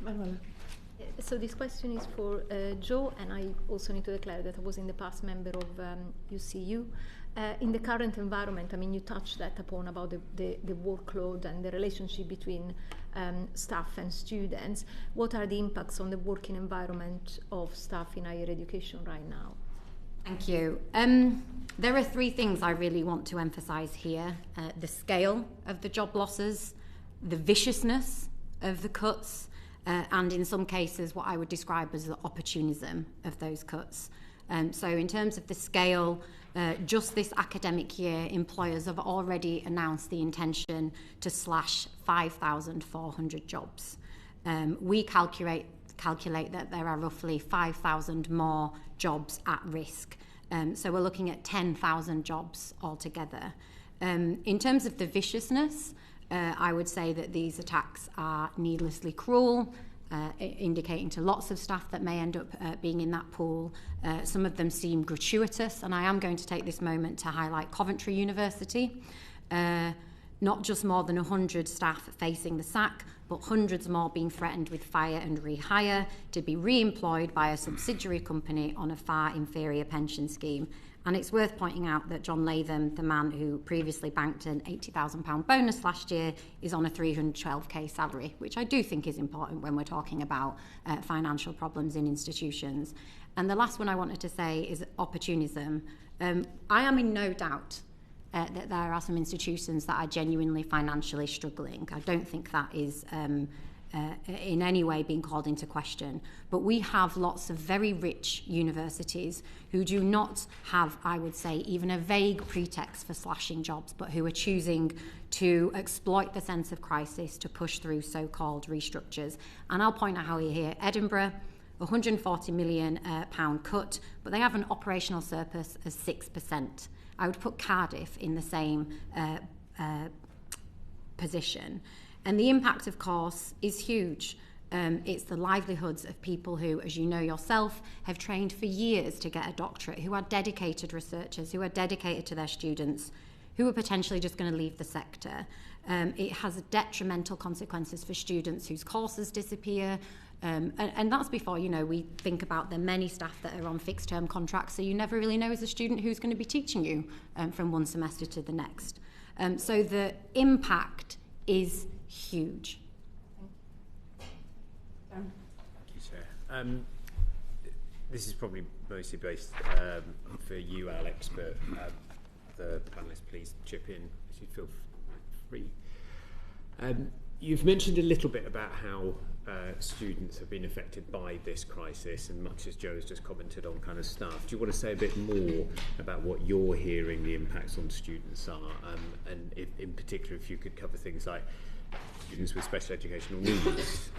Manuela. So this question is for Joe, and I also need to declare that I was in the past member of UCEA. In the current environment, I mean, you touched that upon about the workload and the relationship between staff and students. What are the impacts on the working environment of staff in higher education right now? Thank you. There are three things I really want to emphasise here. The scale of the job losses, the viciousness of the cuts, and in some cases what I would describe as the opportunism of those cuts. So in terms of the scale, just this academic year, employers have already announced the intention to slash 5,400 jobs. We calculate that there are roughly 5,000 more jobs at risk. So we're looking at 10,000 jobs altogether. In terms of the viciousness, I would say that these attacks are needlessly cruel, indicating to lots of staff that may end up being in that pool. Some of them seem gratuitous, and I am going to take this moment to highlight Coventry University. Not just more than 100 staff facing the sack, but hundreds more being threatened with fire and rehire to be re-employed by a subsidiary company on a far inferior pension scheme. And it's worth pointing out that John Latham, the man who previously banked an £80,000 bonus last year, is on a $312k salary, which I do think is important when we're talking about financial problems in institutions. And the last one I wanted to say is opportunism. I am in no doubt that there are some institutions that are genuinely financially struggling. I don't think that is in any way being called into question. But we have lots of very rich universities who do not have, I would say, even a vague pretext for slashing jobs, but who are choosing to exploit the sense of crisis to push through so-called restructures. And I'll point out how here, Edinburgh, £140 million cut, but they have an operational surplus of 6%. I would put Cardiff in the same position. And the impact, of course, is huge. It's the livelihoods of people who, as you know yourself, have trained for years to get a doctorate, who are dedicated researchers, who are dedicated to their students, who are potentially just going to leave the sector. It has detrimental consequences for students whose courses disappear. And that's before, we think about the many staff that are on fixed-term contracts, so you never really know as a student who's going to be teaching you from one semester to the next. So the impact is huge. Thank you, Chair. This is probably mostly based for you, Alex, but the panellists, please chip in as you feel free. You've mentioned a little bit about how students have been affected by this crisis, and much as Joe has just commented on kind of staff. Do you want to say a bit more about what you're hearing the impacts on students are, and if, in particular if you could cover things like students with special educational needs,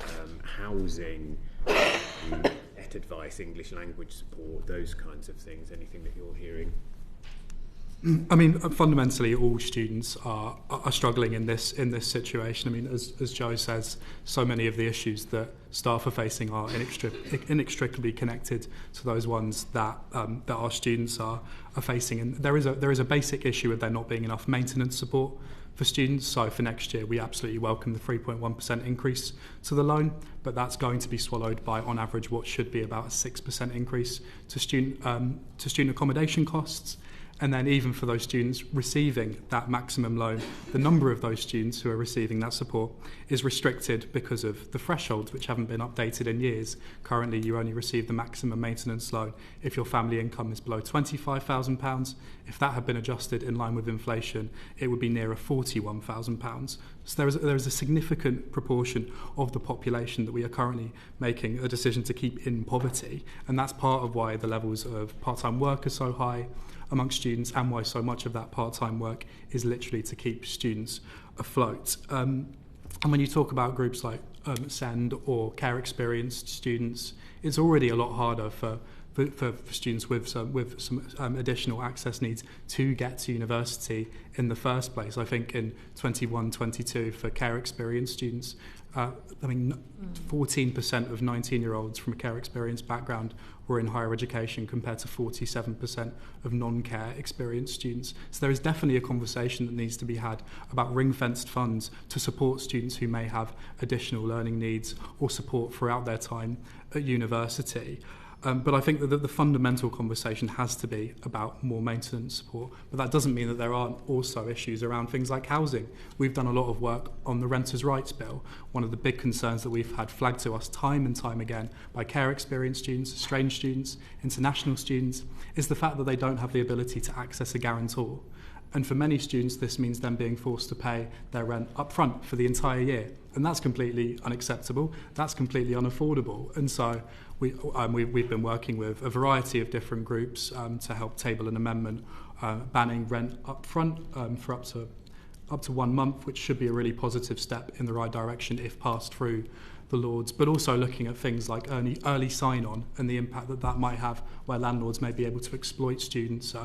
housing, ET advice, English language support, those kinds of things, anything that you're hearing? I mean, fundamentally, all students are struggling in this situation. I mean, as Joe says, so many of the issues that staff are facing are inextricably connected to those ones that our students are facing. And there is a basic issue with there not being enough maintenance support for students. So for next year, we absolutely welcome the 3.1% increase to the loan, but that's going to be swallowed by, on average, what should be about a 6% increase to student accommodation costs. And then even for those students receiving that maximum loan, the number of those students who are receiving that support is restricted because of the thresholds, which haven't been updated in years. Currently, you only receive the maximum maintenance loan if your family income is below £25,000. If that had been adjusted in line with inflation, it would be nearer £41,000. So there is a significant proportion of the population that we are currently making a decision to keep in poverty. And that's part of why the levels of part-time work are so high amongst students, and why so much of that part-time work is literally to keep students afloat. And when you talk about groups like SEND or care experienced students, it's already a lot harder for students with some additional access needs to get to university in the first place. I think in 21-22 for care experienced students, 14% of 19-year-olds from a care experienced background were in higher education compared to 47% of non-care experienced students. So there is definitely a conversation that needs to be had about ring-fenced funds to support students who may have additional learning needs or support throughout their time at university. But I think that the fundamental conversation has to be about more maintenance support. But that doesn't mean that there aren't also issues around things like housing. We've done a lot of work on the Renters' Rights Bill. One of the big concerns that we've had flagged to us time and time again by care experience students, estranged students, international students, is the fact that they don't have the ability to access a guarantor. And for many students, this means them being forced to pay their rent up front for the entire year. And that's completely unacceptable. That's completely unaffordable. And so we've been working with a variety of different groups to help table an amendment banning rent up front for up to 1 month, which should be a really positive step in the right direction if passed through the Lords, but also looking at things like early sign-on and the impact that that might have where landlords may be able to exploit students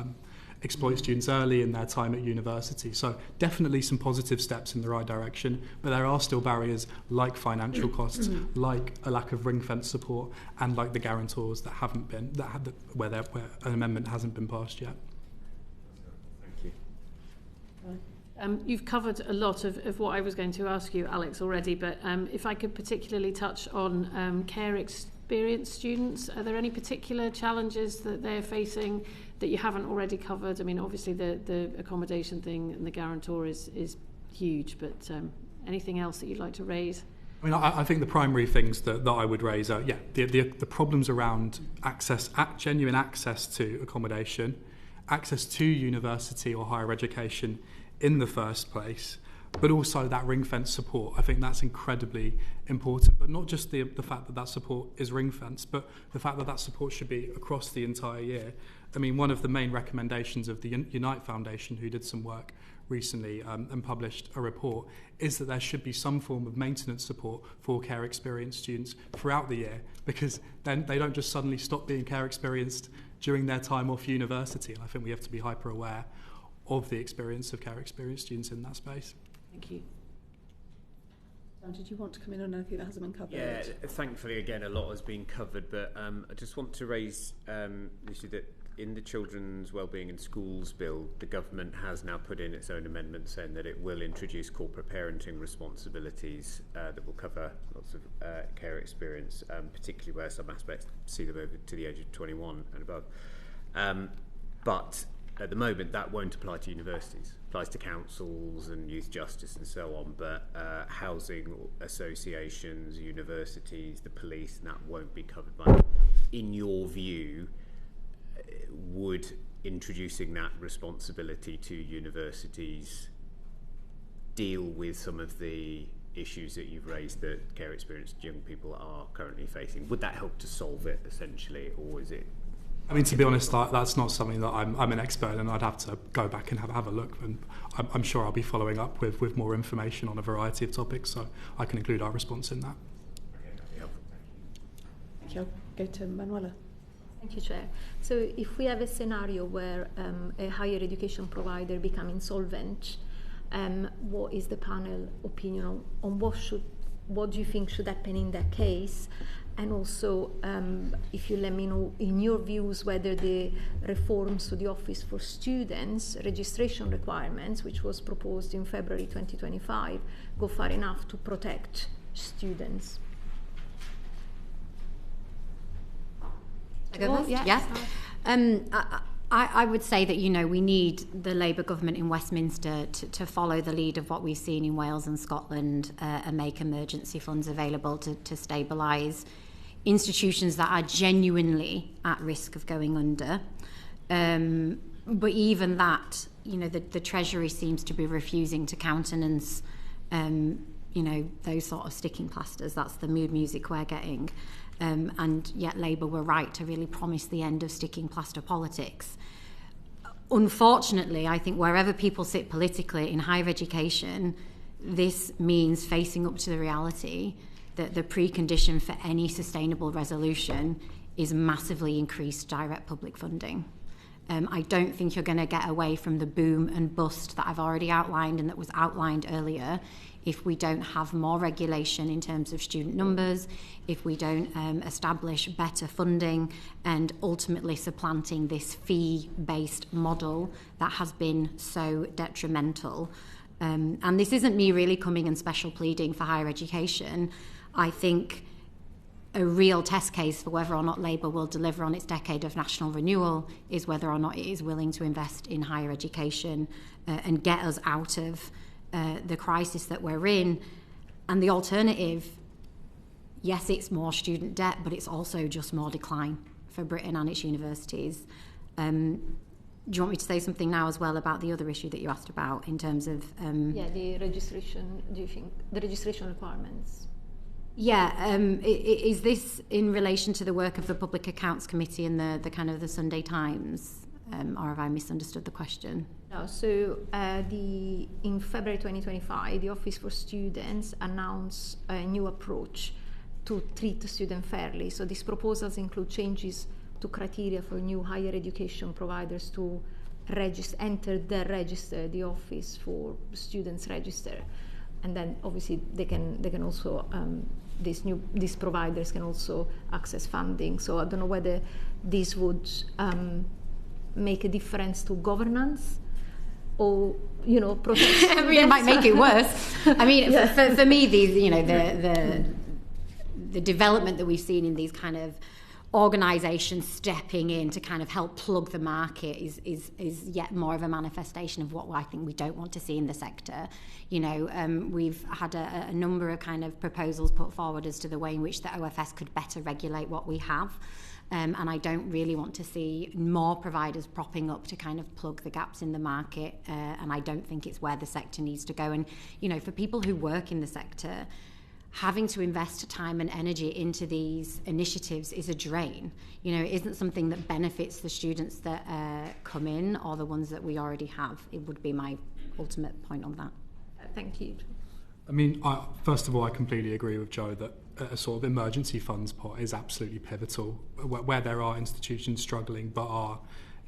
early in their time at university. So definitely some positive steps in the right direction, but there are still barriers like financial costs, like a lack of ring-fence support, and like the guarantors that haven't been, where an amendment hasn't been passed yet. Thank you. You've covered a lot of what I was going to ask you, Alex, already, but if I could particularly touch on care experienced students, are there any particular challenges that they're facing that you haven't already covered? I mean, obviously the accommodation thing and the guarantor is huge, but anything else that you'd like to raise? I mean, I think the primary things that I would raise are, the problems around genuine access to accommodation, access to university or higher education in the first place, but also that ring-fence support. I think that's incredibly important, but not just the fact that that support is ring-fenced, but the fact that that support should be across the entire year. I mean, one of the main recommendations of the Unite Foundation, who did some work recently and published a report, is that there should be some form of maintenance support for care experienced students throughout the year, because then they don't just suddenly stop being care experienced during their time off university. And I think we have to be hyper aware of the experience of care experienced students in that space. Thank you. Dan, did you want to come in on anything that hasn't been covered? Yeah, thankfully, again, a lot has been covered, but I just want to raise the issue that in the Children's Wellbeing in Schools Bill, the government has now put in its own amendment saying that it will introduce corporate parenting responsibilities that will cover lots of care experience, particularly where some aspects see them over to the age of 21 and above. But at the moment, that won't apply to universities. It applies to councils and youth justice and so on, but housing associations, universities, the police, that won't be covered by it. In your view, would introducing that responsibility to universities deal with some of the issues that you've raised that care experienced young people are currently facing? Would that help to solve it, essentially, or is it? I mean, to be honest, that's not something that I'm an expert in, and I'd have to go back and have a look, and I'm sure I'll be following up with more information on a variety of topics, so I can include our response in that. Okay, that'd be helpful. Thank you. I'll go to Manuela. Thank you, Chair. So if we have a scenario where a higher education provider becomes insolvent, what is the panel opinion on what do you think should happen in that case? And also, if you let me know, in your views, whether the reforms to the Office for Students registration requirements, which was proposed in February 2025, go far enough to protect students. I would say that, we need the Labour government in Westminster to follow the lead of what we've seen in Wales and Scotland and make emergency funds available to stabilise institutions that are genuinely at risk of going under. But even that, the Treasury seems to be refusing to countenance, those sort of sticking plasters. That's the mood music we're getting. And yet Labour were right to really promise the end of sticking plaster politics. Unfortunately, I think wherever people sit politically in higher education, this means facing up to the reality that the precondition for any sustainable resolution is massively increased direct public funding. I don't think you're going to get away from the boom and bust that I've already outlined and that was outlined earlier if we don't have more regulation in terms of student numbers, if we don't establish better funding and ultimately supplanting this fee-based model that has been so detrimental. And this isn't me really coming and special pleading for higher education. I think a real test case for whether or not Labour will deliver on its decade of national renewal is whether or not it is willing to invest in higher education and get us out of the crisis that we're in. And the alternative, yes, it's more student debt, but it's also just more decline for Britain and its universities. Do you want me to say something now as well about the other issue that you asked about in terms of... the registration, do you think, the registration requirements? Yeah, is this in relation to the work of the Public Accounts Committee and the kind of the Sunday Times, or have I misunderstood the question? No, so in February 2025, the Office for Students announced a new approach to treat students fairly. So these proposals include changes to criteria for new higher education providers to enter the register, the Office for Students register, and then obviously they can also these providers can also access funding. So I don't know whether this would make a difference to governance or protect. I mean, it might make it worse. I mean, yeah. for me, these the development that we've seen in these kind of organisations stepping in to kind of help plug the market is yet more of a manifestation of what I think we don't want to see in the sector. We've had a number of kind of proposals put forward as to the way in which the OFS could better regulate what we have. And I don't really want to see more providers propping up to kind of plug the gaps in the market. And I don't think it's where the sector needs to go. And, for people who work in the sector, having to invest time and energy into these initiatives is a drain. It isn't something that benefits the students that come in or the ones that we already have. It would be my ultimate point on that. Thank you. I mean, first of all, I completely agree with Jo that a sort of emergency funds pot is absolutely pivotal, where there are institutions struggling but are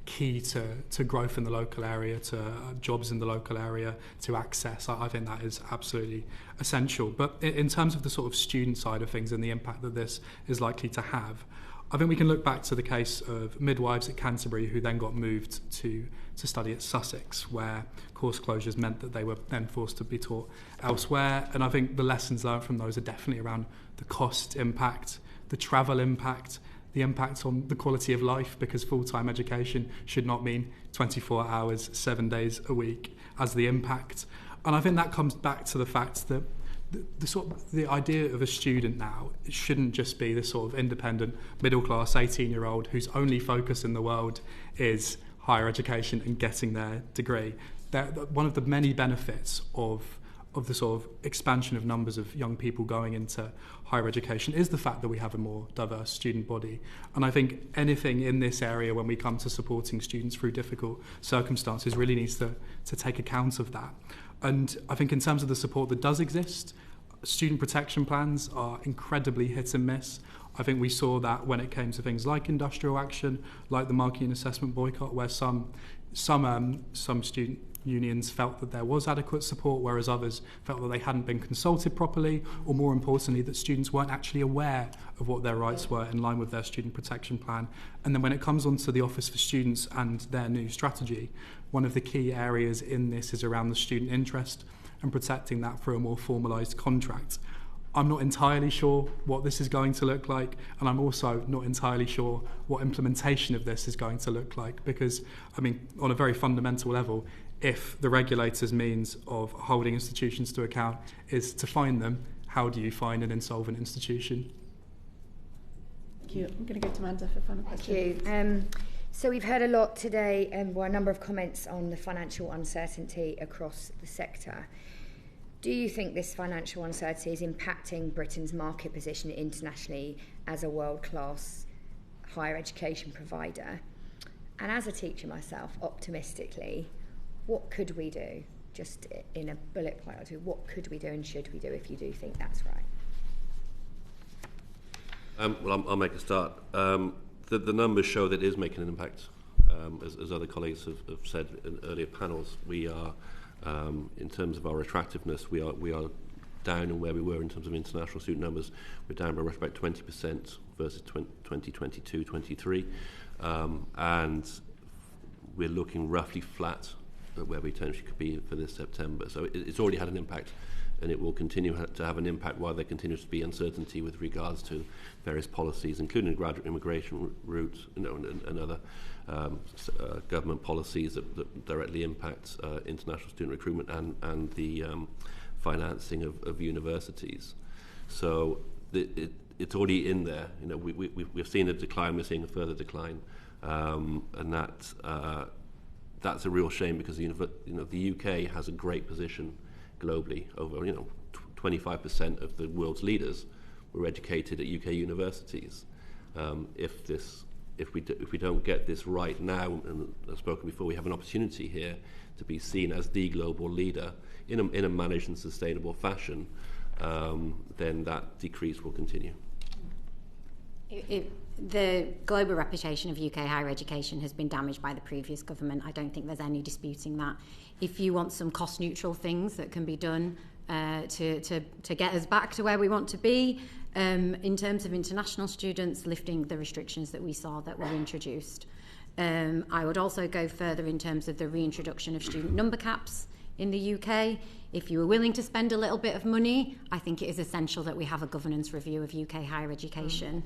key to growth in the local area, to jobs in the local area, to access. I think that is absolutely essential. But in terms of the sort of student side of things and the impact that this is likely to have, I think we can look back to the case of midwives at Canterbury who then got moved to study at Sussex, where course closures meant that they were then forced to be taught elsewhere. And I think the lessons learned from those are definitely around the cost impact, the travel impact, the impact on the quality of life, because full-time education should not mean 24 hours, 7 days a week as the impact. And I think that comes back to the fact that the idea of a student now, it shouldn't just be the sort of independent, middle-class 18-year-old whose only focus in the world is higher education and getting their degree. One of the many benefits of the sort of expansion of numbers of young people going into higher education is the fact that we have a more diverse student body. And I think anything in this area when we come to supporting students through difficult circumstances really needs to take account of that. And I think in terms of the support that does exist, student protection plans are incredibly hit and miss. I think we saw that when it came to things like industrial action, like the marking and assessment boycott, where some student unions felt that there was adequate support, whereas others felt that they hadn't been consulted properly, or more importantly, that students weren't actually aware of what their rights were in line with their student protection plan. And then when it comes onto the Office for Students and their new strategy, one of the key areas in this is around the student interest and protecting that through a more formalised contract. I'm not entirely sure what this is going to look like, and I'm also not entirely sure what implementation of this is going to look like, because, I mean, on a very fundamental level, if the regulator's means of holding institutions to account is to fine them, how do you fine an insolvent institution? Thank you. I'm going to go to Amanda for a final question. Thank you. So we've heard a lot today, a number of comments on the financial uncertainty across the sector. Do you think this financial uncertainty is impacting Britain's market position internationally as a world-class higher education provider? And as a teacher myself, optimistically, what could we do? Just in a bullet point or two, what could we do and should we do if you do think that's right? Well, I'll make a start. The numbers show that it is making an impact. As other colleagues have said in earlier panels, we are, in terms of our attractiveness, we are down in where we were in terms of international student numbers. We're down by about 20% versus 2022-23, and we're looking roughly flat at where we potentially could be for this September. So it's already had an impact and it will continue to have an impact while there continues to be uncertainty with regards to various policies, including graduate immigration routes, and other government policies that directly impact international student recruitment and the financing of universities. So it's already in there. We've seen a decline. We're seeing a further decline, and that's a real shame, because the UK has a great position globally. Over 25% of the world's leaders were educated at UK universities. If we don't get this right now, and I've spoken before, we have an opportunity here to be seen as the global leader in a managed and sustainable fashion. Then that decrease will continue. The global reputation of UK higher education has been damaged by the previous government. I don't think there's any disputing that. If you want some cost-neutral things that can be done to get us back to where we want to be, in terms of international students, lifting the restrictions that we saw that were introduced. I would also go further in terms of the reintroduction of student number caps in the UK. If you are willing to spend a little bit of money, I think it is essential that we have a governance review of UK higher education.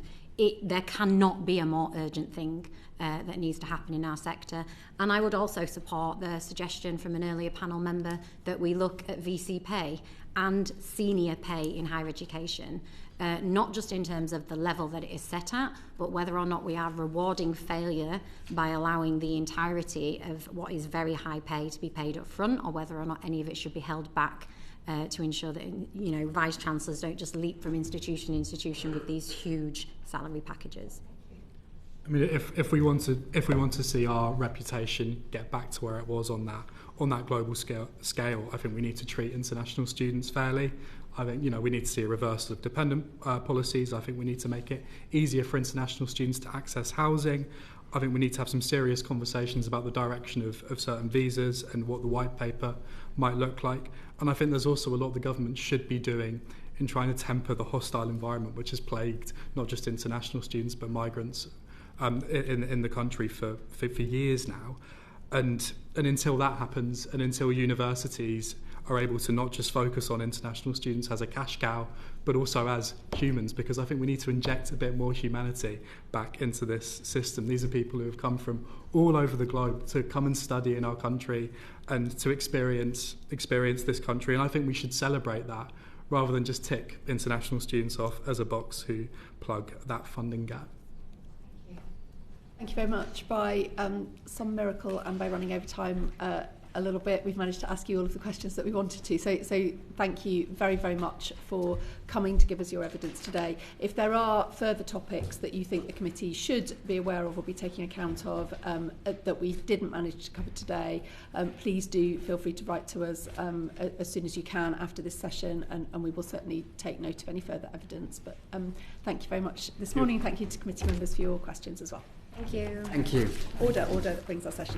There cannot be a more urgent thing that needs to happen in our sector. And I would also support the suggestion from an earlier panel member that we look at VC pay and senior pay in higher education, not just in terms of the level that it is set at, but whether or not we are rewarding failure by allowing the entirety of what is very high pay to be paid up front, or whether or not any of it should be held back to ensure that vice chancellors don't just leap from institution to institution with these huge salary packages. I mean, if we want to see our reputation get back to where it was on that global scale, I think we need to treat international students fairly. I think we need to see a reversal of dependent policies. I think we need to make it easier for international students to access housing. I think we need to have some serious conversations about the direction of certain visas and what the white paper might look like. And I think there's also a lot the government should be doing in trying to temper the hostile environment which has plagued not just international students but migrants in the country for years now. And until that happens, and until universities are able to not just focus on international students as a cash cow, but also as humans, because I think we need to inject a bit more humanity back into this system. These are people who have come from all over the globe to come and study in our country and to experience this country. And I think we should celebrate that rather than just tick international students off as a box who plug that funding gap. Thank you very much. By some miracle and by running over time a little bit, we've managed to ask you all of the questions that we wanted to. So thank you very, very much for coming to give us your evidence today. If there are further topics that you think the committee should be aware of or be taking account of that we didn't manage to cover today, please do feel free to write to us as soon as you can after this session, and we will certainly take note of any further evidence. But thank you very much this morning. Thank you to committee members for your questions as well. Thank you. Thank you. Order, that brings our session.